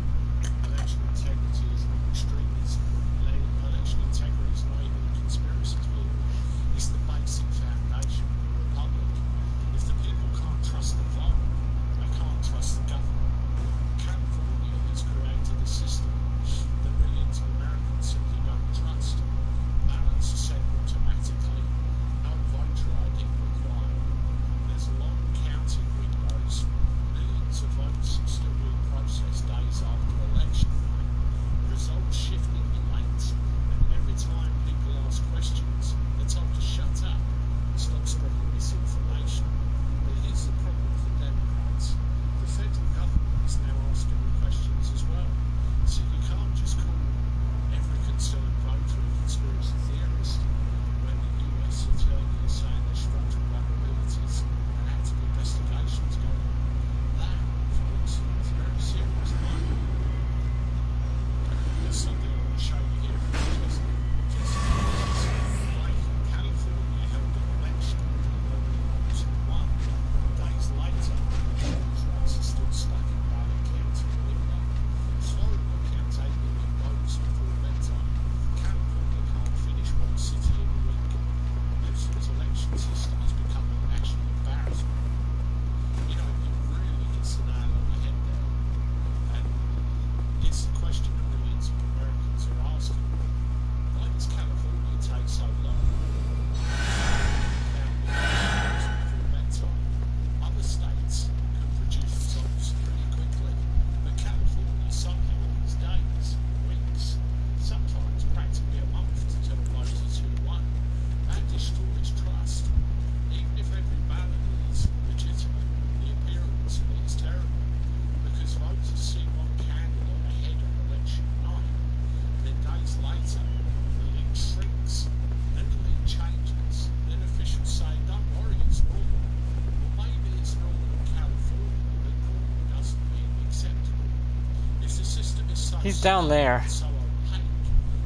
He's down there. So opaque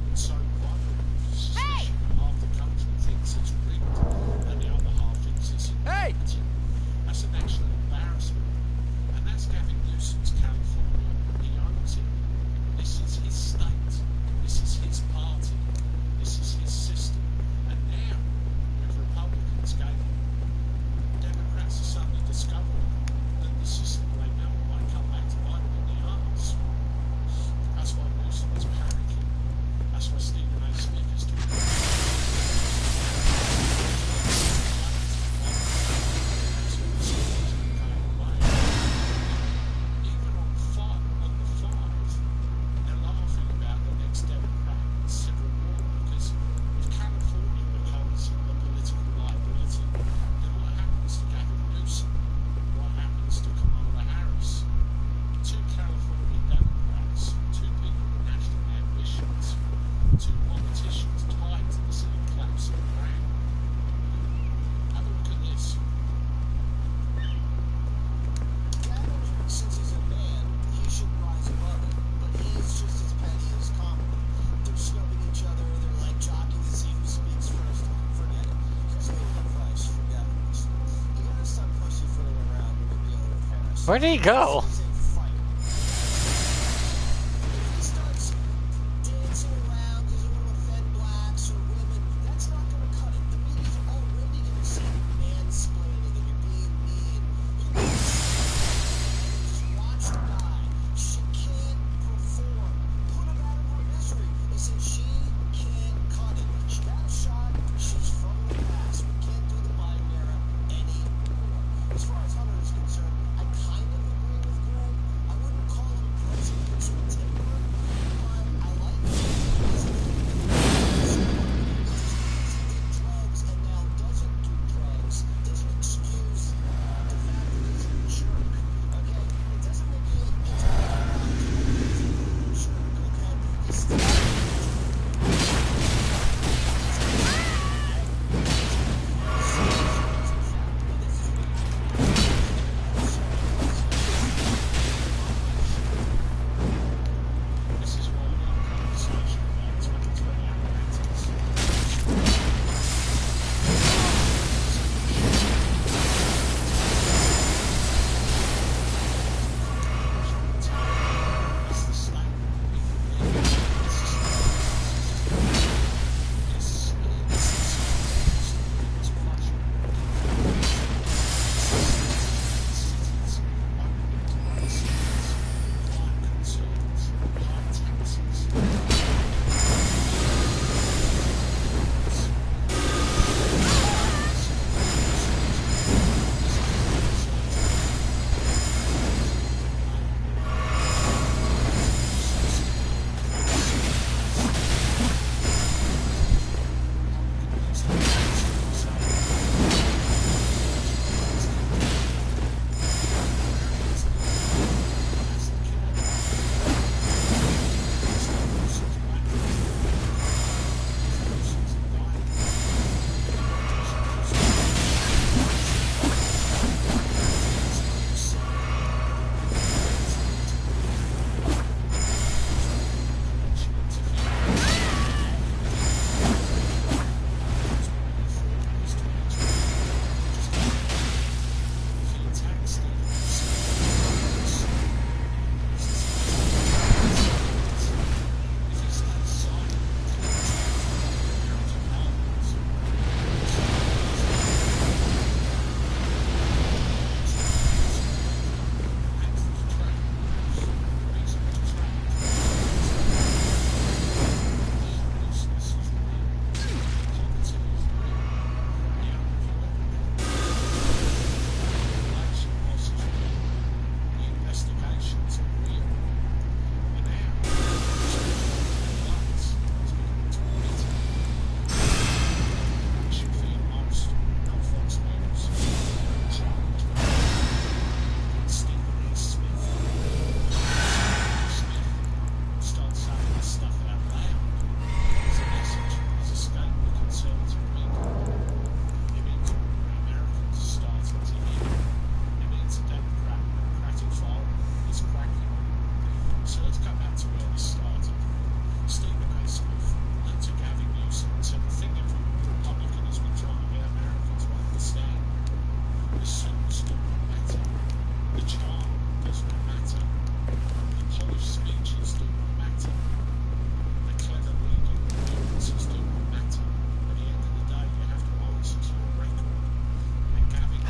and so vibrant. Hey! Half the country thinks it's rigged, and the other half thinks it's Hey! incompetent. That's an actual embarrassment. And that's Gavin Newsom's California. He owns it. This is his state. This is his party. This is his system. And now, with Republicans gaining, Democrats are suddenly discovering that the system they know might come back to bite them in the arse. That's why Newsom is panicking. That's why Stephen A. Smith is doing it. Even on the five, they're laughing about the next Democrat civil war because if California becomes a political liability, then what happens to Gavin Newsom? What happens to Kamala Harris? Two California Democrats, two people with national ambitions, two politicians tied to the same collapsing brand. Have a look at this. Since he's a man, he should rise above it, but he's just as petty as common. They're snubbing each other, they're like jockeying to see who speaks first. Forget it. Here's a little advice for Gavin Newsom. You gotta stop pussyfooting around when you're dealing with Harris. Where did he go? He's a fighter. If he starts dancing around because he want to offend blacks or women, that's not gonna cut it. The media's already gonna say you're mansplaining and you're being mean. Just watch her die. She can't perform. Put her out of her misery. They say she can't cut it. She got a shot. She's from the past. We can't do the Biden era anymore. As far as Hunter is concerned, I kind of agree with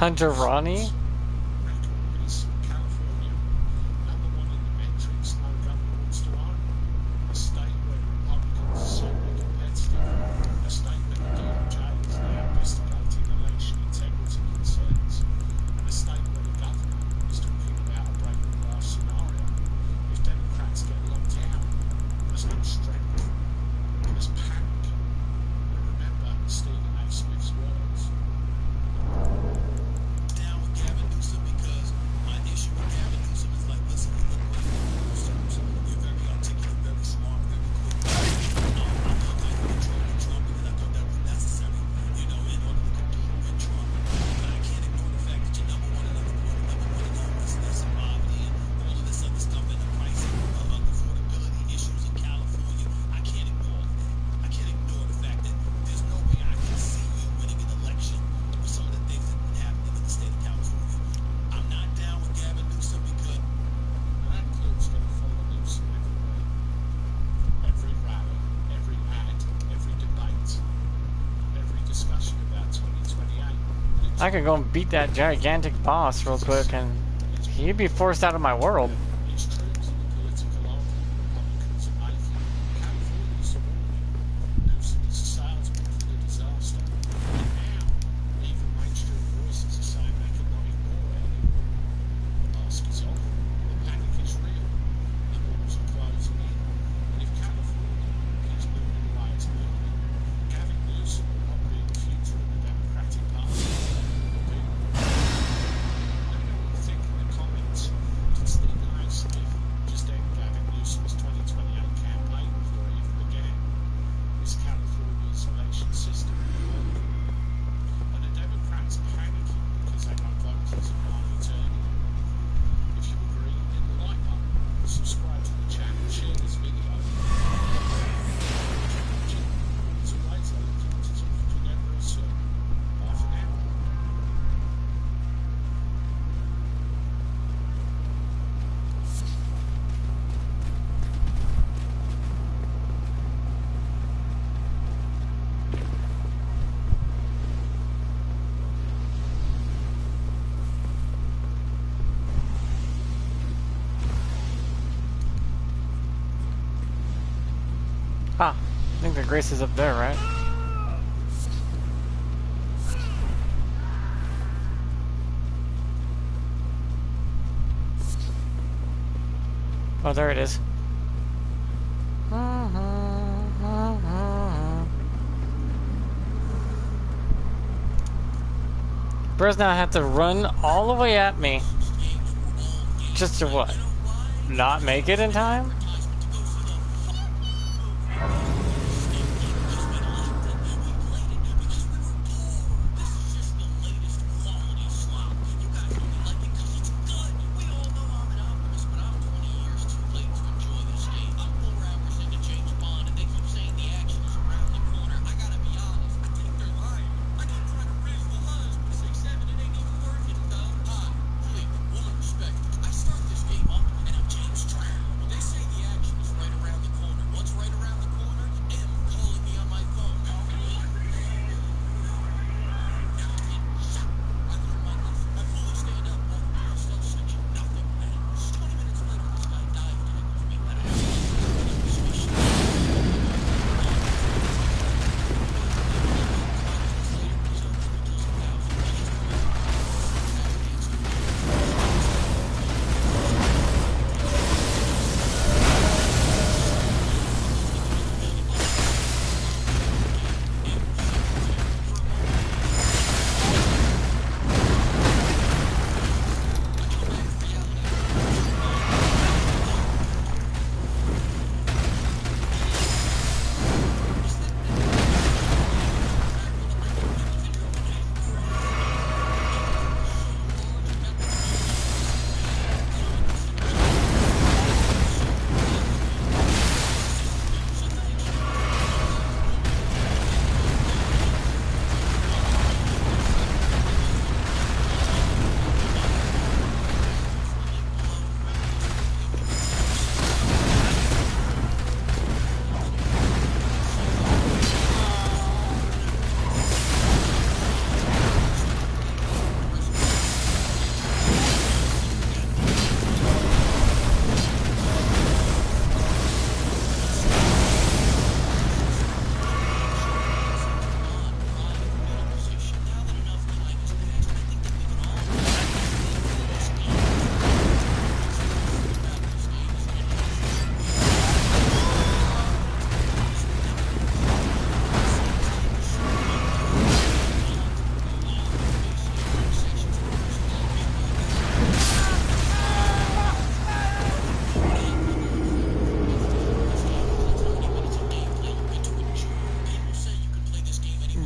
Hunter Ronnie? Records, California, number one in the metrics no governor wants to own. A state where Republicans are solely competitive. A state where the DOJ is now investigating election integrity concerns. And a state where the governor is talking about a break the glass scenario. If Democrats get locked out, there's no strength. There's panic. And remember Stephen A. Smith's words. Down with Gavin Newsom because my issue with Gavin Newsom is like, listen, you look great in those terms. You're very articulate, very smart, very quick. I control Trump because I thought that was necessary, you know, in order to compete with Trump. But I can't ignore the fact that you're number one in homelessness and poverty and all of this other stuff and the pricing of affordability issues in California. I can't ignore that. I can't ignore the fact that there's no way I can see you winning an election with some of the things that have been happening in the state of California. I'm not down with Gavin Newsom because That kid's going to follow Newsom everywhere. Every rally, every ad, every debate, every discussion about 2028. I could go and beat that gigantic boss real quick and he'd be forced out of my world. It's true to the political argument Republicans are making. California's the warning. Newsom is a salesman for the disaster. And now, even mainstream voices are saying they cannot ignore it anymore. The mask is off. The panic is real. The walls are closing in. And if California keeps moving the way it's moving, Gavin Newsom will not be in the future of the Democratic Party. Will be. Let me know what you think in the comments. Did Stephen A. Smith just end Gavin Newsom's 2028 campaign before it even began? Is California's election system working? And the Democrats panicking because they know voters are not returning. If you agree, hit the like button, subscribe to the channel, share this video. As always, I look forward to talking to you again real soon. Bye for now. Ah, I think the Grace is up there, right? Oh, there it is. Bros now have to run all the way at me. Just to what? Not make it in time? They say the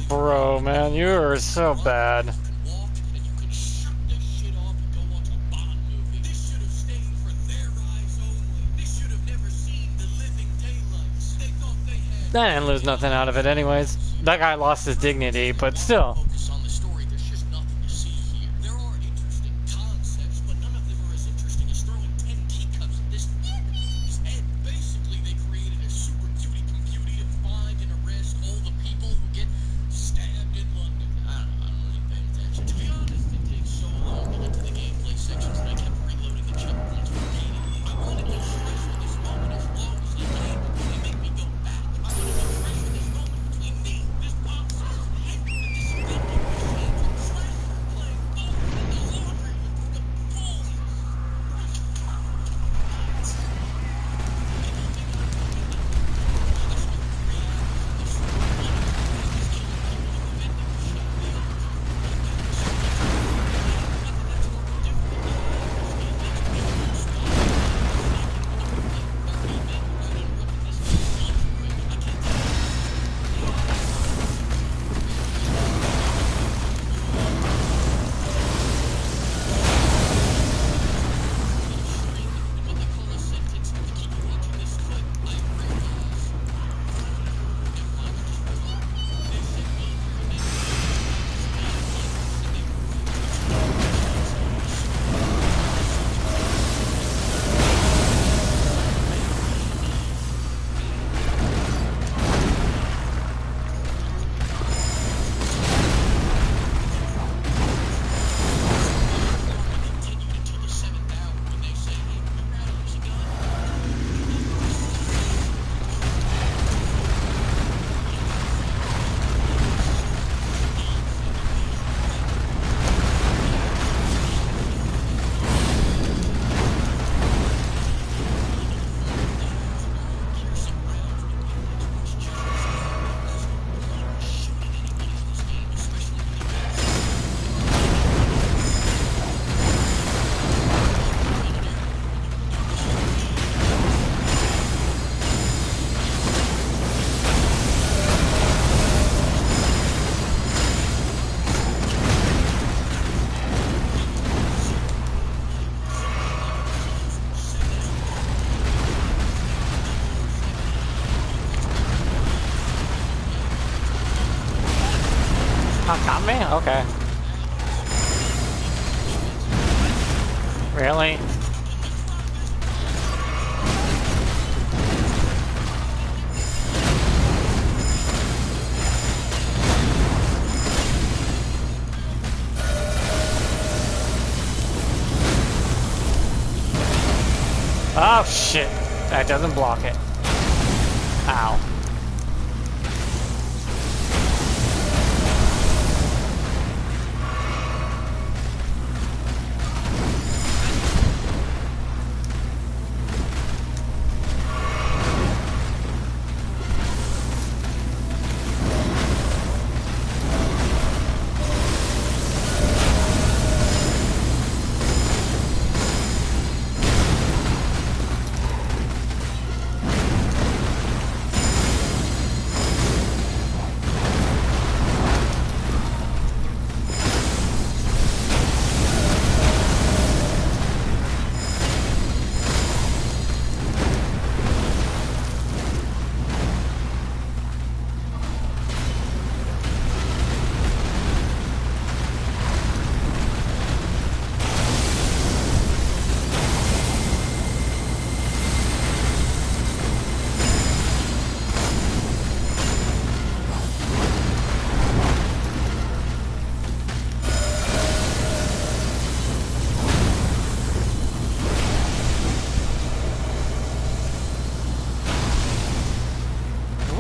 Bro, man, you are so bad. You can walk and you can shut this shit off and go watch a Bond movie. This should have stayed for their eyes only. This should have never seen the living daylights. They thought they had. I didn't lose nothing out of it anyways. That guy lost his dignity, but still. Focus on the story. There's just nothing to see here. There are interesting concepts, but none of them are as interesting as throwing 10 teacups at this head. Basically, they created a super cutie computer to find and arrest all the people who get stabbed in London. I don't really pay attention. To be honest, it takes so long to get to the gameplay sections that I kept reloading the checkpoints repeatedly. I wanted to treasure this moment as long as I can. They make me go back. I wanted to treasure this moment between me, this boxer's head, and this vending machine from Slasher playing both in the laundry room. The balls. Oh, got me? Okay. Really? Oh shit. That doesn't block it. Ow.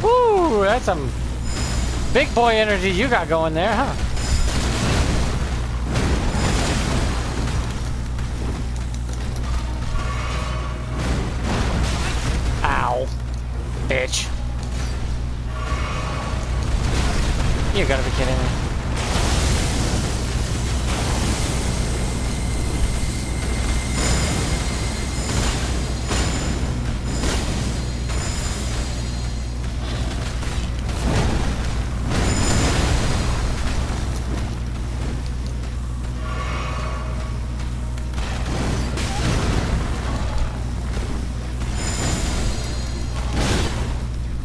Woo! That's some big boy energy you got going there, huh? Ow. Bitch. You gotta be kidding me.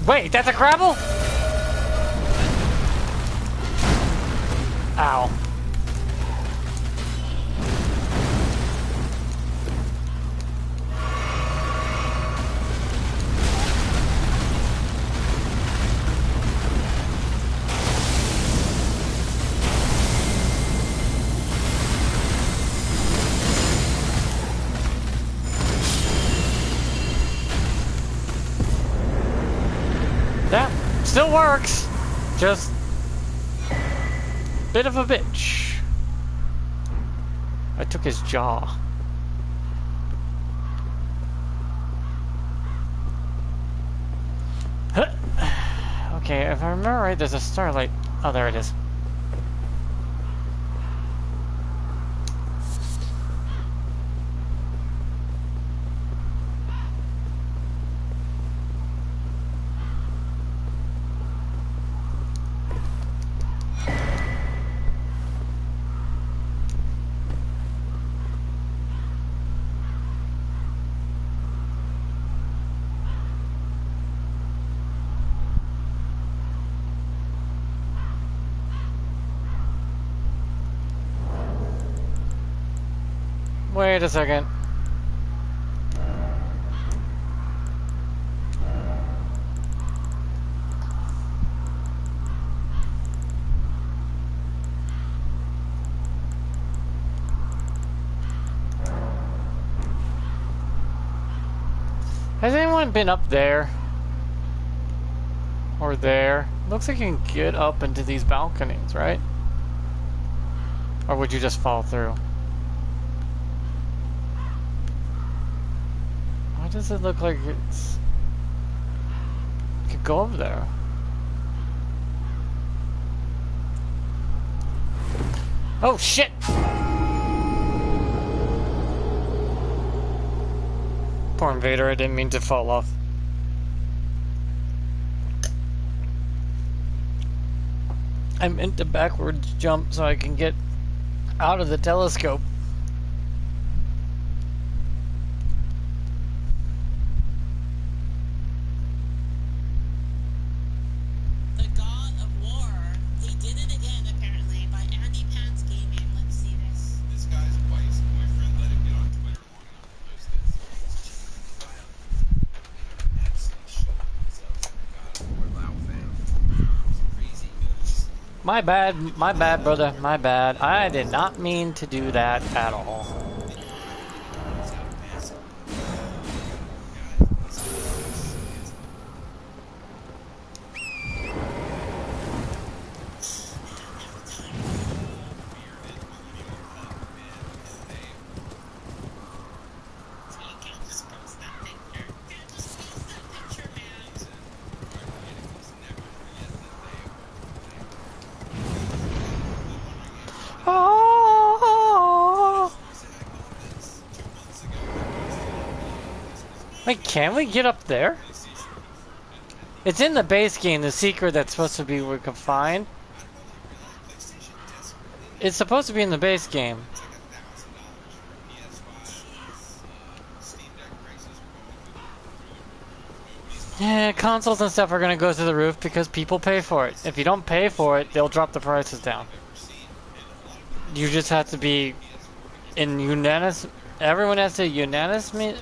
Wait, that's a grapple? Ow. That still works. Just bit of a bitch. I took his jaw. Okay, if I remember right, there's a starlight. Oh, there it is. Wait a second. Has anyone been up there? Or there? Looks like you can get up into these balconies, right? Or would you just fall through? Why does it look like it's... You could go over there. Oh shit! Poor Invader, I didn't mean to fall off. I meant to backwards jump so I can get out of the telescope. The God of War. He did it again, apparently, by Andy Pants Gaming. Let's see this. This guy's wife's boyfriend let him get on Twitter long enough to post this. Absolutely showing himself as a God of War Lao fan. Crazy good. My bad, brother, my bad. I did not mean to do that at all. Wait, can we get up there? It's in the base game, the secret that's supposed to be we can find. It's supposed to be in the base game. Yeah, consoles and stuff are gonna go through the roof because people pay for it. If you don't pay for it, they'll drop the prices down. You just have to be in unanimous. Everyone has to unanimously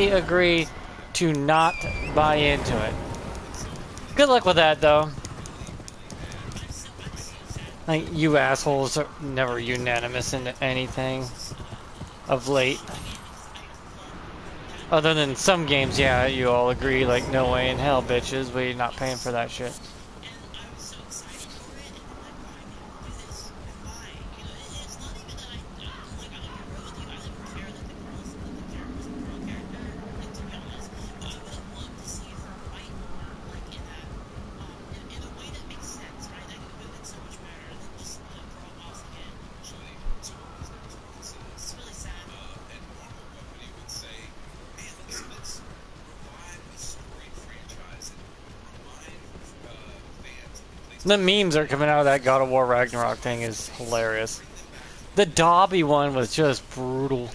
agree to not buy into it. Good luck with that, though. Like, you assholes are never unanimous into anything of late. Other than some games, yeah, you all agree, like, no way in hell, bitches, we're not paying for that shit. The memes are coming out of that God of War Ragnarok thing is hilarious. The Dobby one was just brutal.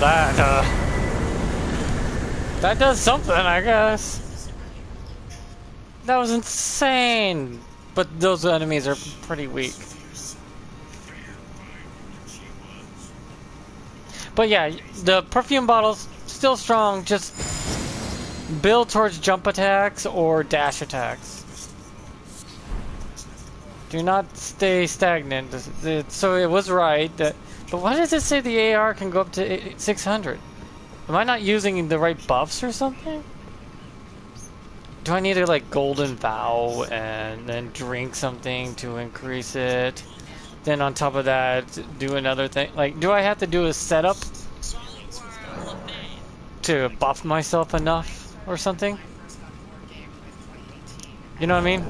that does something, I guess. That was insane. But those enemies are pretty weak. But yeah, the perfume bottle's still strong. Just build towards jump attacks or dash attacks. Do not stay stagnant. So it was right that. But why does it say the AR can go up to 600? Am I not using the right buffs or something? Do I need to like golden vow and then drink something to increase it? Then on top of that, do another thing. Like, do I have to do a setup to buff myself enough or something? You know what I mean?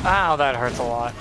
Ow, that hurts a lot.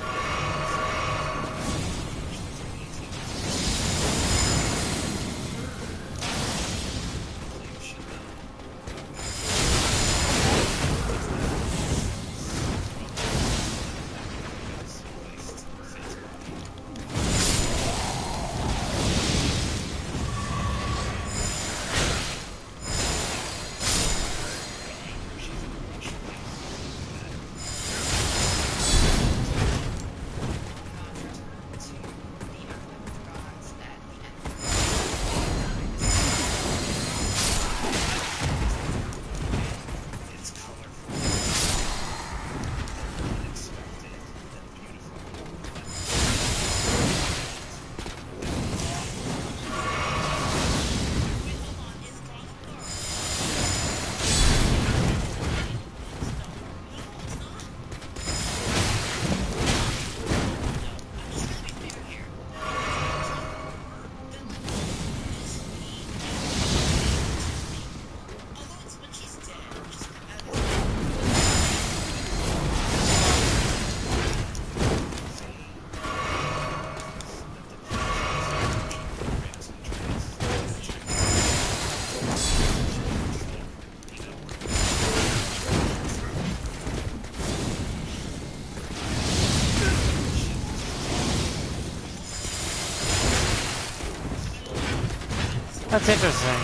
That's interesting.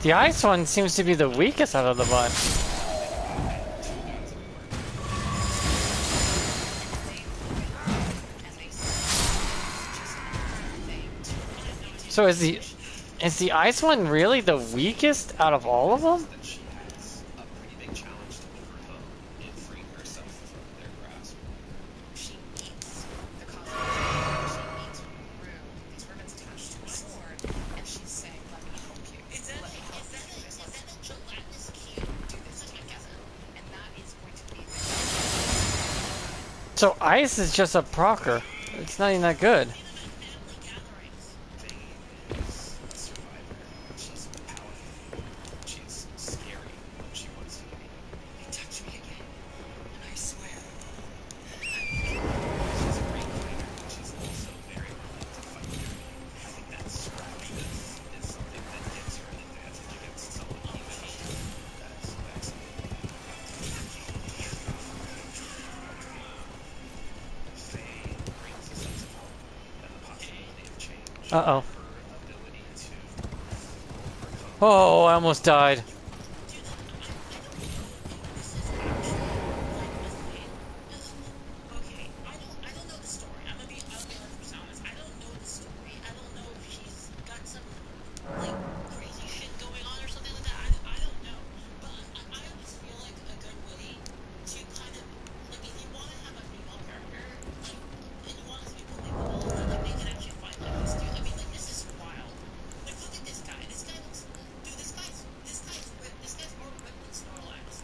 The ice one seems to be the weakest out of the bunch. So is the ice one really the weakest out of all of them? So ice is just a procer. It's not even that good. Uh-oh. Oh, I almost died. Okay, I don't know the story. I'll be 100% honest. I don't know the story. I don't know if she's got some like crazy shit going on or something like that. I don't know. But I always feel like a good way to kind of like if you want to have a female character like and you want it to be believable that like they can actually fight like these two. I mean like this is wild. Like look at this guy. This guy looks dude. This guy's more ripped than Snorlax.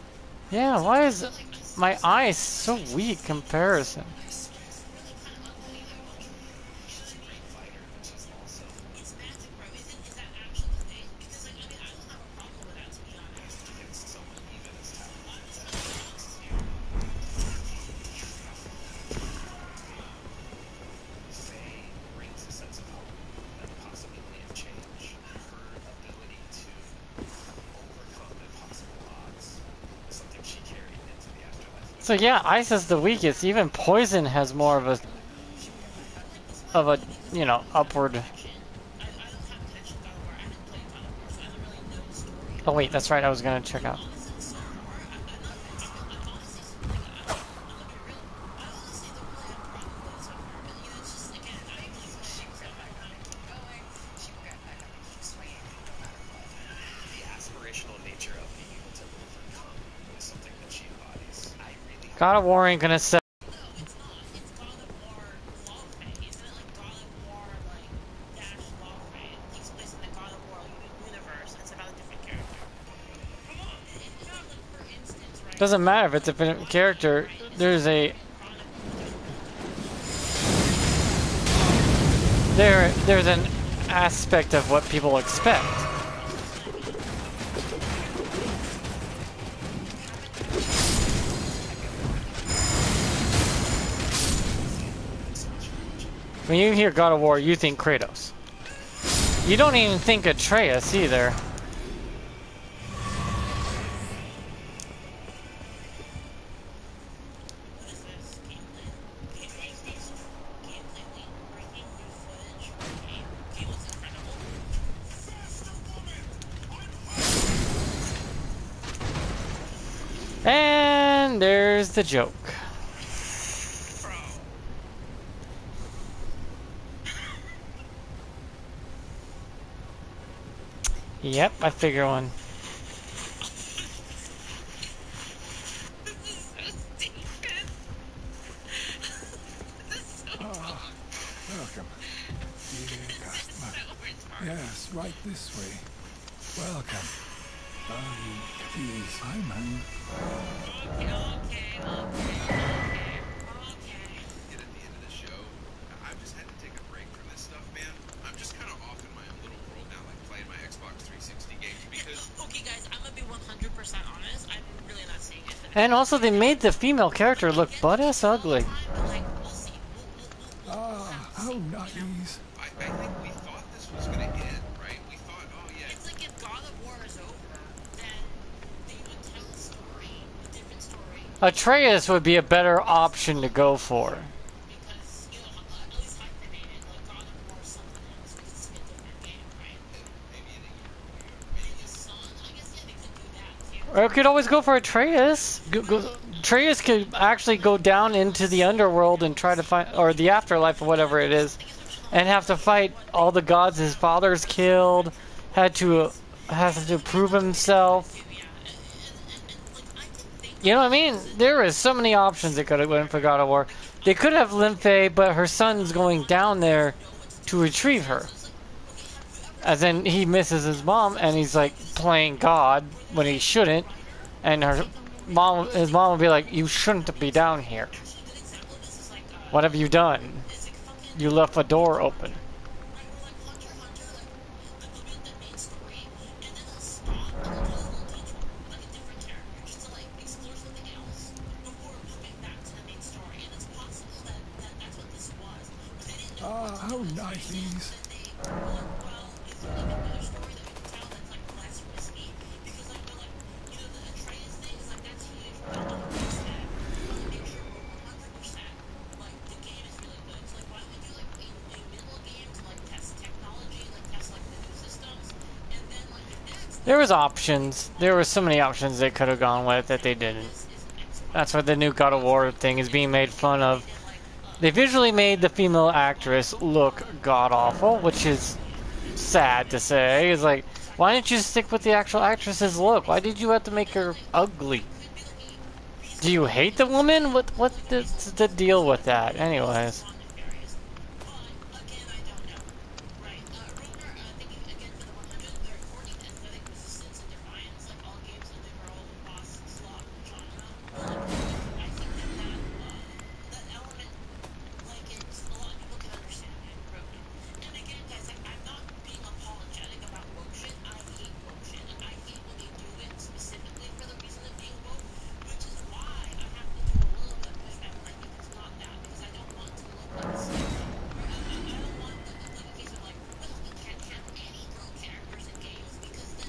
Yeah, It's why is kind of like my eyes so weak comparison? really kind of ugly. You know what I mean? It's magic, bro. Is that actually the thing? Because like I mean I don't have a problem with that to be honest. So yeah, ice is the weakest. Even poison has more of a you know upward. I don't have connection to God of War. I didn't play God of War, so I don't really know the story. Oh wait, that's right. I was gonna check out. Honestly, so far, I'm honestly like I'm gonna be real. I honestly don't really have a problem with it so far. But you know, it's just again, I usually play it so I'm gonna keep going. She will get back up and keep swinging no matter what. The aspirational nature of being able to overcome is something that she embodies. I really hope God of War ain't gonna sell. No, it's not. It's God of War Love Fate. Isn't it like God of War like dash Love Fate? It takes place in the God of War universe. It's about a different character. Come on. If you have like for instance, right? Doesn't matter if it's a different character. There's a there's an aspect of what people expect. When you hear God of War, you think Kratos. You don't even think Atreus either. What is this? Gameplay breaking new footage from game. Game looks incredible. And there's the joke. Bro. Yep, I figure one. This is so stupid. This is so Welcome. Dear customer. retarded. Yes, right this way. Welcome. Please, hi, man. Okay. Get at the end of the show. I've just had to take a break from this stuff, man. I'm just kind of off in my own little world now, like playing my Xbox 360 games because Okay, guys, I'm gonna be 100% honest. I'm really not seeing it. And also, they made the female character look butt-ass ugly. But like, we'll see. How nice. I think we thought this was gonna end, right? We thought, oh yeah, It's like if God of War is over, then they would tell a story, a different story. Atreus would be a better option to go for. Because, you know, at least hyphenated, like God of War is something else because it's a different game, right? maybe in a year. Maybe his son, I guess, yeah, they could do that too. Or it could always go for Atreus. Atreus could actually go down into the underworld and try to find, or the afterlife or whatever it is, and have to fight all the gods his father's killed. Has to prove himself. Yeah, and like, I did think You know what I mean? There is so many options they could have went for God of War. They could have Lymphae, but her son's going down there to retrieve her. As in, he misses his mom, and he's like playing God when he shouldn't. And his mom will be like, "You shouldn't be down here. a good example of this is like, What have you done? is like fucking, You left a door open." right, or like Hunter x Hunter, like they'll be at the main story, and then they'll stop and they'll do a little detour, like a different character, just to like explore something else before moving back to the main story. And it's possible that's what this was, but they didn't know what to How do with the nice. story, so then they were like, well, is there like another story that we can tell that's like less risky? Because like they're like, you know, the Atreus thing is like that's huge. We don't want to waste that. We want to make sure we're 100% like the game is really good. So like, why don't we do like a middle game to like test There was options. There were so many options they could have gone with that they didn't. That's why the new God of War thing is being made fun of. They visually made the female actress look god-awful, which is sad to say. It's like, why didn't you stick with the actual actress's look? Why did you have to make her ugly? Do you hate the woman? What's the deal with that? Anyways.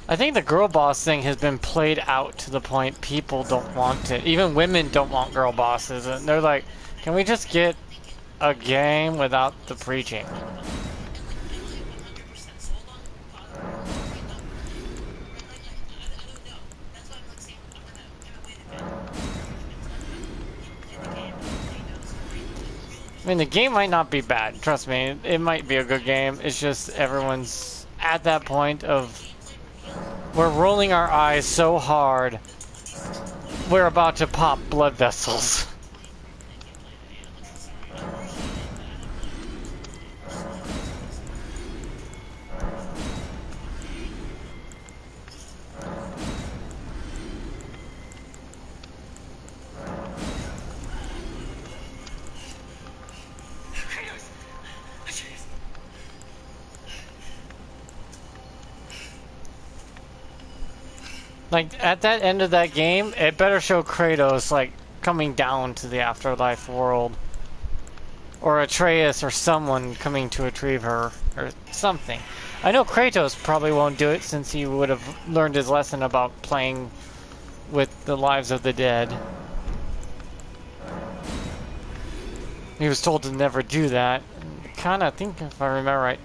I think the girl boss thing has been played out to the point people don't want it. Even women don't want girl bosses. And they're like, can we just get a game without the preaching? I mean, the game might not be bad. Trust me, it might be a good game. It's just everyone's at that point of we're rolling our eyes so hard we're about to pop blood vessels. Like, at that end of that game, it better show Kratos, like, coming down to the afterlife world. Or Atreus or someone coming to retrieve her, or something. I know Kratos probably won't do it since he would have learned his lesson about playing with the lives of the dead. He was told to never do that. Kinda, I think if I remember right,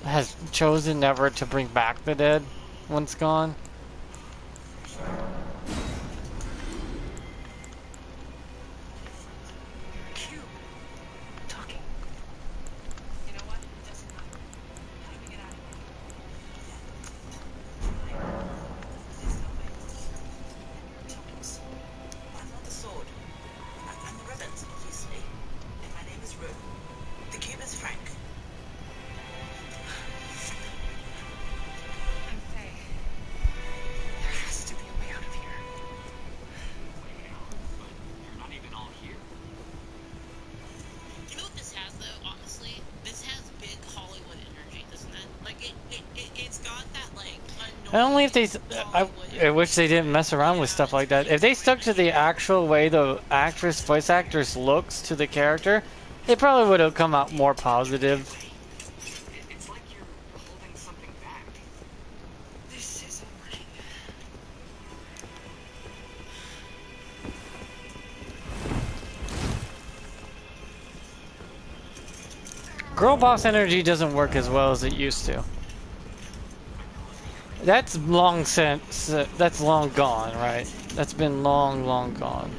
has chosen never to bring back the dead once gone. And only if they, I wish they didn't mess around with stuff like that. If they stuck to the actual way the voice actress looks to the character, they probably would have come out more positive. It's like you're holding something back. This isn't working. Girl boss energy doesn't work as well as it used to. That's long since, that's long gone, right? That's been long, long gone.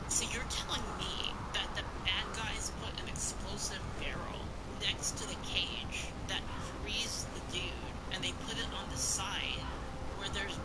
So you're telling me that the bad guys put an explosive barrel next to the cage that frees the dude, and they put it on the side where there's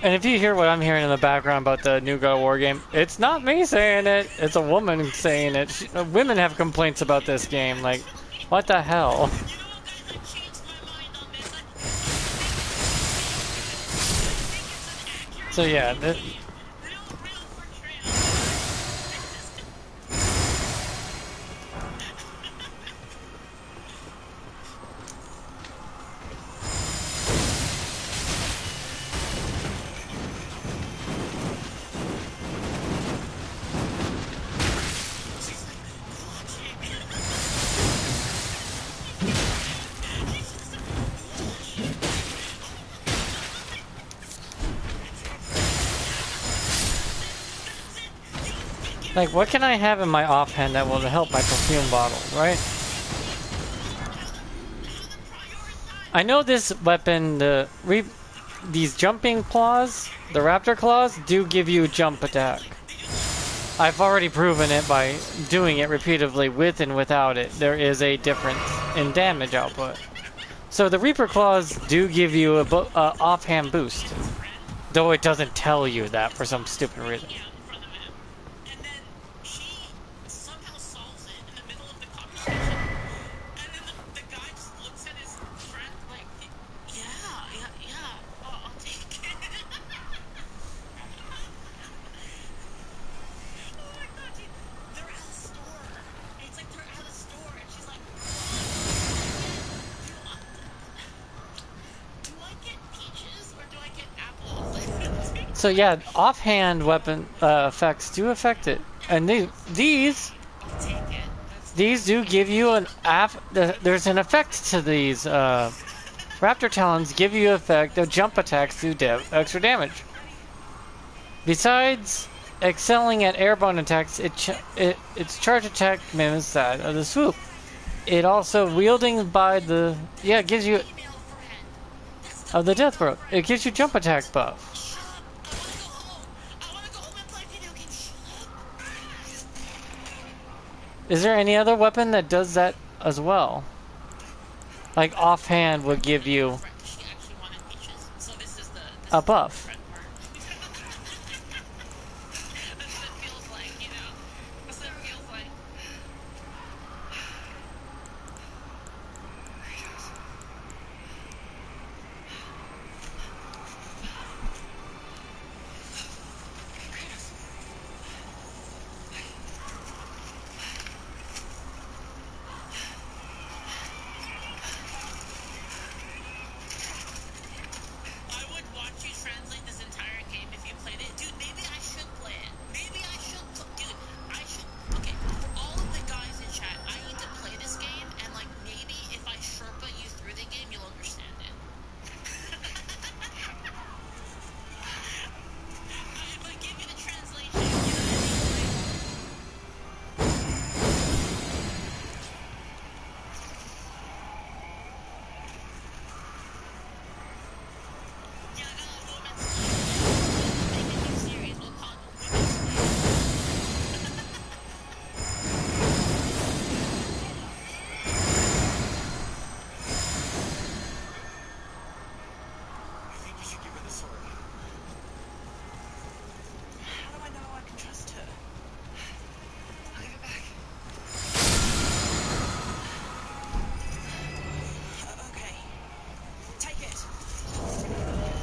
And if you hear what I'm hearing in the background about the new God of War game, it's not me saying it. It's a woman saying it. Women have complaints about this game. Like, what the hell? You know what, guys? I changed my mind on this. I think it's an accurate So yeah, game. Real portrayal. like, what can I have in my offhand that will help my perfume bottle, right? I know this weapon, these jumping claws, the raptor claws, do give you jump attack. I've already proven it by doing it repeatedly with and without it. There is a difference in damage output. So the Reaper claws do give you a offhand boost, though it doesn't tell you that for some stupid reason. And then she somehow solves it in the middle of the conversation. And then the guy just looks at his friend like, yeah, I'll take it. Oh my god, dude. They're at a store. It's like they're at a store and she's like, do I get peaches or do I get apples? So yeah, offhand weapon effects do affect it, and these do give you an there's an effect to these raptor talons. Give you effect of jump attacks do extra damage. Besides excelling at airborne attacks, its charge attack mimics that of the swoop. It also wielding by the it gives you of the death rope. It gives you jump attack buff. Is there any other weapon that does that as well? Like offhand would give you a buff.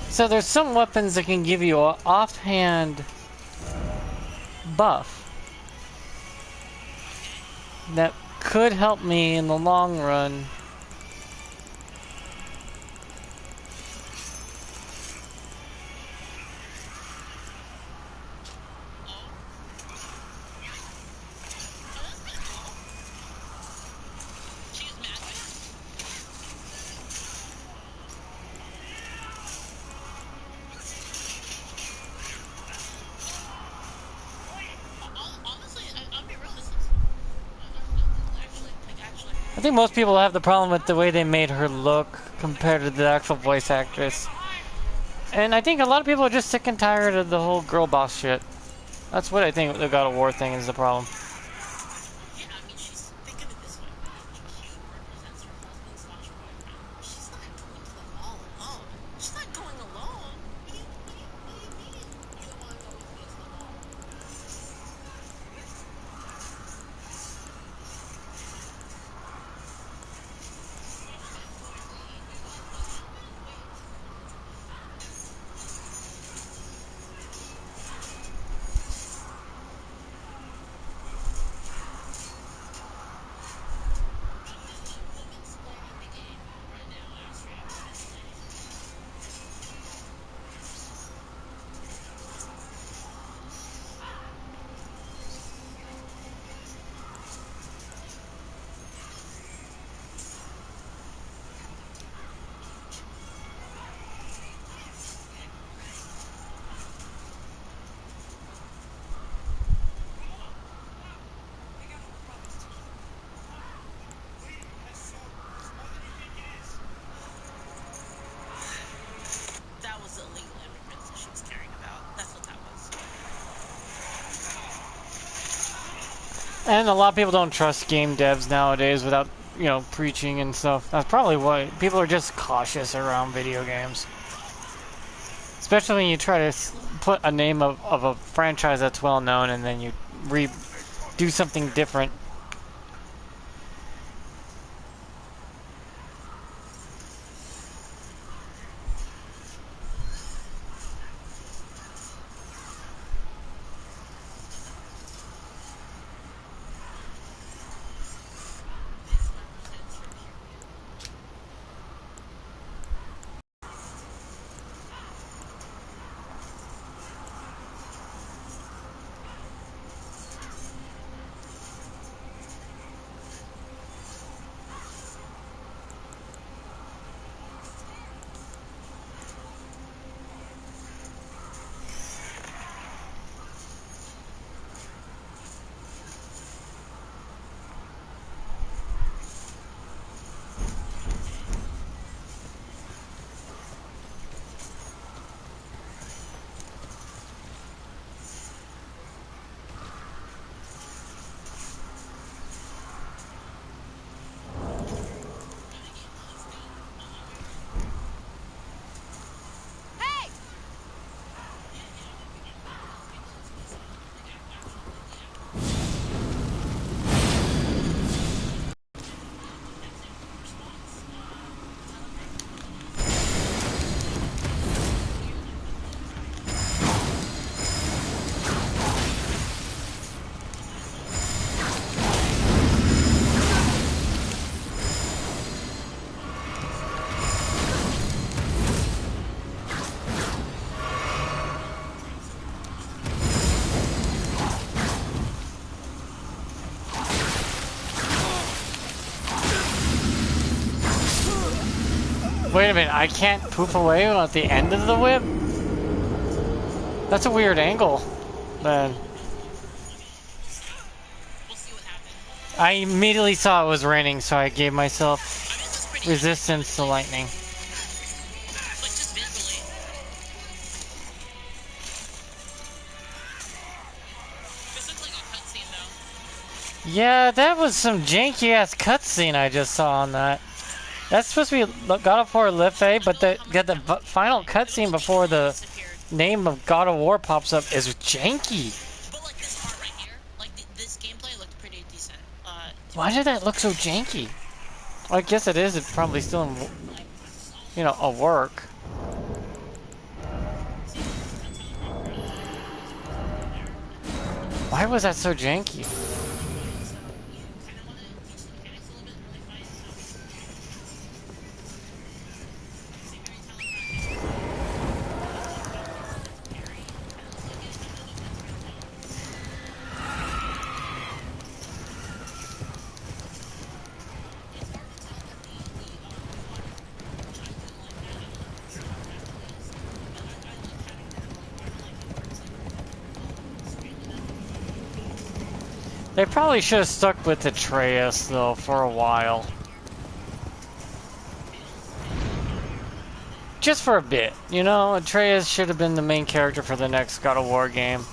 So there's some weapons that can give you an offhand buff that could help me in the long run. I think most people have the problem with the way they made her look compared to the actual voice actress. And I think a lot of people are just sick and tired of the whole girl boss shit. That's what I think the God of War thing is the problem. And a lot of people don't trust game devs nowadays without, you know, preaching and stuff. That's probably why people are just cautious around video games. Especially when you try to put a name of a franchise that's well known and then you do something different. Wait a minute, I can't poof away at the end of the whip? That's a weird angle, then. We'll see what happens. I immediately saw it was raining, so I gave myself resistance to lightning. But just visually. This looks like a cutscene, though. Yeah, that was some janky ass cutscene I just saw on that. That's supposed to be God of War Life, but the final cutscene before the name of God of War pops up is janky. But like this part right here, like this gameplay looked pretty decent. Why did that look so janky? Well, I guess it is. It's probably still, in, you know, a work. Why was that so janky? They probably should have stuck with Atreus, though, for a while. Just for a bit, you know? Atreus should have been the main character for the next God of War game.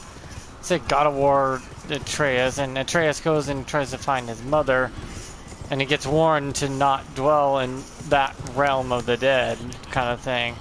It's like God of War Atreus, and Atreus goes and tries to find his mother, and he gets warned to not dwell in that realm of the dead, kind of thing.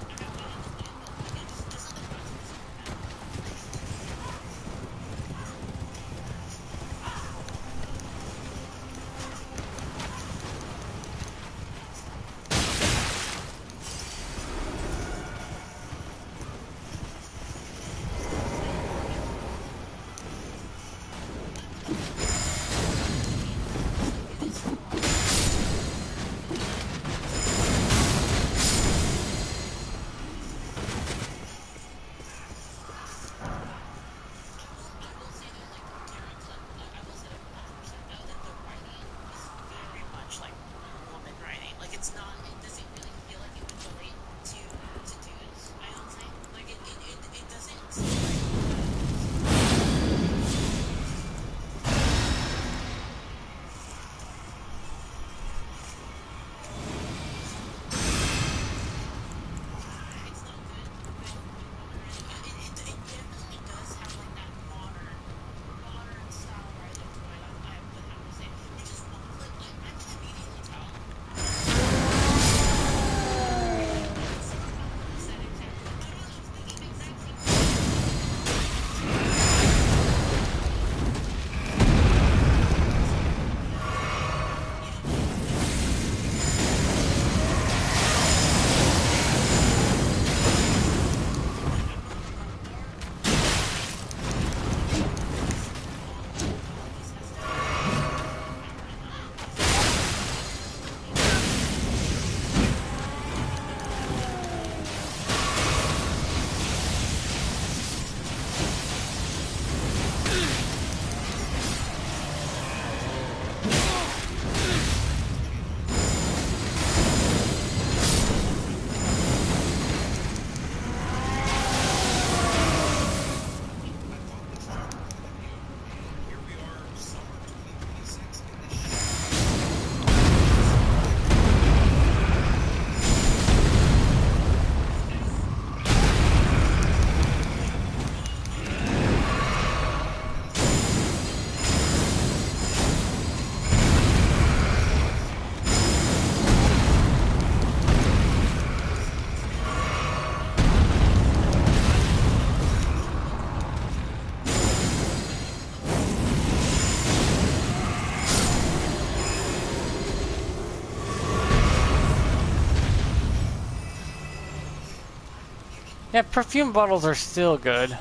Yeah, perfume bottles are still good. Like,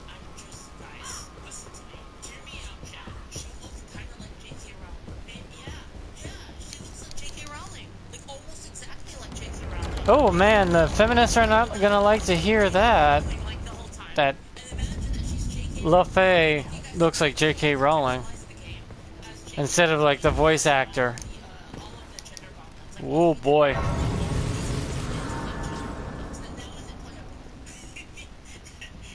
I'm just, guys, listen to me. Hear me out, chat. She looks kind of like J.K. Rowling. Yeah, she looks like J.K. Rowling. Like, almost exactly like J.K. Rowling. Oh man, the feminists are not gonna like to hear that. Like, the whole time. That And imagine that she's J.K. Rowling. LaFay You guys looks like J.K. Rowling contextualize the game as J.K. instead of like the voice actor. all of the gender gauntlets. Like, Oh boy. and now is it playable?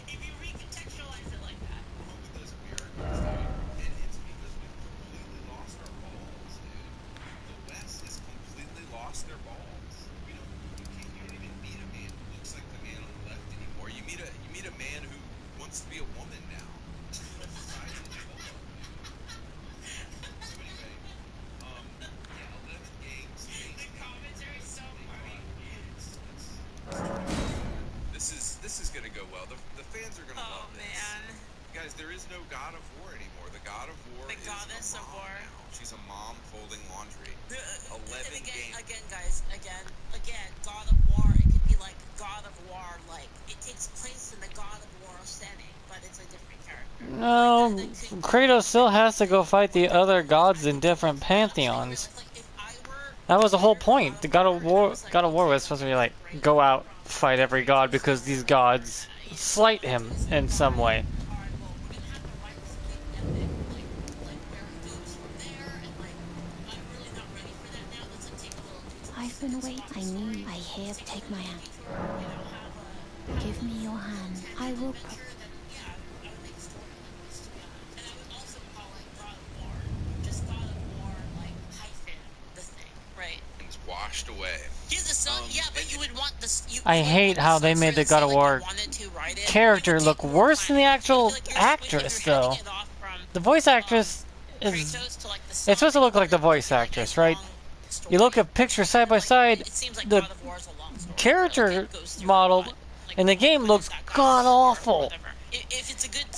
If you recontextualize it like that. Wrong with those Americans, dude. And it's because we've completely lost our balls, dude. The West has completely lost their balls. You don't even meet a man who looks like the man on the left anymore. You meet a man who wants to be a woman now. Besides his polo, dude. So anyway, yeah, 11 games. The commentary is so funny. This is gonna go well. The fans are gonna Oh love this. man. Guys, there is no God of War anymore. The God of War The is goddess a of mom war. now. She's a mom folding laundry. 11 And games. again, guys, God of War, it could be like God of War, like, it takes place in the God of War setting, but it's a different character. No, Kratos still has to go fight the other gods in different pantheons. Like, if I were That was the whole point. The God of War was supposed to be like, go out, fight every god because these gods slight him in some way. alright, well, we're gonna have to write this complete epic, like where it goes from there, and like, I'm really not ready for that now. Let's like take a little detour. I've been waiting. I knew. I here. Take my hand. You know, have Give me your hand. I will. sure that, yeah, I would make a story like this, to be honest. And I would also call it God of War. Just God of War, like, hyphen the thing, right? It's washed away. Yeah, the sun, yeah, but you would want this. I hate how they made the God of War character look worse than the actual actress, though. The voice actress is... It's supposed to look like the voice actress, right? You look at pictures side by side, the character model in the game looks god-awful.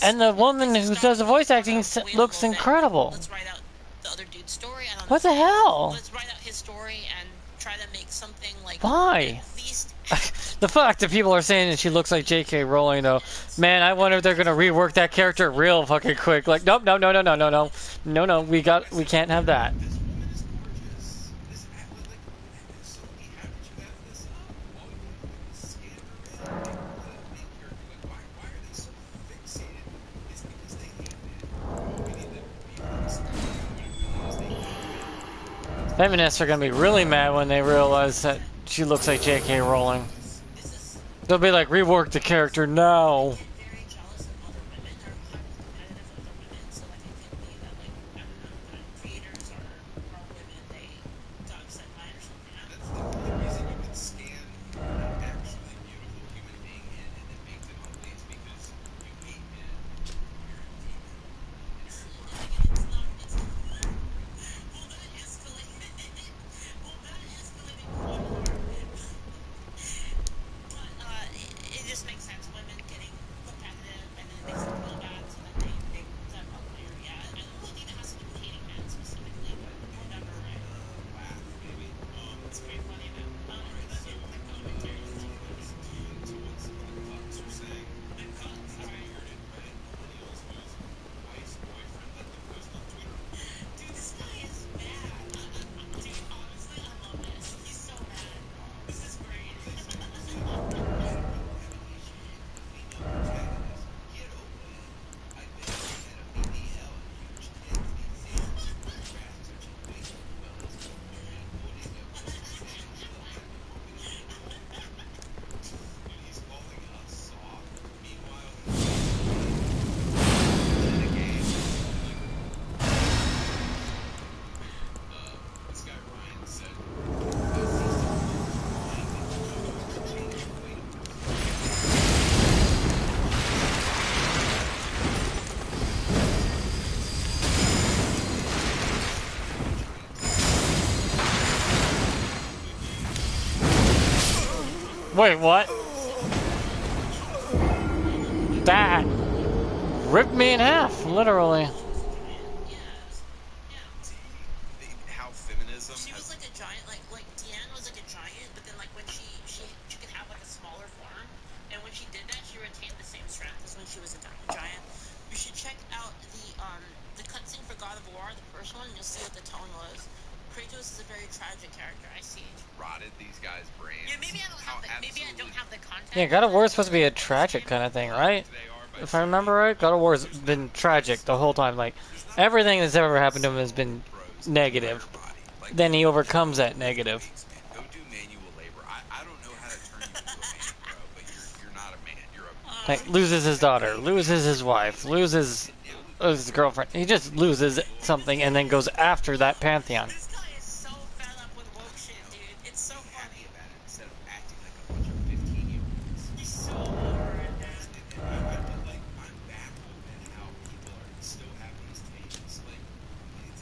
And the woman who does the voice acting looks incredible. Let's write out the other dude's story. I don't know. What the hell? Let's write out his story and try to make something like Why? at least The fact that people are saying that she looks like J.K. Rowling, though, man, I wonder if they're gonna rework that character real fucking quick. Like, nope, no, we can't have that. This woman is gorgeous. This like so haven't you had this up? All you do is scan her in, make her the main character. Like, why are they so fixated? It's because they hate it. We need to be honest. It really is. They hate it. Feminists are gonna be really mad when they realize that she looks like J.K. Rowling. They'll be like, rework the character now. very jealous of other women or highly competitive with other women. So like it could be that like I don't know, that creators are women, they got upset by it or something. I don't That's the only reason you can scan an actually beautiful human being in and then make them ugly is because you hate men. You're a demon. it's not it's well that escalated quite hard. But it just makes sense. Women getting competitive and then it makes them feel bad, so then they become uglier. Yeah, I don't really think it has to do with hating men specifically, but whatever. Right? Laugh, maybe. It's very funny though. That's a commentary. To what some of the cucks are saying. I'm caught. I heard it, right? Millennials whose wife's boyfriend let them post on Twitter. Dude, this guy is mad. Dude, honestly, I love this. He's so mad. This is great. He's calling us soft. Meanwhile, in a game. This guy Ryan said, Wait, what? That ripped me in half, literally. how feminism cannibalism She has was like a giant, like Deanne was like a giant, but then like when she could have like a smaller form, and when she did that, she retained the same strength as when she was a giant. You should check out the cutscene for God of War, the first one, and you'll see what the tone was. Kratos is a very tragic character. I see. rotted these guys' brains. Yeah, maybe I don't have the context. Yeah, God of War is supposed to be a tragic kind of thing, right? If I remember right, God of War's been tragic the whole time. Like, everything that's ever happened to him has been negative. Then he overcomes that negative. Go do manual labor. I don't know how to turn you into a man, bro, but you're not a man. You're a Like, loses his daughter, loses his wife, loses his girlfriend. He just loses something and then goes after that pantheon. This guy is so fed up with woke shit, dude. It's so funny. happy about it instead of acting like a bunch of 15-year-olds. He's so over it, man. I'm baffled at how people still have these takes. Like,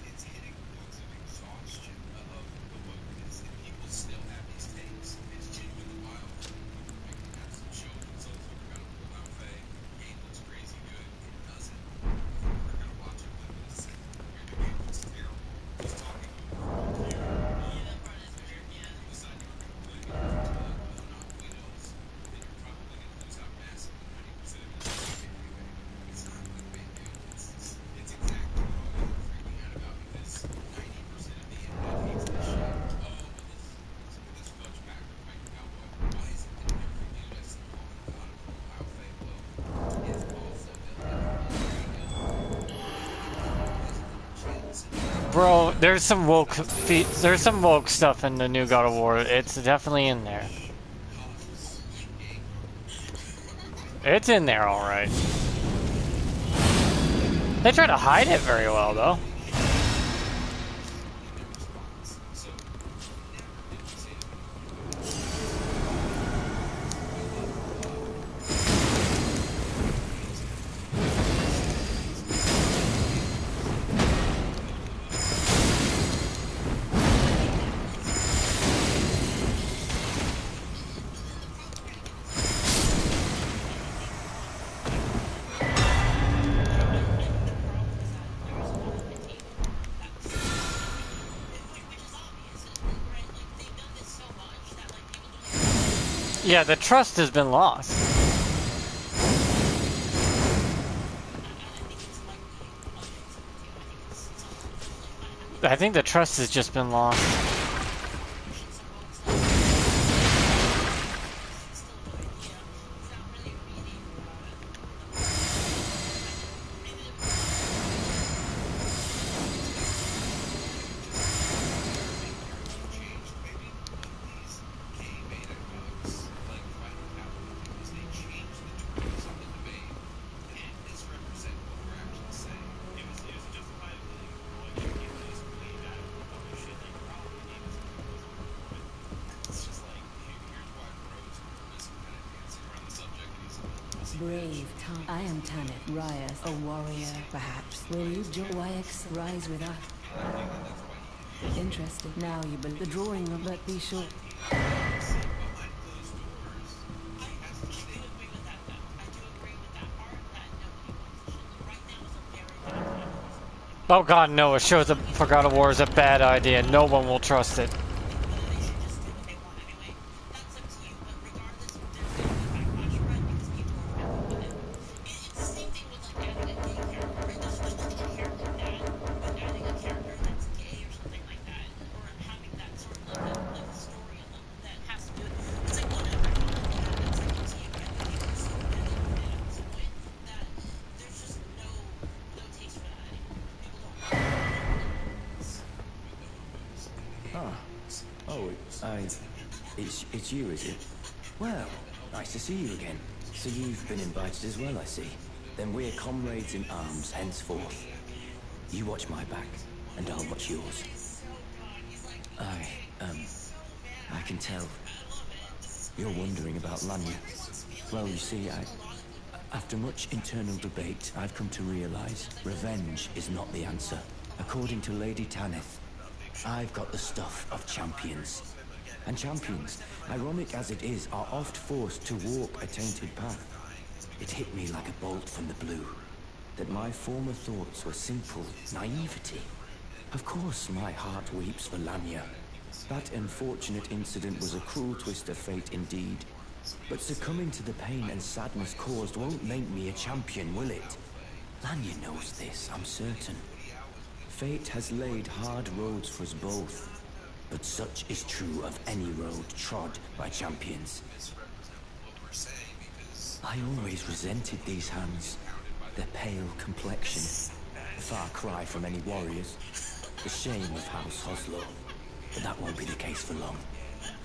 it's hitting points of exhaustion of the wokeness, and people still have these takes. It's genuinely wild. People are making absolute show of themselves over God of War Outfit. Game looks crazy good. It doesn't. We're gonna watch it with this. The game looks terrible. He's talking over you. Yeah, that part is weird, yeah. You decide you're gonna play it, blown up widows, then you're probably gonna lose out massively 90% of your time anyway. It's not clickbait, dude. It's exactly what all you were freaking out about because 90% of the internet hates this shit. Oh, but look at this fudge packer fighting cowboy. Why is it that every dude I see calling God of War Outfit is also Bro, there's some woke stuff in the new God of War. It's definitely in there. It's in there, all right. They try to hide it very well, though. Yeah, the trust has been lost. I think the trust has just been lost. Brave, I am Tanith, Rias, a warrior, perhaps. Will you join Wyx rise with us? Interested. Now you believe the drawing room, but be sure. Oh god, no, it shows up for God of War is a bad idea. No one will trust it. It's you, is it? Well, nice to see you again. So you've been invited as well, I see. Then we're comrades in arms henceforth. You watch my back, and I'll watch yours. I can tell. You're wondering about Lanya. Well, you see, after much internal debate, I've come to realize revenge is not the answer. According to Lady Tanith, I've got the stuff of champions. And champions, ironic as it is, are oft forced to walk a tainted path. It hit me like a bolt from the blue, that my former thoughts were simple naivety. Of course my heart weeps for Lanya. That unfortunate incident was a cruel twist of fate indeed. But succumbing to the pain and sadness caused won't make me a champion, will it? Lanya knows this, I'm certain. Fate has laid hard roads for us both. But such is true of any road trod by champions. I always resented these hands. Their pale complexion. A far cry from any warriors. The shame of House Hoslow. But that won't be the case for long.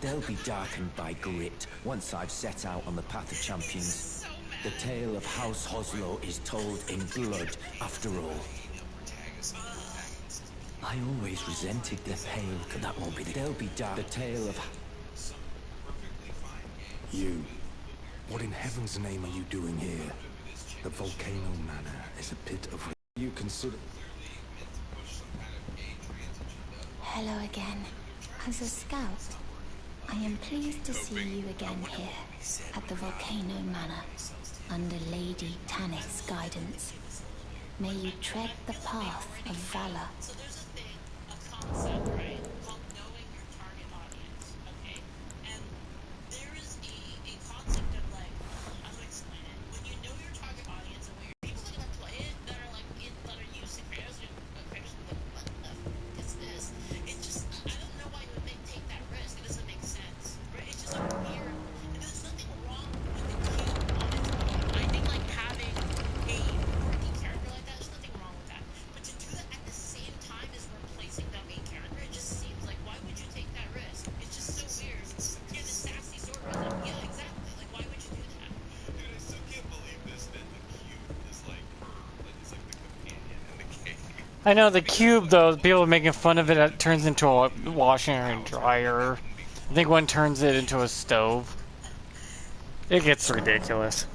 They'll be darkened by grit once I've set out on the path of champions. The tale of House Hoslow is told in blood, after all. I always resented their pale, but that won't be they'll be dark. The tale of... You. What in heaven's name are you doing here? The Volcano Manor is a pit of... You consider... Hello again. As a scout, I am pleased to see you again here at the Volcano Manor under Lady Tanith's guidance. May you tread the path of valor. So there's a thing, a concept, right, called knowing your target audience, okay? And there is a concept of like, how do I explain it? When you know your target audience and when people are gonna play it that are like that are using creators affection, like what the f is this? It just I don't know why you would take that risk. It doesn't make sense, right? It's just a weird. And there's nothing wrong with the cute on its own. I think like having a quirky character like that, there's nothing wrong with that. But to do that at the same time as replacing the main character, it just seems like why would you take that risk? It's just so weird. Yeah, the sassy swordsman. Yeah, exactly. Like why would you do that? Dude, I still can't believe this, that the cube is like her, like it's like the companion in the game. I know the cube though. People are making fun of it. It turns into a washer and dryer. I think one turns it into a stove. It gets ridiculous.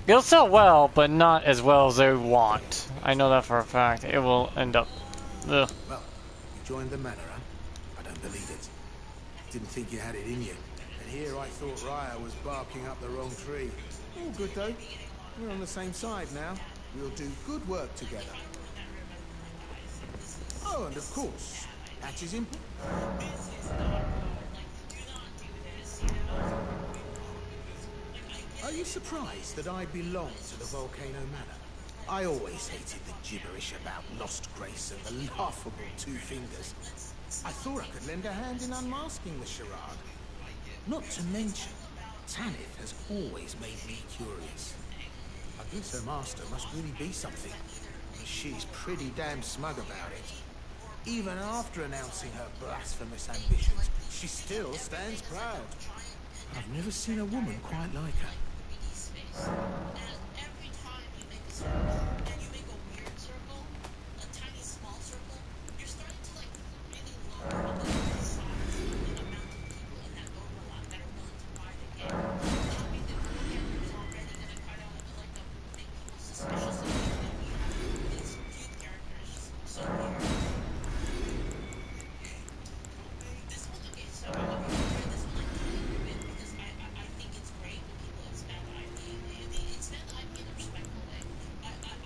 It'll sell well, but not as well as they want. I know that for a fact. It will end up... Ugh. Well, you joined the manor, huh? I don't believe it. Didn't think you had it in you. And here I thought Raya was barking up the wrong tree. All good though. We're on the same side now. We'll do good work together. Oh, and of course, that is important. Are you surprised that I belong to the Volcano Manor? I always hated the gibberish about lost grace and the laughable two fingers. I thought I could lend a hand in unmasking the charade. Not to mention, Tanith has always made me curious. I guess her master must really be something. She's pretty damn smug about it. Even after announcing her blasphemous ambitions, she still stands proud. I've never seen a woman quite like her. And every time you make a circle, and you make a weird circle, a tiny small circle, you're starting to like really lower the size of the amount of people in that overlap that are willing to buy the game. That means that more characters already gonna kind of like make people suspicious of you, and we have these cute characters just so weird. This one, okay, so I'm gonna be fair, this one I totally agree with because I think it's great when people expand IP. They expand IP in a respectful way. I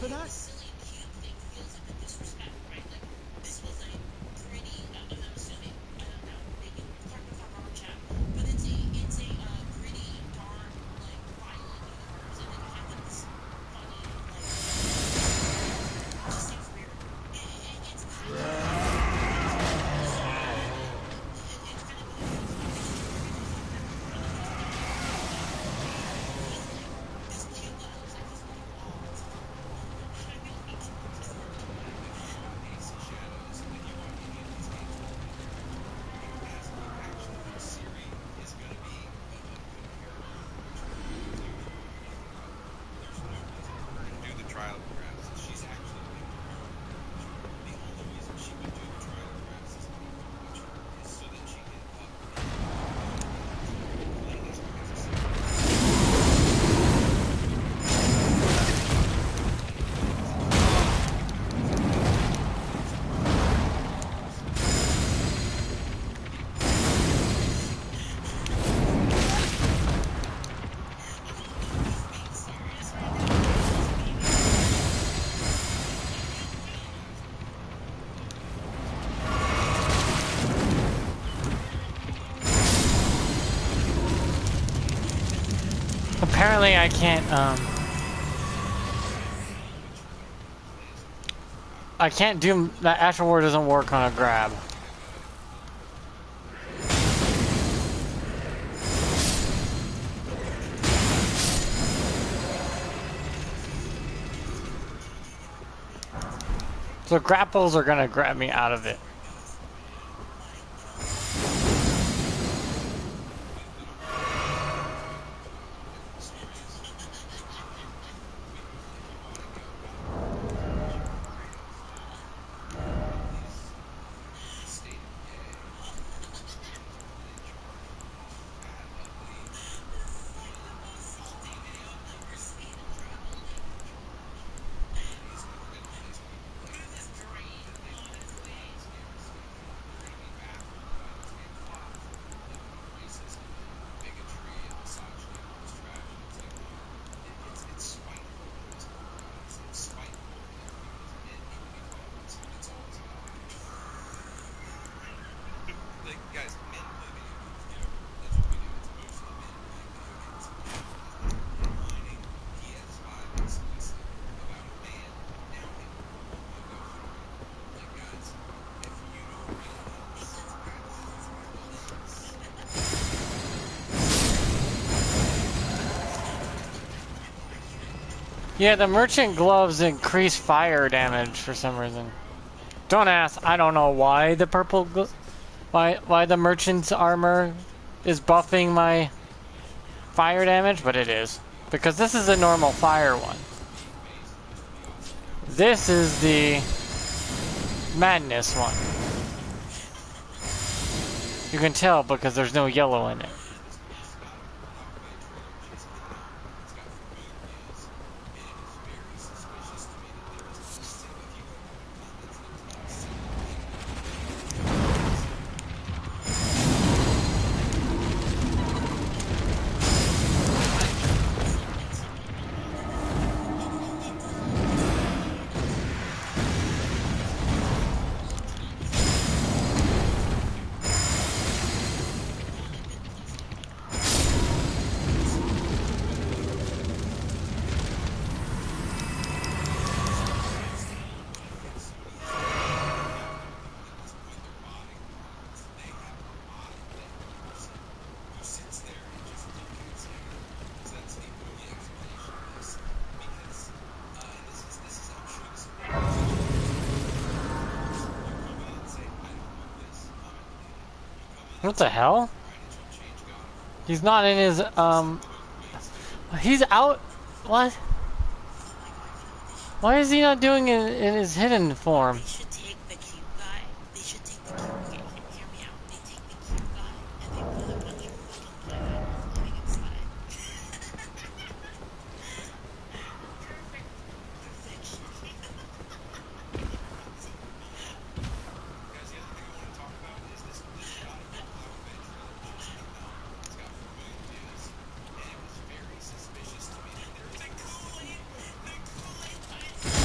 for that? silly cube thing feels like a disrespect, right? Like, this was a pretty, I'm assuming, I don't know, maybe, correct me if I'm wrong, chat, but it's a gritty, dark, like, violent universe, and then you have, like, this funny, like, it just seems weird. It's kind of, it's kind of this cube guy looks like he's really long. AC Shadows, if you watch any of these games, actually Siri is going to be a good character, which there's no reason for her to do the trial of crafts. She's actually a good character. The only reason she would do the trial of crafts as a people watcher is so that she can up playing as Siri. Apparently I can't, I can't do, that actual word doesn't work on a grab. So grapples are gonna grab me out of it. Like, guys, men play video games, you know, that's what we do. It's mostly men playing video games. Whining PS5 exclusive about a man downing a ghost story. Like, guys, if you don't really understand what Yeah, the merchant gloves increase fire damage for some reason. Don't ask, I don't know why the purple, why the merchant's armor is buffing my fire damage, but it is. Because this is a normal fire one. This is the madness one. You can tell because there's no yellow in it. What the hell? He's not in his, he's out, what? Why is he not doing it in his hidden form? They should take the cube guy. They should take the cube. Okay, hear me out. They take the cube guy and they put a bunch of fucking pineapples living inside. Perfect. Perfection. Guys, the other thing I want to talk about is this God of War Black Flag trailer just came out. It's got 4 million views, and it was very suspicious to me that there is The Kool-Aid. The Kool-Aid.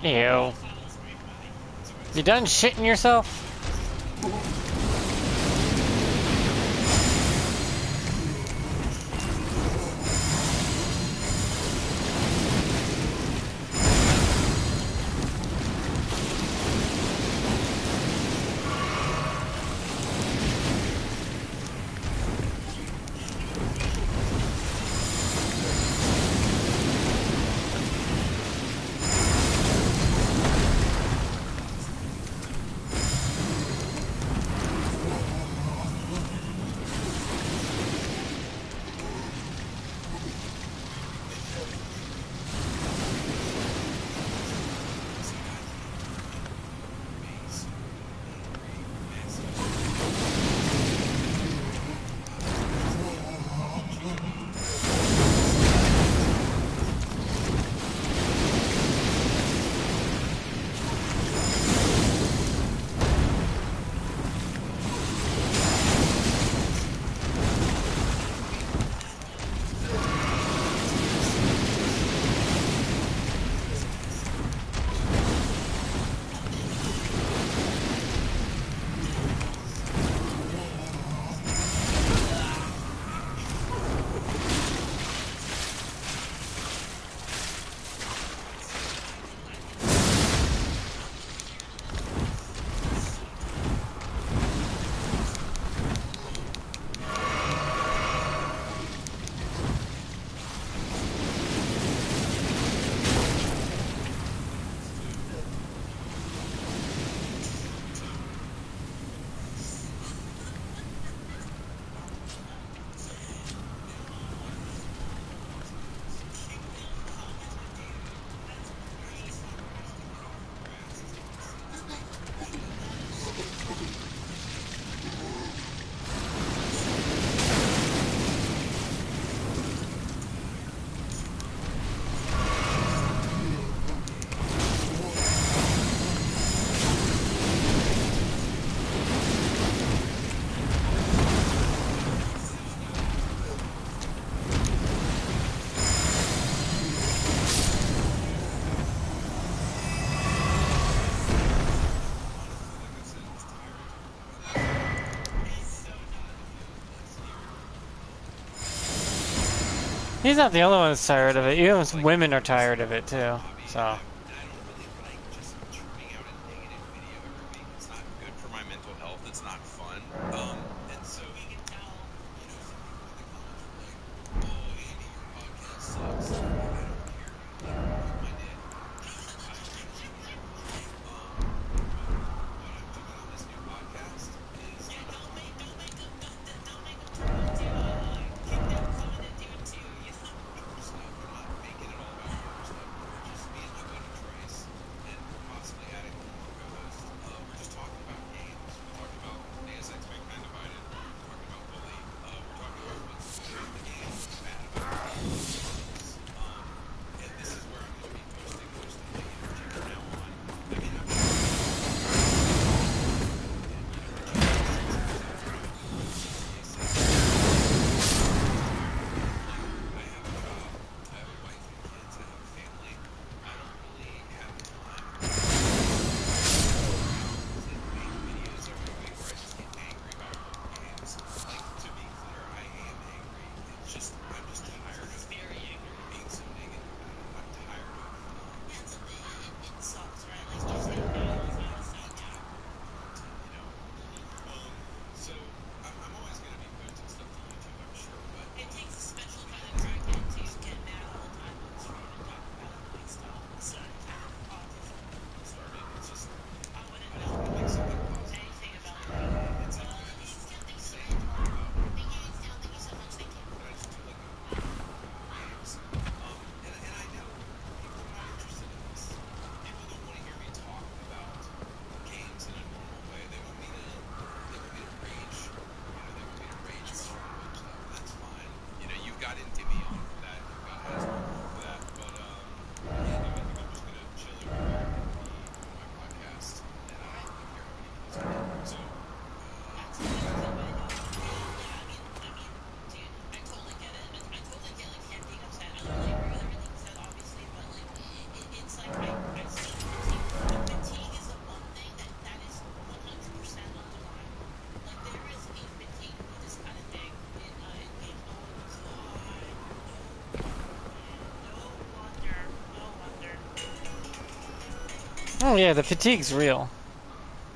Ew. You done shitting yourself? He's not the only one that's tired of it. Even women are tired of it too. So. I don't really like just churning out a negative video every week. It's not good for my mental health. It's not fun. And so you can tell, some people in the comments were like, "Oh, Andy, your podcast sucks." And I'm like, I don't care, dude. Like, eat my dick. I really don't. But I'm doing on this new podcast is don't make them turn into kick them coming into it too. Her stuff. I'm not making it all about her stuff. We're just me and my buddy to Oh yeah, the fatigue's real.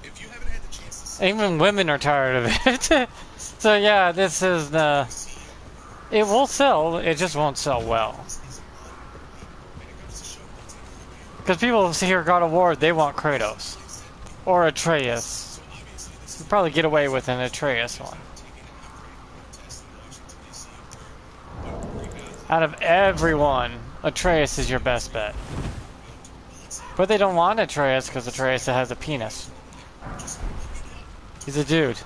if you haven't had the chance to see Even women are tired of it. So yeah, this is the. It will sell. It just won't sell well. Because people hear God of War, they want Kratos or Atreus. You probably get away with an Atreus one. Out of everyone, Atreus is your best bet. But they don't want Atreus because Atreus has a penis. He's a dude.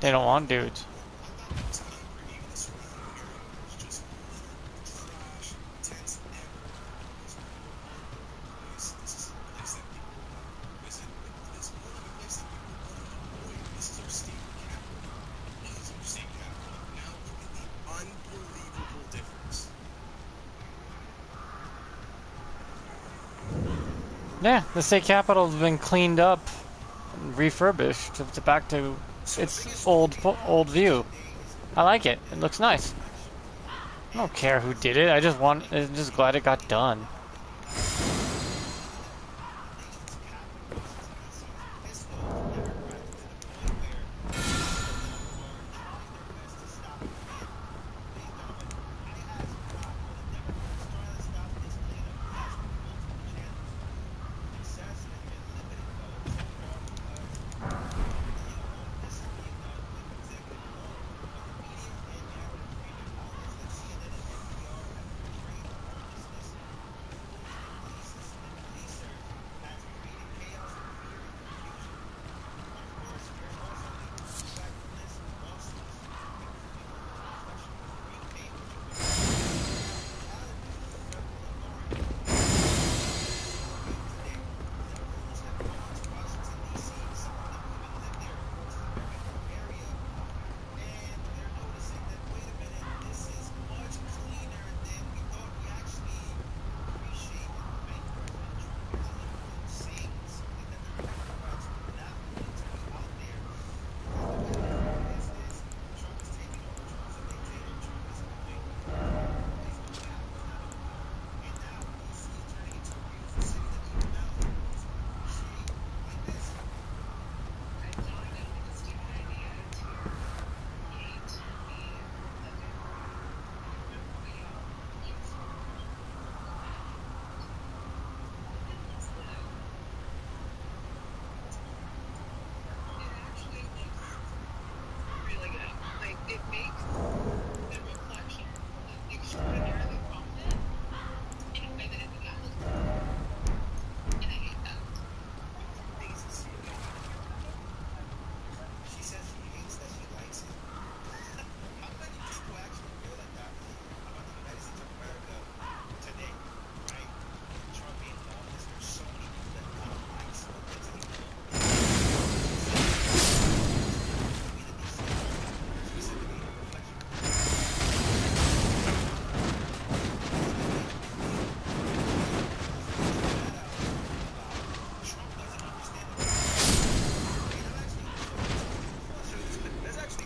They don't want dudes. unbelievable difference. Yeah, the state capital's been cleaned up, and refurbished. It's back to its old view. I like it. It looks nice. I don't care who did it. I'm just glad it got done.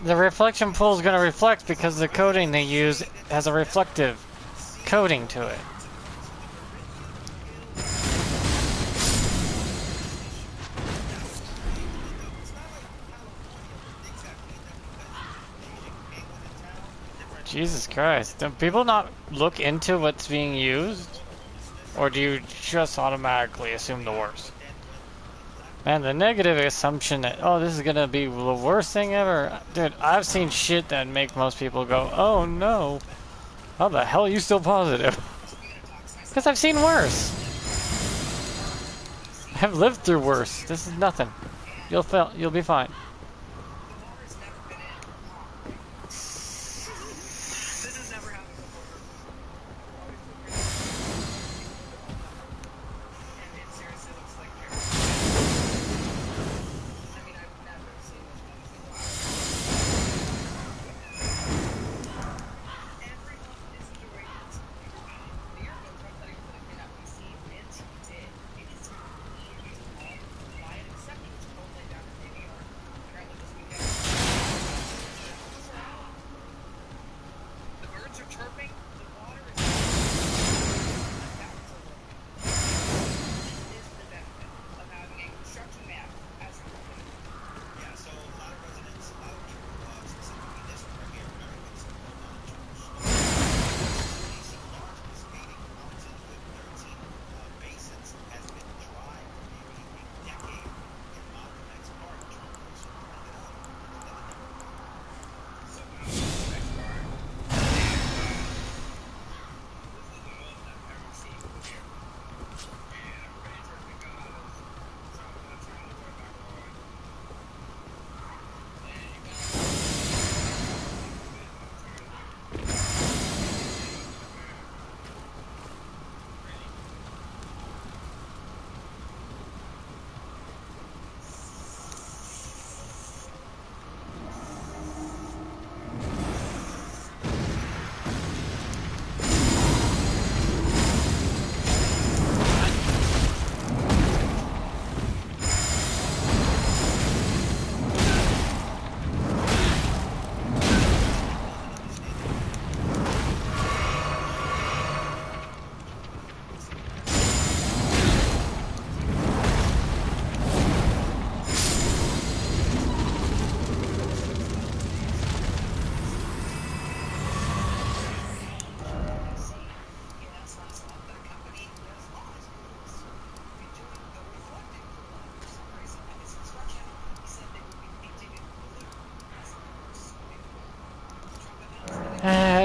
The reflection pool is going to reflect because the coating they use has a reflective coating to it. Jesus Christ. Do people not look into what's being used? Or do you just automatically assume the worst? Man, the negative assumption that, oh, this is gonna be the worst thing ever. Dude, I've seen shit that make most people go, oh no. How the hell are you still positive? Because I've seen worse. I've lived through worse. This is nothing. You'll be fine.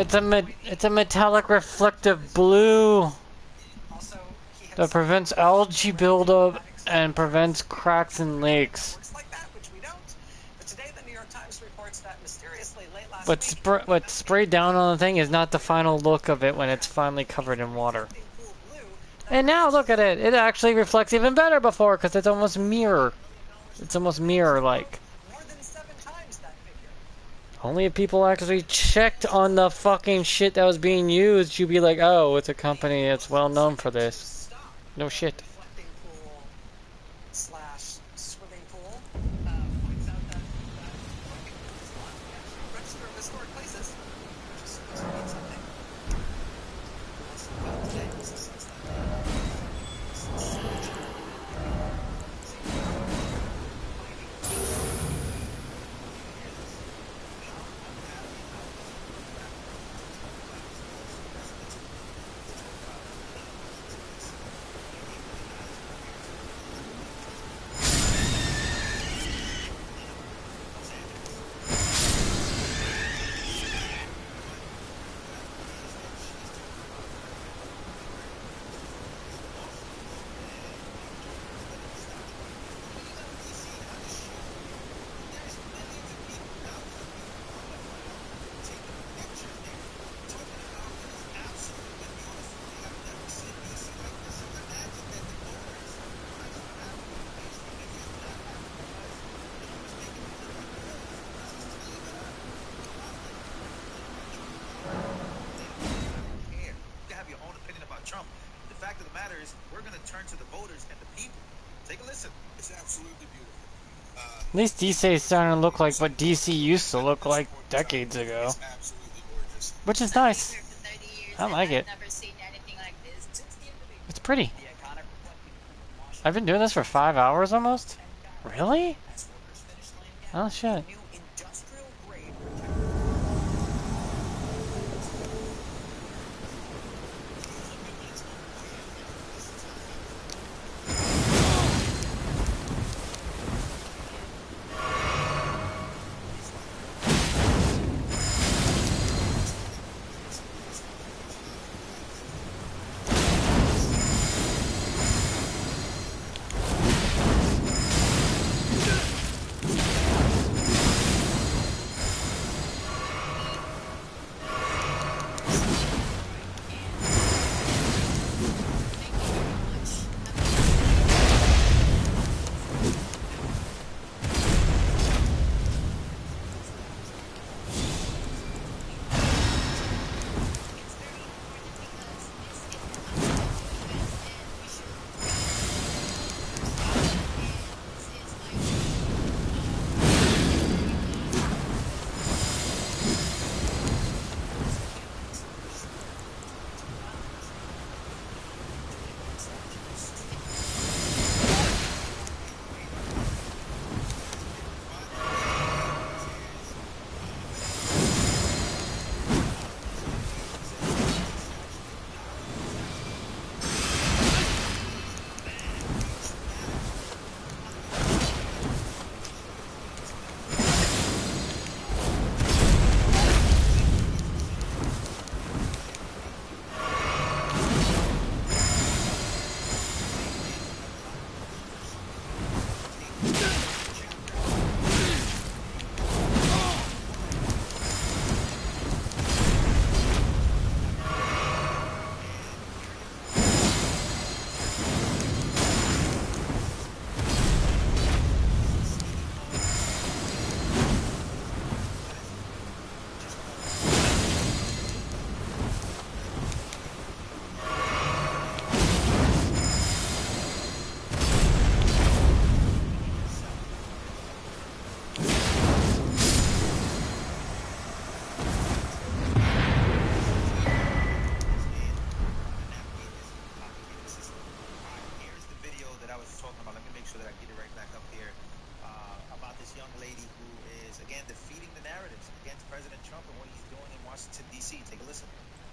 it's a metallic reflective blue Also, he had that prevents algae buildup and prevents cracks in lakes. works like that, which we don't. But today, the New York Times reports that mysteriously late last What's week, what's sprayed down on the thing is not the final look of it when it's finally covered in water. pool blue And now look at it. It actually reflects even better before because it's almost mirror. It's almost mirror-like. more than 7 times that figure. Only if people actually checked on the fucking shit that was being used, you'd be like, oh, it's a company that's well known for this. No shit. Reflecting pool slash swimming pool points out that register of historic places just must mean something. Trump. The fact of the matter is, we're going to turn to the voters and the people. Take a listen. It's absolutely beautiful. At least DC is starting to look like what DC used to look like decades ago. It's absolutely gorgeous. Which is nice. I like it. It's pretty. I've been doing this for 5 hours almost? Really? Oh shit.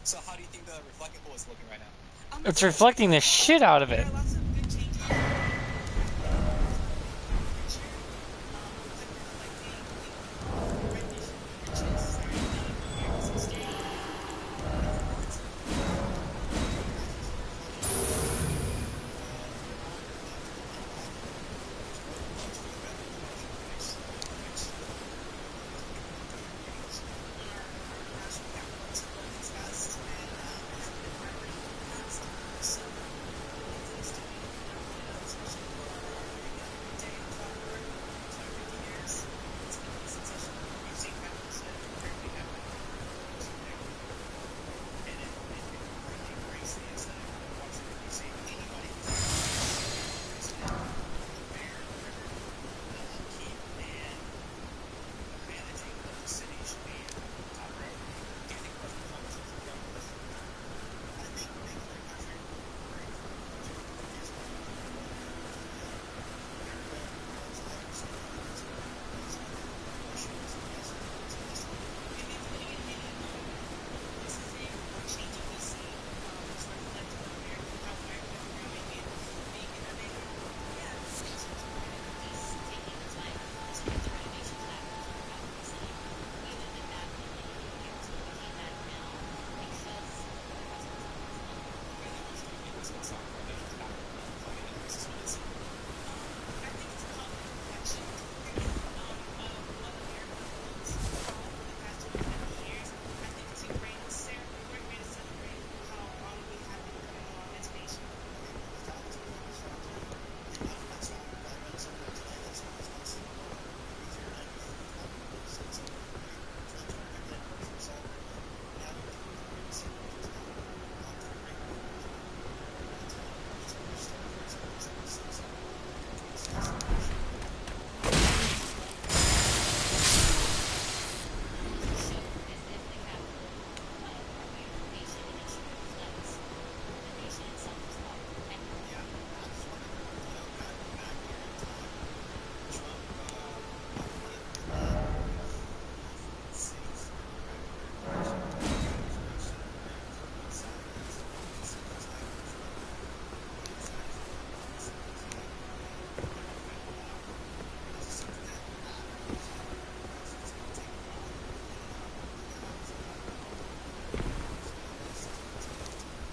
So how do you think the reflecting pool is looking right now? It's reflecting the shit out of it.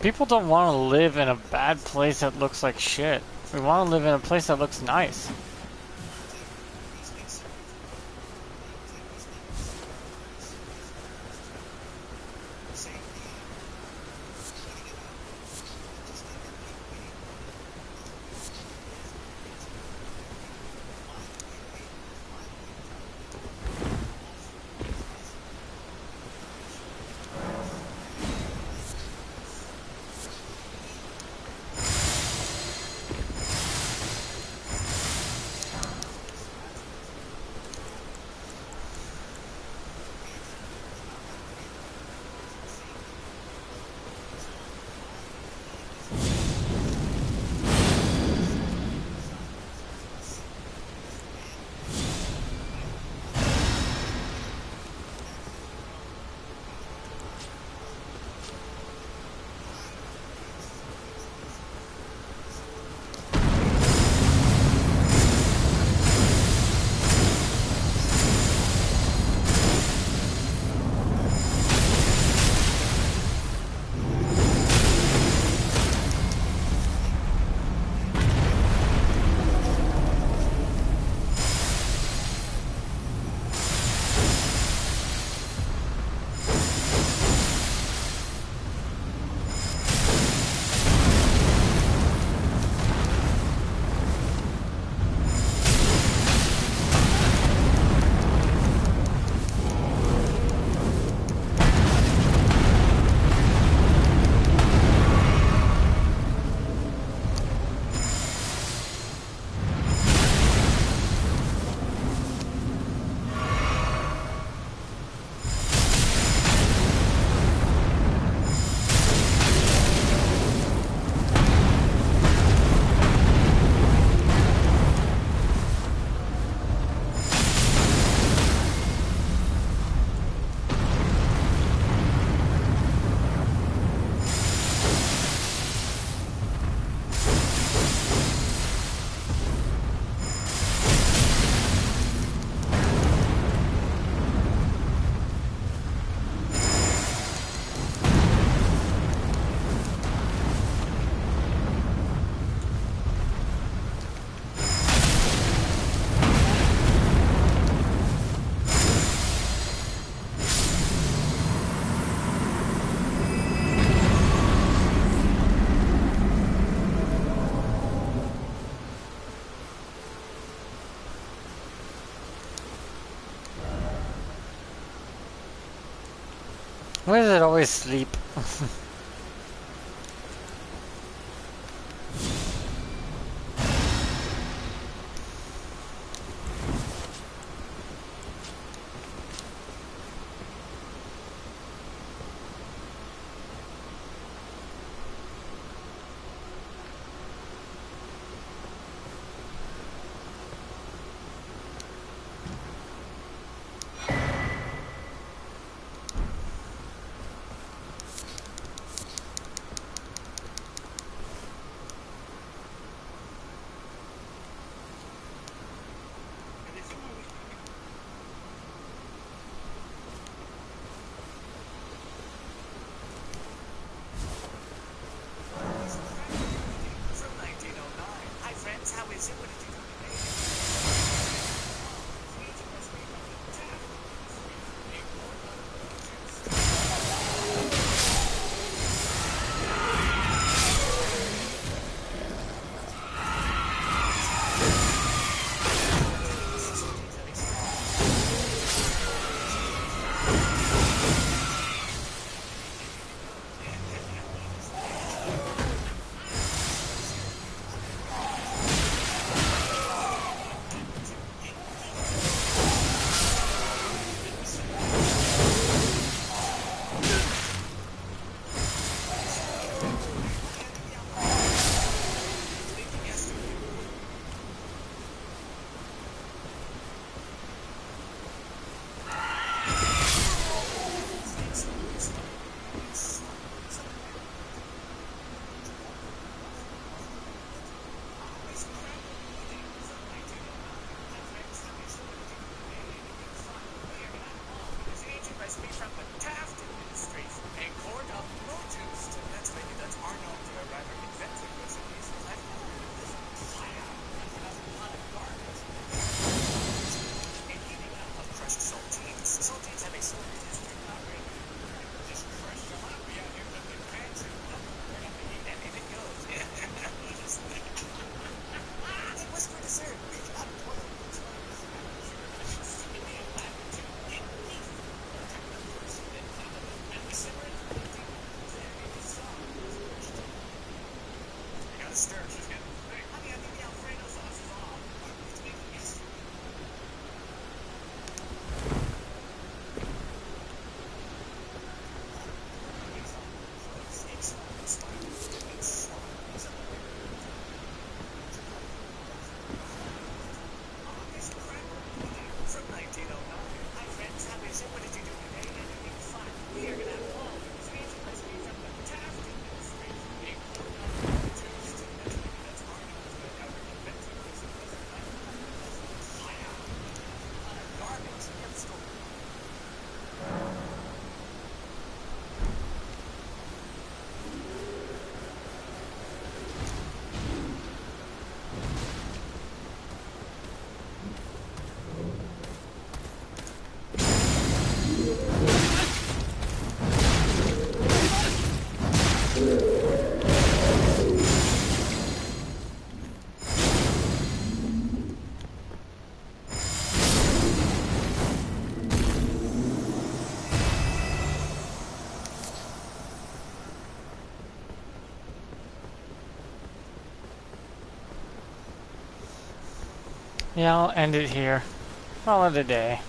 People don't want to live in a bad place that looks like shit. We want to live in a place that looks nice. Why does it always sleep? Yeah, I'll end it here. Call it a day.